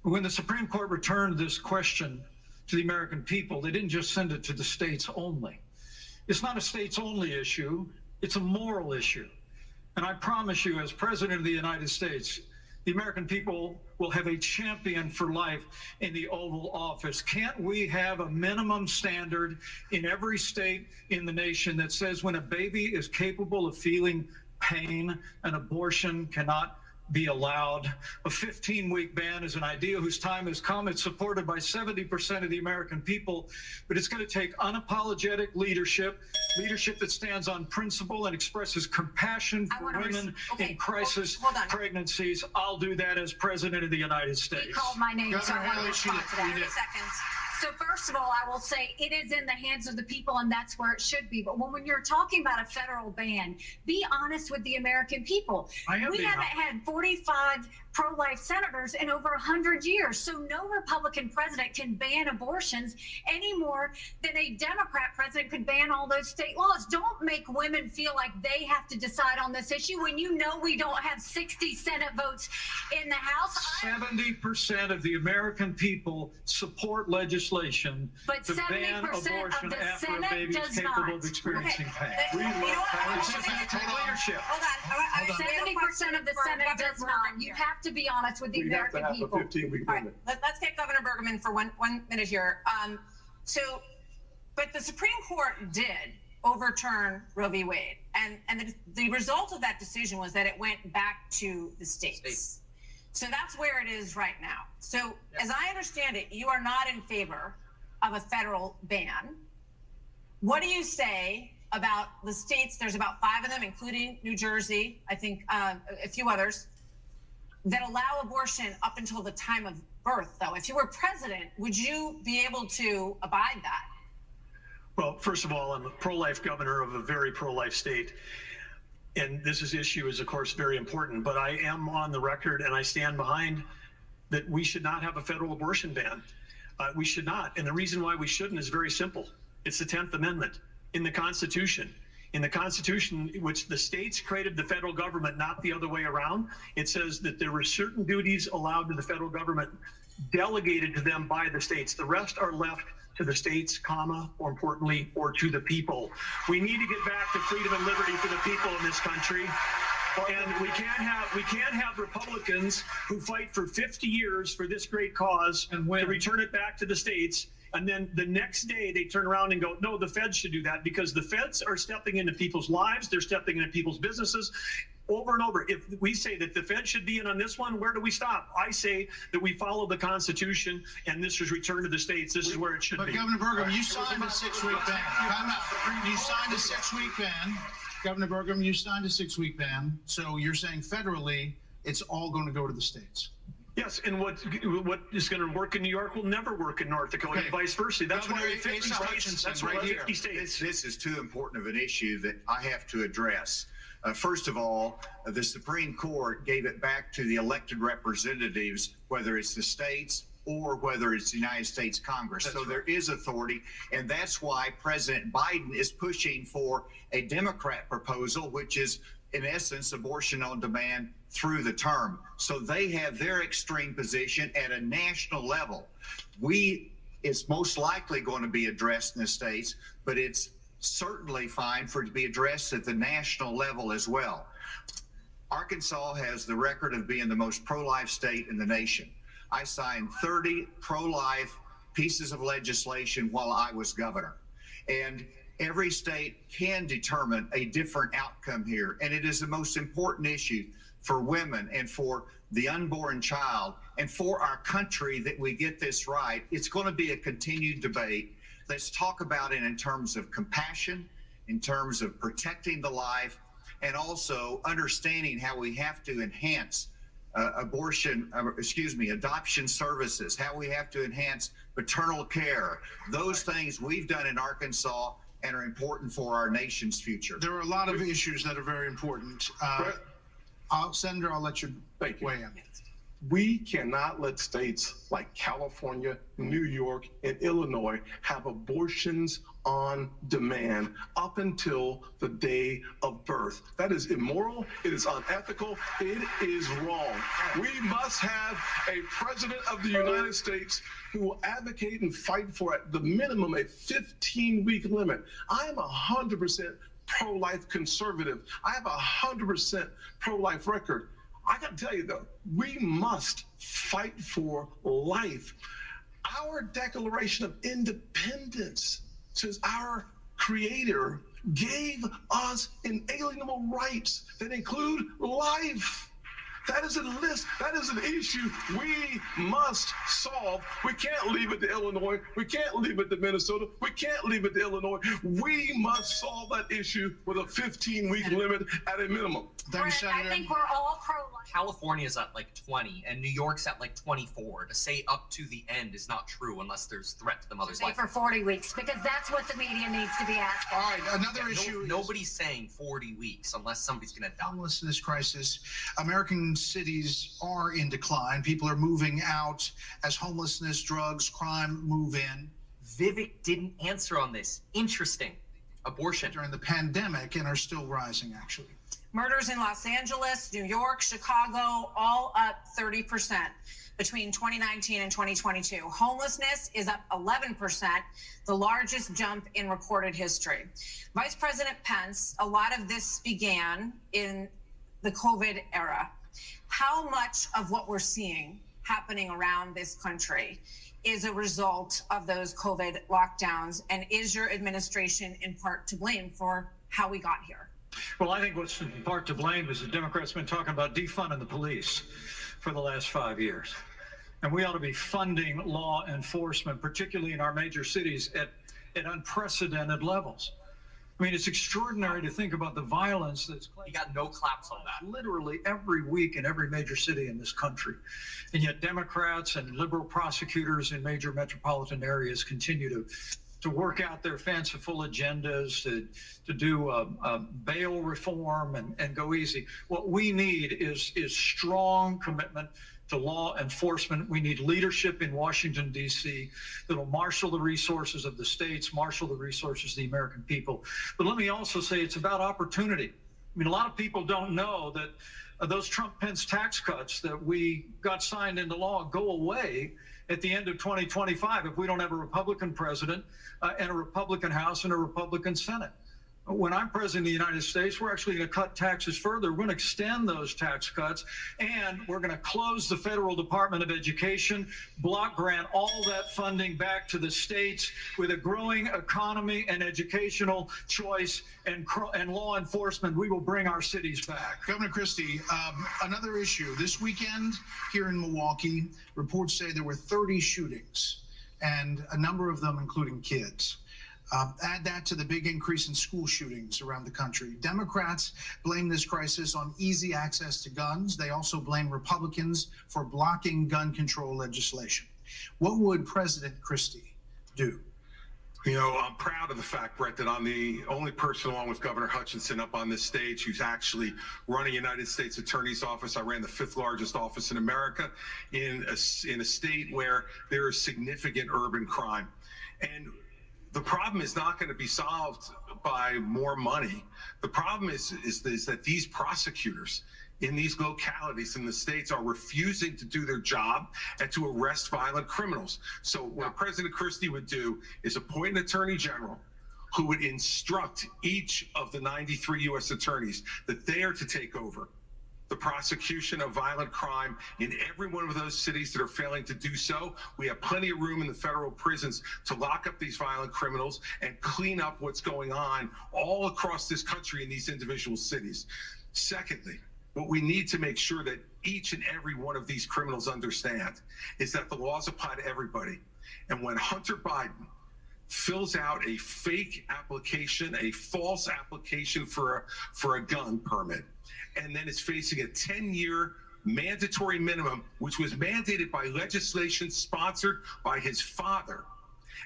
When the Supreme Court returned this question to the American people, they didn't just send it to the states only. It's not a states only issue, it's a moral issue. And I promise you, as President of the United States, the American people will have a champion for life in the Oval Office. Can't we have a minimum standard in every state in the nation that says when a baby is capable of feeling pain, an abortion cannot be allowed? A 15-week ban is an idea whose time has come. It's supported by 70% of the American people, but it's going to take unapologetic leadership that stands on principle and expresses compassion for women in crisis pregnancies. I'll do that as President of the United States. He called my name, so I want to Governor respond to that. 30 seconds. So first of all, I will say it is in the hands of the people, and that's where it should be. But when you're talking about a federal ban, be honest with the American people. We haven't had 45 pro-life senators in over 100 years. So no Republican president can ban abortions any more than a Democrat president could ban all those state laws. Don't make women feel like they have to decide on this issue when you know we don't have 60 Senate votes in the House. 70% of the American people support legislation But to ban 70% abortion of the after Senate a baby is does capable not. of experiencing pain. You know what? It's just not take leadership. Hold on. 70% of the Senate does not. You have to be honest with the We have to American have people. a 15-week All right, limit. let's get Governor Bergman for one minute here. But the Supreme Court did overturn Roe v. Wade, and the result of that decision was that it went back to the states. So that's where it is right now. So as I understand it, you are not in favor of a federal ban. What do you say about the states? There's about 5 of them, including New Jersey, I think a few others, that allow abortion up until the time of birth, though. If you were president, would you be able to abide that? Well, first of all, I'm a pro-life governor of a very pro-life state. And this issue is, of course, very important. But I am on the record, and I stand behind that we should not have a federal abortion ban. We should not. And the reason why we shouldn't is very simple. It's the 10th Amendment in the Constitution. In the Constitution, which the states created the federal government, not the other way around, it says that there were certain duties allowed to the federal government delegated to them by the states. The rest are left to the states, comma, more importantly, or to the people. We need to get back to freedom and liberty for the people in this country. And we can't have Republicans who fight for 50 years for this great cause and to return it back to the states. And then the next day they turn around and go, no, the feds should do that, because the feds are stepping into people's lives. They're stepping into people's businesses over and over. If we say that the feds should be in on this one, where do we stop? I say that we follow the Constitution, and this is returned to the states. This is where it should be. But Governor Burgum, you signed a 6-week ban. Time out. You signed a 6-week ban. Governor Burgum, you signed a 6-week ban. So you're saying federally, it's all going to go to the states. Yes, and what is going to work in New York will never work in North Dakota, and vice versa. That's why we have 50 states. That's why we have 50 states. This is too important of an issue that I have to address. First of all, the Supreme Court gave it back to the elected representatives, whether it's the states or whether it's the United States Congress. So there is authority, and that's why President Biden is pushing for a Democrat proposal, which is, in essence, abortion on demand through the term. So they have their extreme position at a national level. It's most likely going to be addressed in the states, but it's certainly fine for it to be addressed at the national level as well. Arkansas has the record of being the most pro-life state in the nation. I signed 30 pro-life pieces of legislation while I was governor. And every state can determine a different outcome here. And it is the most important issue for women and for the unborn child and for our country that we get this right. It's going to be a continued debate. Let's talk about it in terms of compassion, in terms of protecting the life, and also understanding how we have to enhance adoption services, how we have to enhance maternal care. Those things we've done in Arkansas and are important for our nation's future. There are a lot of issues that are very important. Senator, I'll let you weigh in. We cannot let states like California, New York, and Illinois have abortions on demand up until the day of birth. That is immoral. It is unethical. It is wrong. We must have a president of the United States who will advocate and fight for, at the minimum, a 15-week limit. I am 100% pro-life conservative. I have 100% pro-life record. I got to tell you, though, we must fight for life. Our Declaration of Independence says our Creator gave us inalienable rights that include life. That is a list. That is an issue we must solve. We can't leave it to Illinois. We can't leave it to Minnesota. We can't leave it to Illinois. We must solve that issue with a 15-week limit at a minimum. I think we're all pro-life. California's at like 20 and New York's at like 24. To say up to the end is not true unless there's threat to the mother's life. For 40 weeks, because that's what the media needs to be asking. All right, another issue. Nobody's saying 40 weeks unless somebody's going to die. Homelessness crisis. American cities are in decline. People are moving out as homelessness, drugs, crime move in. Vivek didn't answer on this. Interesting. Abortion. During the pandemic and are still rising, actually. Murders in Los Angeles, New York, Chicago, all up 30% between 2019 and 2022. Homelessness is up 11%, the largest jump in recorded history. Vice President Pence, a lot of this began in the COVID era. How much of what we're seeing happening around this country is a result of those COVID lockdowns? And is your administration in part to blame for how we got here? Well, I think what's in part to blame is the Democrats been talking about defunding the police for the last 5 years. And we ought to be funding law enforcement, particularly in our major cities, at unprecedented levels. I mean, it's extraordinary to think about the violence that's... You got no claps on that. Literally every week in every major city in this country. And yet Democrats and liberal prosecutors in major metropolitan areas continue to work out their fanciful agendas, to do bail reform and go easy. What we need is strong commitment to law enforcement. We need leadership in Washington, D.C. that'll marshal the resources of the states, marshal the resources of the American people. But let me also say it's about opportunity. I mean, a lot of people don't know that those Trump-Pence tax cuts that we got signed into law go away at the end of 2025 if we don't have a Republican president and a Republican House and a Republican Senate. When I'm president of the United States, we're actually going to cut taxes further. We're going to extend those tax cuts, and we're going to close the Federal Department of Education, block grant all that funding back to the states. With a growing economy and educational choice and law enforcement, we will bring our cities back. Governor Christie, another issue. This weekend here in Milwaukee, reports say there were 30 shootings, and a number of them including kids. Add that to the big increase in school shootings around the country. Democrats blame this crisis on easy access to guns. They also blame Republicans for blocking gun control legislation. What would President Christie do? You know, I'm proud of the fact, Brett, that I'm the only person along with Governor Hutchinson up on this stage who's actually running United States Attorney's Office. I ran the 5th largest office in America in a state where there is significant urban crime. And the problem is not going to be solved by more money. The problem is that these prosecutors in these localities in the states are refusing to do their job and to arrest violent criminals. So what President Christie would do is appoint an attorney general who would instruct each of the 93 U.S. attorneys that they are to take over the prosecution of violent crime in every one of those cities that are failing to do so. We have plenty of room in the federal prisons to lock up these violent criminals and clean up what's going on all across this country in these individual cities. Secondly, what we need to make sure that each and every one of these criminals understand is that the laws apply to everybody. And when Hunter Biden fills out a fake application, a false application for a gun permit, and then is facing a 10-year mandatory minimum, which was mandated by legislation sponsored by his father.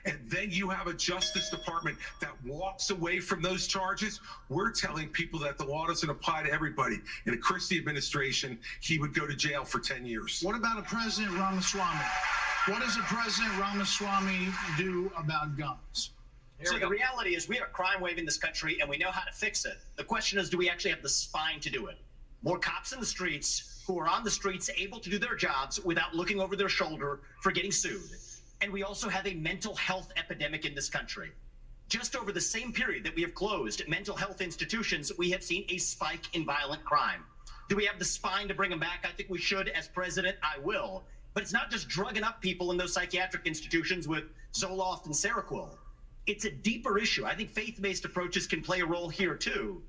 And then you have a Justice Department that walks away from those charges. We're telling people that the law doesn't apply to everybody. In a Christie administration, he would go to jail for 10 years. What about a President Ramaswamy? What does a President Ramaswamy do about guns? So the reality is we have a crime wave in this country and we know how to fix it. The question is, do we actually have the spine to do it? More cops in the streets who are on the streets able to do their jobs without looking over their shoulder for getting sued. And we also have a mental health epidemic in this country. Just over the same period that we have closed mental health institutions, we have seen a spike in violent crime. Do we have the spine to bring them back? I think we should. As president, I will. But it's not just drugging up people in those psychiatric institutions with Zoloft and Seroquel. It's a deeper issue. I think faith-based approaches can play a role here too.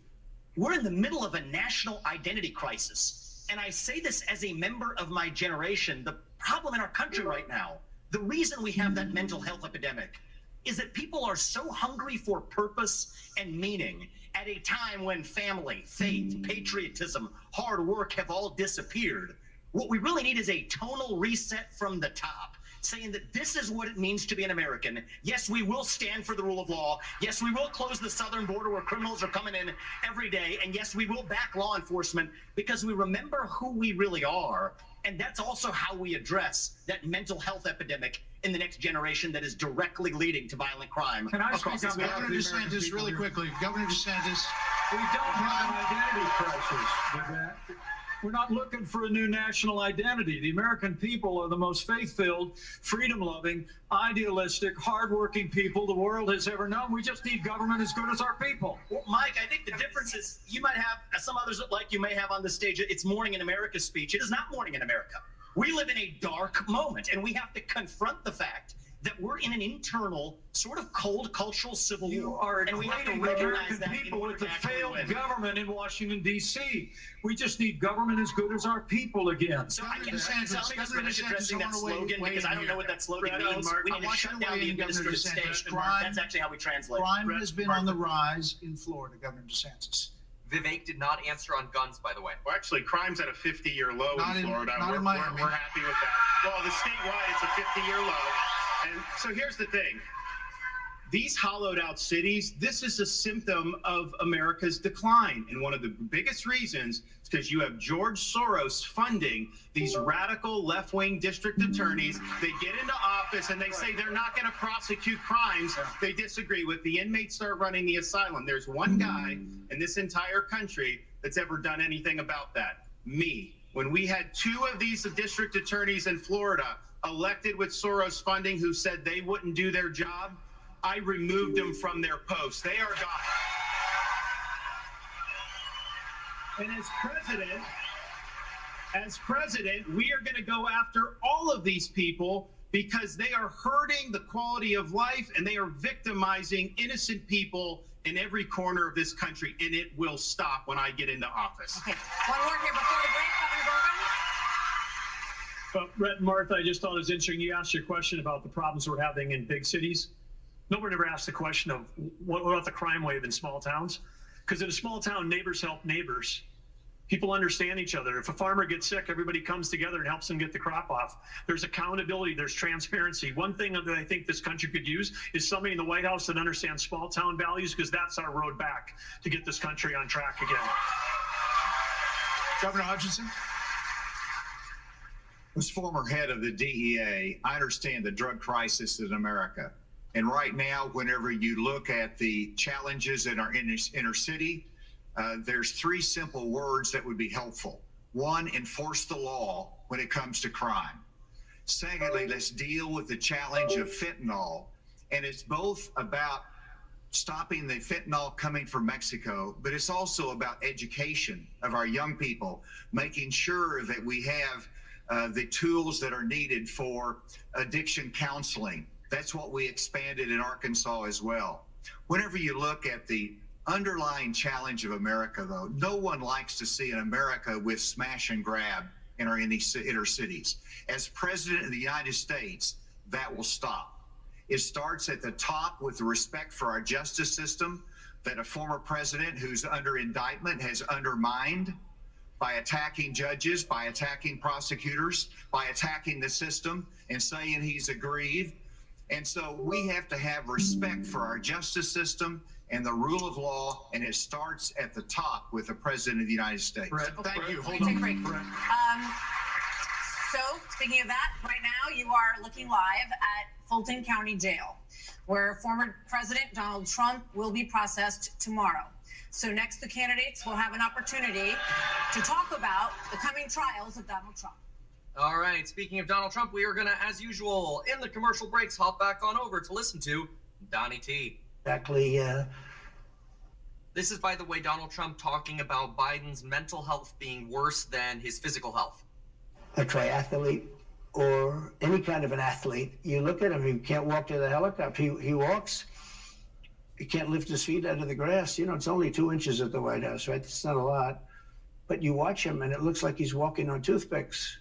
We're in the middle of a national identity crisis. And I say this as a member of my generation. The problem in our country right now, the reason we have that mental health epidemic, is that people are so hungry for purpose and meaning at a time when family, faith, patriotism, hard work have all disappeared. What we really need is a tonal reset from the top, saying that this is what it means to be an American. Yes, we will stand for the rule of law. Yes, we will close the southern border where criminals are coming in every day. And yes, we will back law enforcement because we remember who we really are. And that's also how we address that mental health epidemic in the next generation that is directly leading to violent crime. Can I across speak this on Governor DeSantis really quickly? Governor DeSantis. We don't have an identity crisis with that. We're not looking for a new national identity. The American people are the most faith-filled, freedom-loving, idealistic, hardworking people the world has ever known. We just need government as good as our people. Well, Mike, I think the difference is you might have, some others like you may have on the stage, it's Morning in America speech. It is not Morning in America. We live in a dark moment, and we have to confront the fact that we're in an internal, sort of cold cultural civil war. And we have to recognize that people with the failed government in Washington, D.C. We just need government as good as our people again. So I can finish addressing that slogan because I don't know what that slogan means. We need to shut down the administrative state. That's actually how we translate it. Crime has been on the rise in Florida, Governor DeSantis. Vivek did not answer on guns, by the way. Well, actually, crime's at a 50-year low in Florida. Not in Miami. We're happy with that. Well, the statewide, it's a 50-year low. And so here's the thing. These hollowed out cities, this is a symptom of America's decline. And one of the biggest reasons is because you have George Soros funding these radical left-wing district attorneys. They get into office and they say they're not going to prosecute crimes they disagree with. The inmates start running the asylum. There's one guy in this entire country that's ever done anything about that. Me. When we had 2 of these district attorneys in Florida elected with Soros funding who said they wouldn't do their job, I removed them from their posts. They are gone. And as president, we are going to go after all of these people because they are hurting the quality of life and they are victimizing innocent people in every corner of this country, and it will stop when I get into office. Okay, one more here before the break, Governor Burgum. Well, Brett and Martha, I just thought it was interesting. You asked your question about the problems we're having in big cities. Nobody ever asked the question of what about the crime wave in small towns? Because in a small town, neighbors help neighbors. People understand each other. If a farmer gets sick, everybody comes together and helps them get the crop off. There's accountability, there's transparency. One thing that I think this country could use is somebody in the White House that understands small town values, because that's our road back to get this country on track again. Governor Hutchinson? As former head of the DEA, I understand the drug crisis in America. And right now, whenever you look at the challenges in our inner city, there's 3 simple words that would be helpful. 1, enforce the law when it comes to crime. Secondly, let's deal with the challenge of fentanyl. And it's both about stopping the fentanyl coming from Mexico, but it's also about education of our young people, making sure that we have the tools that are needed for addiction counseling. That's what we expanded in Arkansas as well. Whenever you look at the underlying challenge of America, though, no one likes to see an America with smash and grab in our inner cities. As President of the United States, that will stop. It starts at the top with the respect for our justice system that a former president who's under indictment has undermined by attacking judges, by attacking prosecutors, by attacking the system and saying he's aggrieved. And so we have to have respect for our justice system and the rule of law, and it starts at the top with the President of the United States. Brett, thank you. Hold on. So, speaking of that, right now you are looking live at Fulton County Jail, where former President Donald Trump will be processed tomorrow. So next, the candidates will have an opportunity to talk about the coming trials of Donald Trump. All right, speaking of Donald Trump, we are going to, as usual, in the commercial breaks, hop back on over to listen to Donnie T. Exactly. This is, by the way, Donald Trump talking about Biden's mental health being worse than his physical health. A triathlete or any kind of an athlete, you look at him, he can't walk to the helicopter. He walks, he can't lift his feet out of the grass. You know, it's only 2 inches at the White House, right? It's not a lot. but you watch him and it looks like he's walking on toothpicks.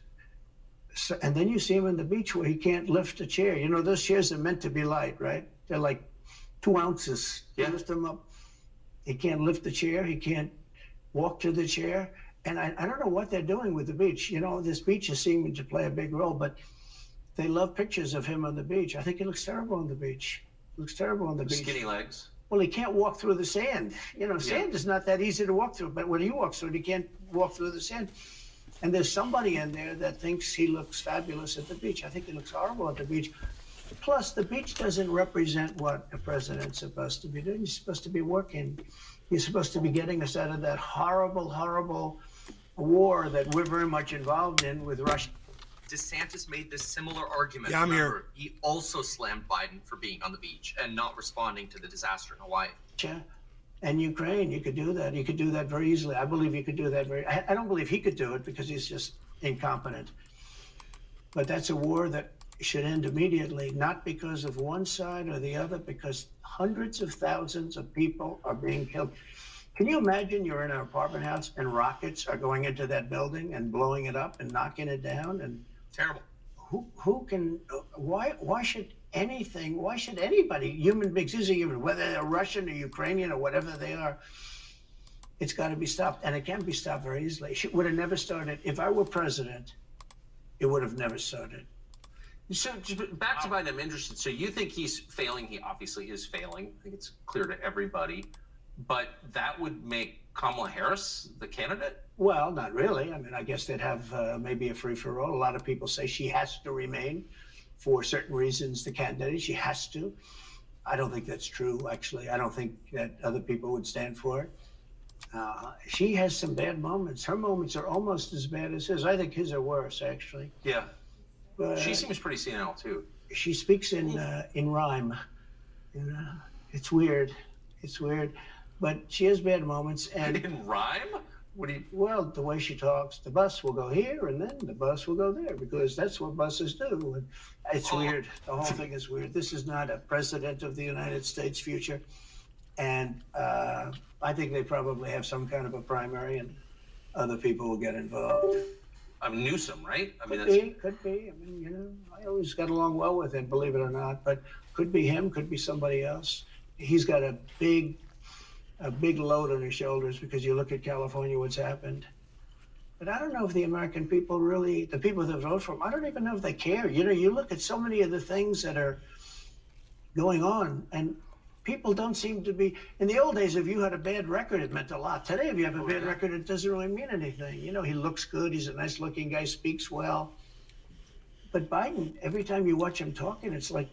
So, and then you see him on the beach where he can't lift a chair. You know, those chairs are meant to be light, right? They're like 2 ounces. You lift them up. He can't lift the chair. He can't walk to the chair. And I don't know what they're doing with the beach. You know, this beach is seeming to play a big role, but they love pictures of him on the beach. I think he looks terrible on the beach. He looks terrible on the beach. Skinny legs. Well, he can't walk through the sand. You know, sand is not that easy to walk through, but when he walks through it, he can't walk through the sand. And there's somebody in there that thinks he looks fabulous at the beach. I think he looks horrible at the beach. Plus, the beach doesn't represent what a president's supposed to be doing. He's supposed to be working. He's supposed to be getting us out of that horrible, horrible war that we're very much involved in with Russia. DeSantis made this similar argument. Yeah, I'm here. Remember, he also slammed Biden for being on the beach and not responding to the disaster in Hawaii. And Ukraine, you could do that. You could do that very easily. I believe you could do that I don't believe he could do it because he's just incompetent. But that's a war that should end immediately, not because of one side or the other, because hundreds of thousands of people are being killed. Can you imagine you're in an apartment house and rockets are going into that building and blowing it up and knocking it down? And terrible. Who can? Why should anything? Why should anybody? Human beings, these are human, whether they're Russian or Ukrainian or whatever they are. It's got to be stopped, and it can be stopped very easily. It would have never started if I were president. It would have never started. So back to Biden, I'm interested. So you think he's failing? He obviously is failing. I think it's clear to everybody. But that would make Kamala Harris the candidate? Well, not really. I mean, I guess they'd have maybe a free-for-all. A lot of people say she has to remain for certain reasons, the candidate. She has to. I don't think that's true, actually. I don't think that other people would stand for it. She has some bad moments. Her moments are almost as bad as his. I think his are worse, actually. Yeah. But she seems pretty senile, too. She speaks in rhyme. It's weird. It's weird. But she has bad moments. And in rhyme? What do you? Well, the way she talks, the bus will go here and then the bus will go there because that's what buses do. And it's weird. The whole thing is weird. This is not a president of the United States future. And I think they probably have some kind of a primary and other people will get involved. Newsom, right? I mean, could be. I mean, you know, I always got along well with him, believe it or not. But could be him, could be somebody else. He's got a big load on his shoulders because you look at California, what's happened. But I don't know if the American people really, the people that vote for him, I don't even know if they care. You know, you look at so many of the things that are going on and people don't seem to be, in the old days, if you had a bad record, it meant a lot. Today, if you have a bad record, it doesn't really mean anything. You know, he looks good. He's a nice looking guy, speaks well. But Biden, every time you watch him talking, it's like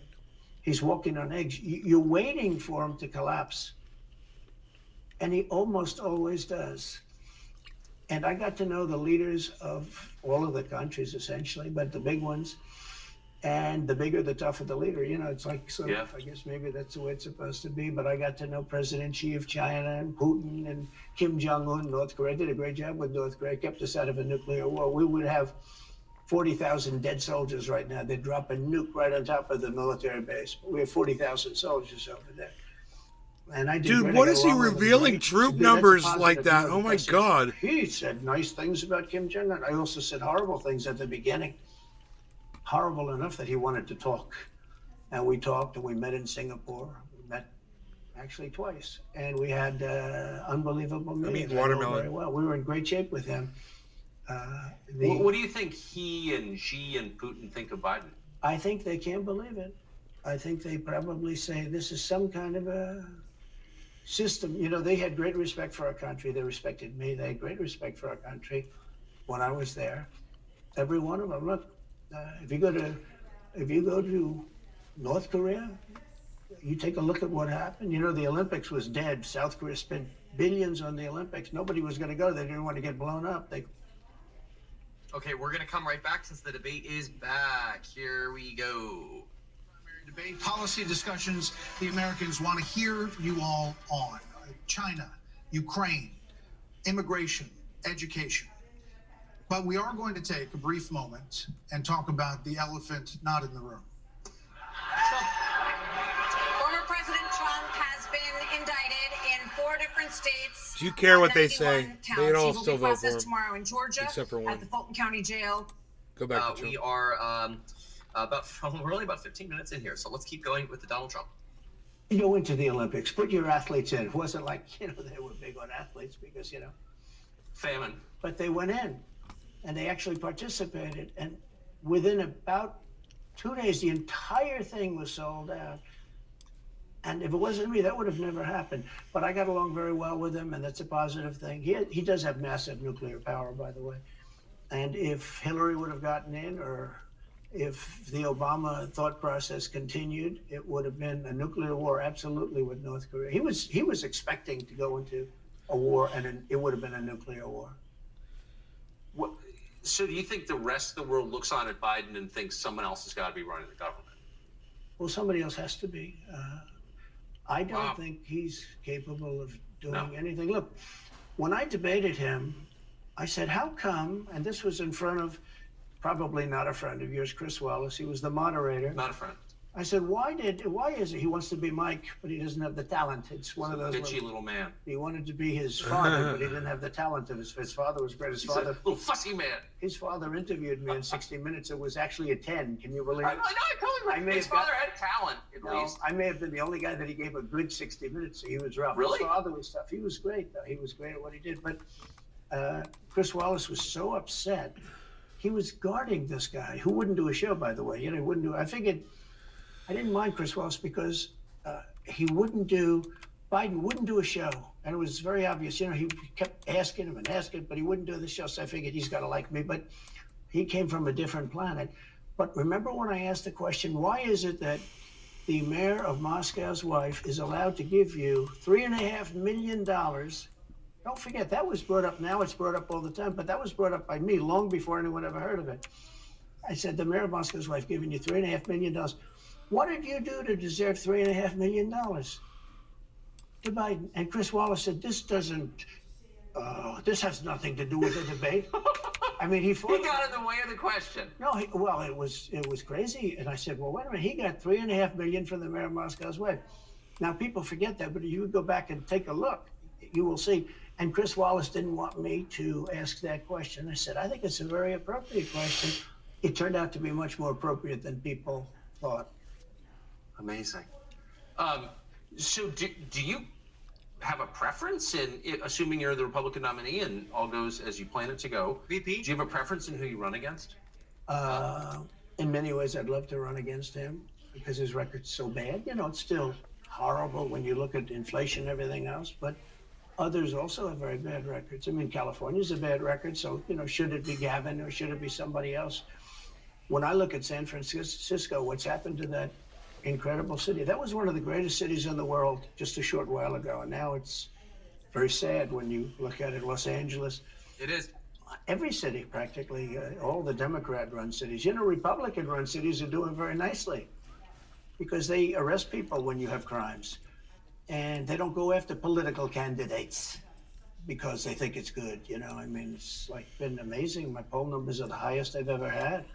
he's walking on eggs. You're waiting for him to collapse. And he almost always does. And I got to know the leaders of all of the countries, essentially, but the big ones. And the bigger, the tougher the leader. You know, it's like sort of, I guess maybe that's the way it's supposed to be. But I got to know President Xi of China and Putin and Kim Jong-un, North Korea. Did a great job with North Korea, kept us out of a nuclear war. We would have 40,000 dead soldiers right now. They'd drop a nuke right on top of the military base. But we have 40,000 soldiers over there. And I did. Dude, what is he revealing troop numbers like that? Oh my God. He said nice things about Kim Jong-un. I also said horrible things at the beginning. Horrible enough that he wanted to talk. And we talked and we met in Singapore. We met actually twice. And we had unbelievable meetings. Watermelon. Very well. We were in great shape with him. What do you think he and Xi and Putin think of Biden? I think they can't believe it. I think they probably say this is some kind of a system. You know, they had great respect for our country. They respected me. They had great respect for our country when I was there. Every one of them. Look, if you go to North Korea, you take a look at what happened. You know, the Olympics was dead. South Korea spent billions on the Olympics. Nobody was going to go. They didn't want to get blown up. Okay, we're going to come right back since the debate is back. Here we go. Debate, policy discussions the Americans want to hear you all on. China, Ukraine, immigration, education. But we are going to take a brief moment and talk about the elephant not in the room. Former President Trump has been indicted in 4 different 7 states. Do you care what they 91 say? counts. They'd all He will still be vote for processed him. tomorrow in Georgia, Except for at one. the Fulton County Jail. Go back to We Trump. are we're only about 15 minutes in here, so let's keep going with the Donald Trump. You go into the Olympics, put your athletes in. It wasn't like, they were big on athletes because, Famine. but they went in and they actually participated. And within about 2 days, the entire thing was sold out. And if it wasn't me, that would have never happened. But I got along very well with him, and that's a positive thing. He does have massive nuclear power, by the way. And if Hillary would have gotten in, or if the Obama thought process continued, it would have been a nuclear war, absolutely, with North Korea. He was expecting to go into a war, and it would have been a nuclear war. So do you think the rest of the world looks on at Biden and thinks someone else has got to be running the government? Well, somebody else has to be. I don't think he's capable of doing anything. Look, when I debated him, I said, how come, and this was in front of probably not a friend of yours, Chris Wallace. He was the moderator. Not a friend. I said, why is it he wants to be Mike, but he doesn't have the talent? It's one of those bitchy little man. He wanted to be his father, but he didn't have the talent of his father was great. His He's father, a little fussy man. his father interviewed me in 60 Minutes. It was actually a 10. Can you believe I it? know, I totally His father had talent, at least. I may have been the only guy that he gave a good 60 Minutes, so he was rough. Really? His father was tough. He was great, though. He was great at what he did. But Chris Wallace was so upset. He was guarding this guy who wouldn't do a show, by the way. He wouldn't do. I figured I didn't mind Chris Wallace because Biden wouldn't do a show. And it was very obvious. He kept asking him and asking, but he wouldn't do the show. So I figured he's got to like me. But he came from a different planet. But remember when I asked the question, why is it that the mayor of Moscow's wife is allowed to give you $3.5 million? Don't forget, that was brought up. Now it's brought up all the time, but that was brought up by me long before anyone ever heard of it. I said, the mayor of Moscow's wife giving you $3.5 million. What did you do to deserve $3.5 million? To Biden. And Chris Wallace said, this has nothing to do with the debate. I mean, he got in the way of the question. No, it was crazy. And I said, well, wait a minute. He got $3.5 million from the mayor of Moscow's wife. Now, people forget that, but if you go back and take a look, you will see. And Chris Wallace didn't want me to ask that question. I said, I think it's a very appropriate question. It turned out to be much more appropriate than people thought. Amazing. So do you have a preference in, assuming you're the Republican nominee and all goes as you plan it to go, VP? Do you have a preference in who you run against? In many ways, I'd love to run against him because his record's so bad. It's still horrible when you look at inflation and everything else, but others also have very bad records. I mean, California's a bad record, so, should it be Gavin or should it be somebody else? When I look at San Francisco, what's happened to that incredible city? That was one of the greatest cities in the world just a short while ago, and now it's very sad when you look at it. Los Angeles. It is. Every city, practically, all the Democrat-run cities. Republican-run cities are doing very nicely because they arrest people when you have crimes. And they don't go after political candidates because they think it's good. It's been amazing. My poll numbers are the highest I've ever had.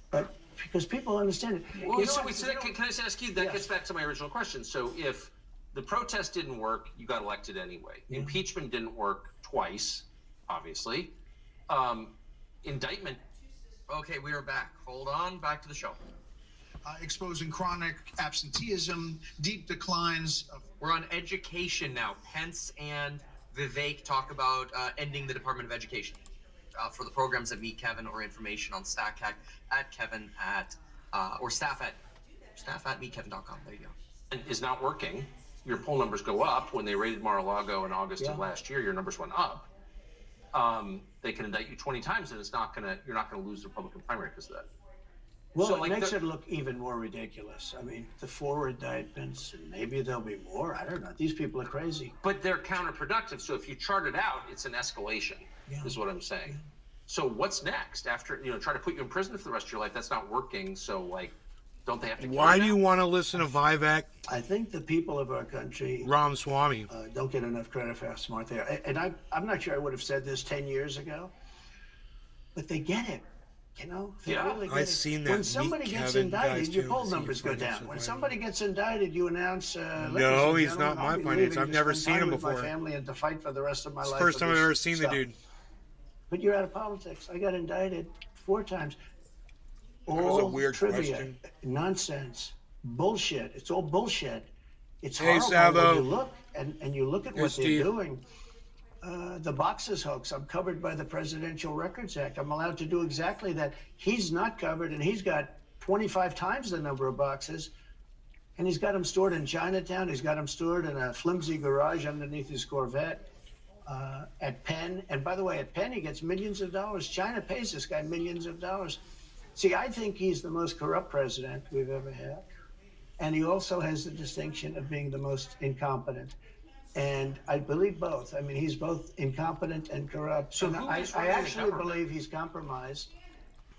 But because people understand it. Well, can I just ask you, that gets back to my original question. So if the protest didn't work, you got elected anyway. Yeah. Impeachment didn't work twice, obviously. Indictment. Okay, we are back. Hold on, back to the show. Exposing chronic absenteeism, deep declines. We're on education now. Pence and Vivek talk about ending the Department of Education for the programs that meet Kevin, or information on StackHack at Kevin or staff at meetkevin.com. There you go. And is not working. Your poll numbers go up. When they raided Mar-a-Lago in August of last year, your numbers went up. They can indict you 20 times, and you're not gonna lose the Republican primary because of that. Well, so, it makes it look even more ridiculous. I mean, the 4 indictments, and maybe there'll be more. I don't know. These people are crazy. But they're counterproductive. So if you chart it out, it's an escalation, is what I'm saying. Yeah. So what's next? After, try to put you in prison for the rest of your life, that's not working. So, don't they have to? Why do you want to listen to Vivek? I think the people of our country, Ramaswamy, don't get enough credit for how smart they are. And I'm not sure I would have said this 10 years ago, but they get it. You know, Yeah. really I've seen that. When somebody Meet gets Kevin guys indicted, your too. poll See numbers go financial down. When advisor. somebody gets indicted, you announce. No, he's not my finance. I've never seen him With my before. family and to fight for the rest of my It's the life. first for time I've this ever seen stuff. the dude. But you're out of politics. I got indicted 4 times. That was a All weird trivia, question. nonsense, bullshit. It's all bullshit. It's Hey, horrible Savo. when you look and you look at Hey, what Steve. they're doing. The boxes hoax. I'm covered by the Presidential Records Act. I'm allowed to do exactly that. He's not covered, and he's got 25 times the number of boxes. And he's got them stored in Chinatown. He's got them stored in a flimsy garage underneath his Corvette at Penn. And by the way, at Penn, he gets millions of dollars. China pays this guy millions of dollars. See, I think he's the most corrupt president we've ever had. And he also has the distinction of being the most incompetent. And I believe both. I mean, he's both incompetent and corrupt. So And who I is running the actually government? believe he's compromised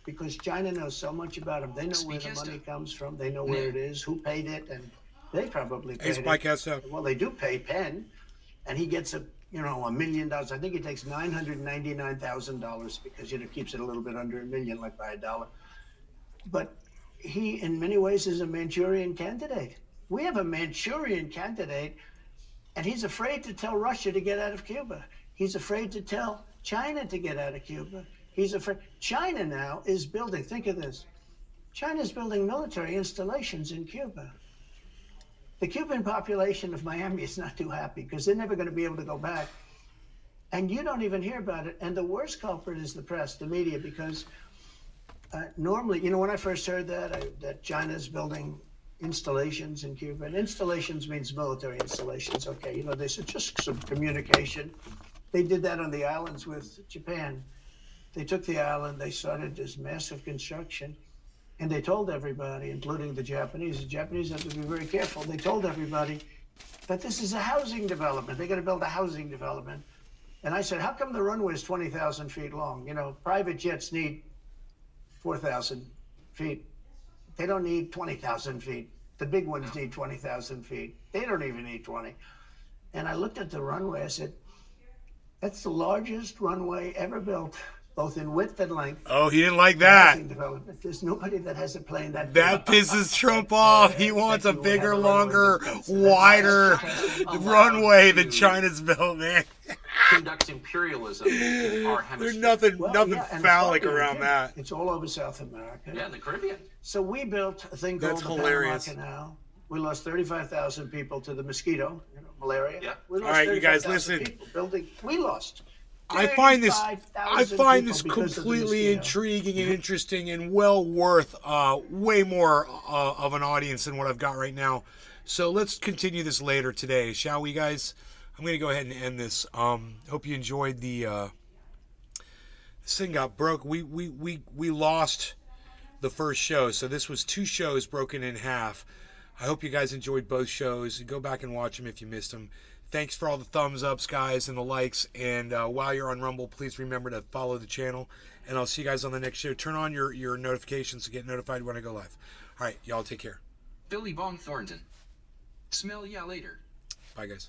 because China knows so much about him. They know where the money comes from. They know where it is, who paid it, and they probably Hey, paid Spike it. has up. Well, they do pay Penn, and he gets $1 million. I think he takes $999,000 because keeps it a little bit under $1 million, like by $1. But he, in many ways, is a Manchurian candidate. We have a Manchurian candidate, and he's afraid to tell Russia to get out of Cuba. He's afraid to tell China to get out of Cuba. He's afraid. China now is building, think of this. China's building military installations in Cuba. The Cuban population of Miami is not too happy because they're never going to be able to go back. And you don't even hear about it. And the worst culprit is the press, the media, because normally, when I first heard that China's building installations in Cuba, and installations means military installations, okay, they said just some communication. They did that on the islands with Japan. They took the island, they started this massive construction, and they told everybody, including the Japanese have to be very careful. They told everybody that this is a housing development. They're going to build a housing development. And I said, how come the runway is 20,000 feet long? Private jets need 4,000 feet. They don't need 20,000 feet. The big ones need 20,000 feet. They don't even need 20. And I looked at the runway. I said, that's the largest runway ever built, both in width and length. Oh, he didn't like that. Housing development. There's nobody that has a plane that That pisses Trump off. He wants a bigger, longer, wider runway than China's building. Conducts imperialism in our There's hemisphere. nothing and it's phallic popular, around too. that. It's all over South America. Yeah, in the Caribbean. So we built a thing That's called hilarious. the Panama Canal. We lost 35,000 people to the mosquito, malaria. Yeah. We lost All right, you guys, 35,000 listen. people building. We lost. I find this 35,000 people because of the completely mosquito. intriguing and interesting and well worth way more of an audience than what I've got right now. So let's continue this later today, shall we, guys? I'm going to go ahead and end this. Hope you enjoyed the this thing got broke. We lost the first show, so this was 2 shows broken in half. I hope you guys enjoyed both shows. Go back and watch them if you missed them. Thanks for all the thumbs ups, guys, and the likes. And while you're on Rumble, please remember to follow the channel. And I'll see you guys on the next show. Turn on your notifications to get notified when I go live. All right, y'all take care. Billy Bong Thornton. Smell ya later. Bye, guys.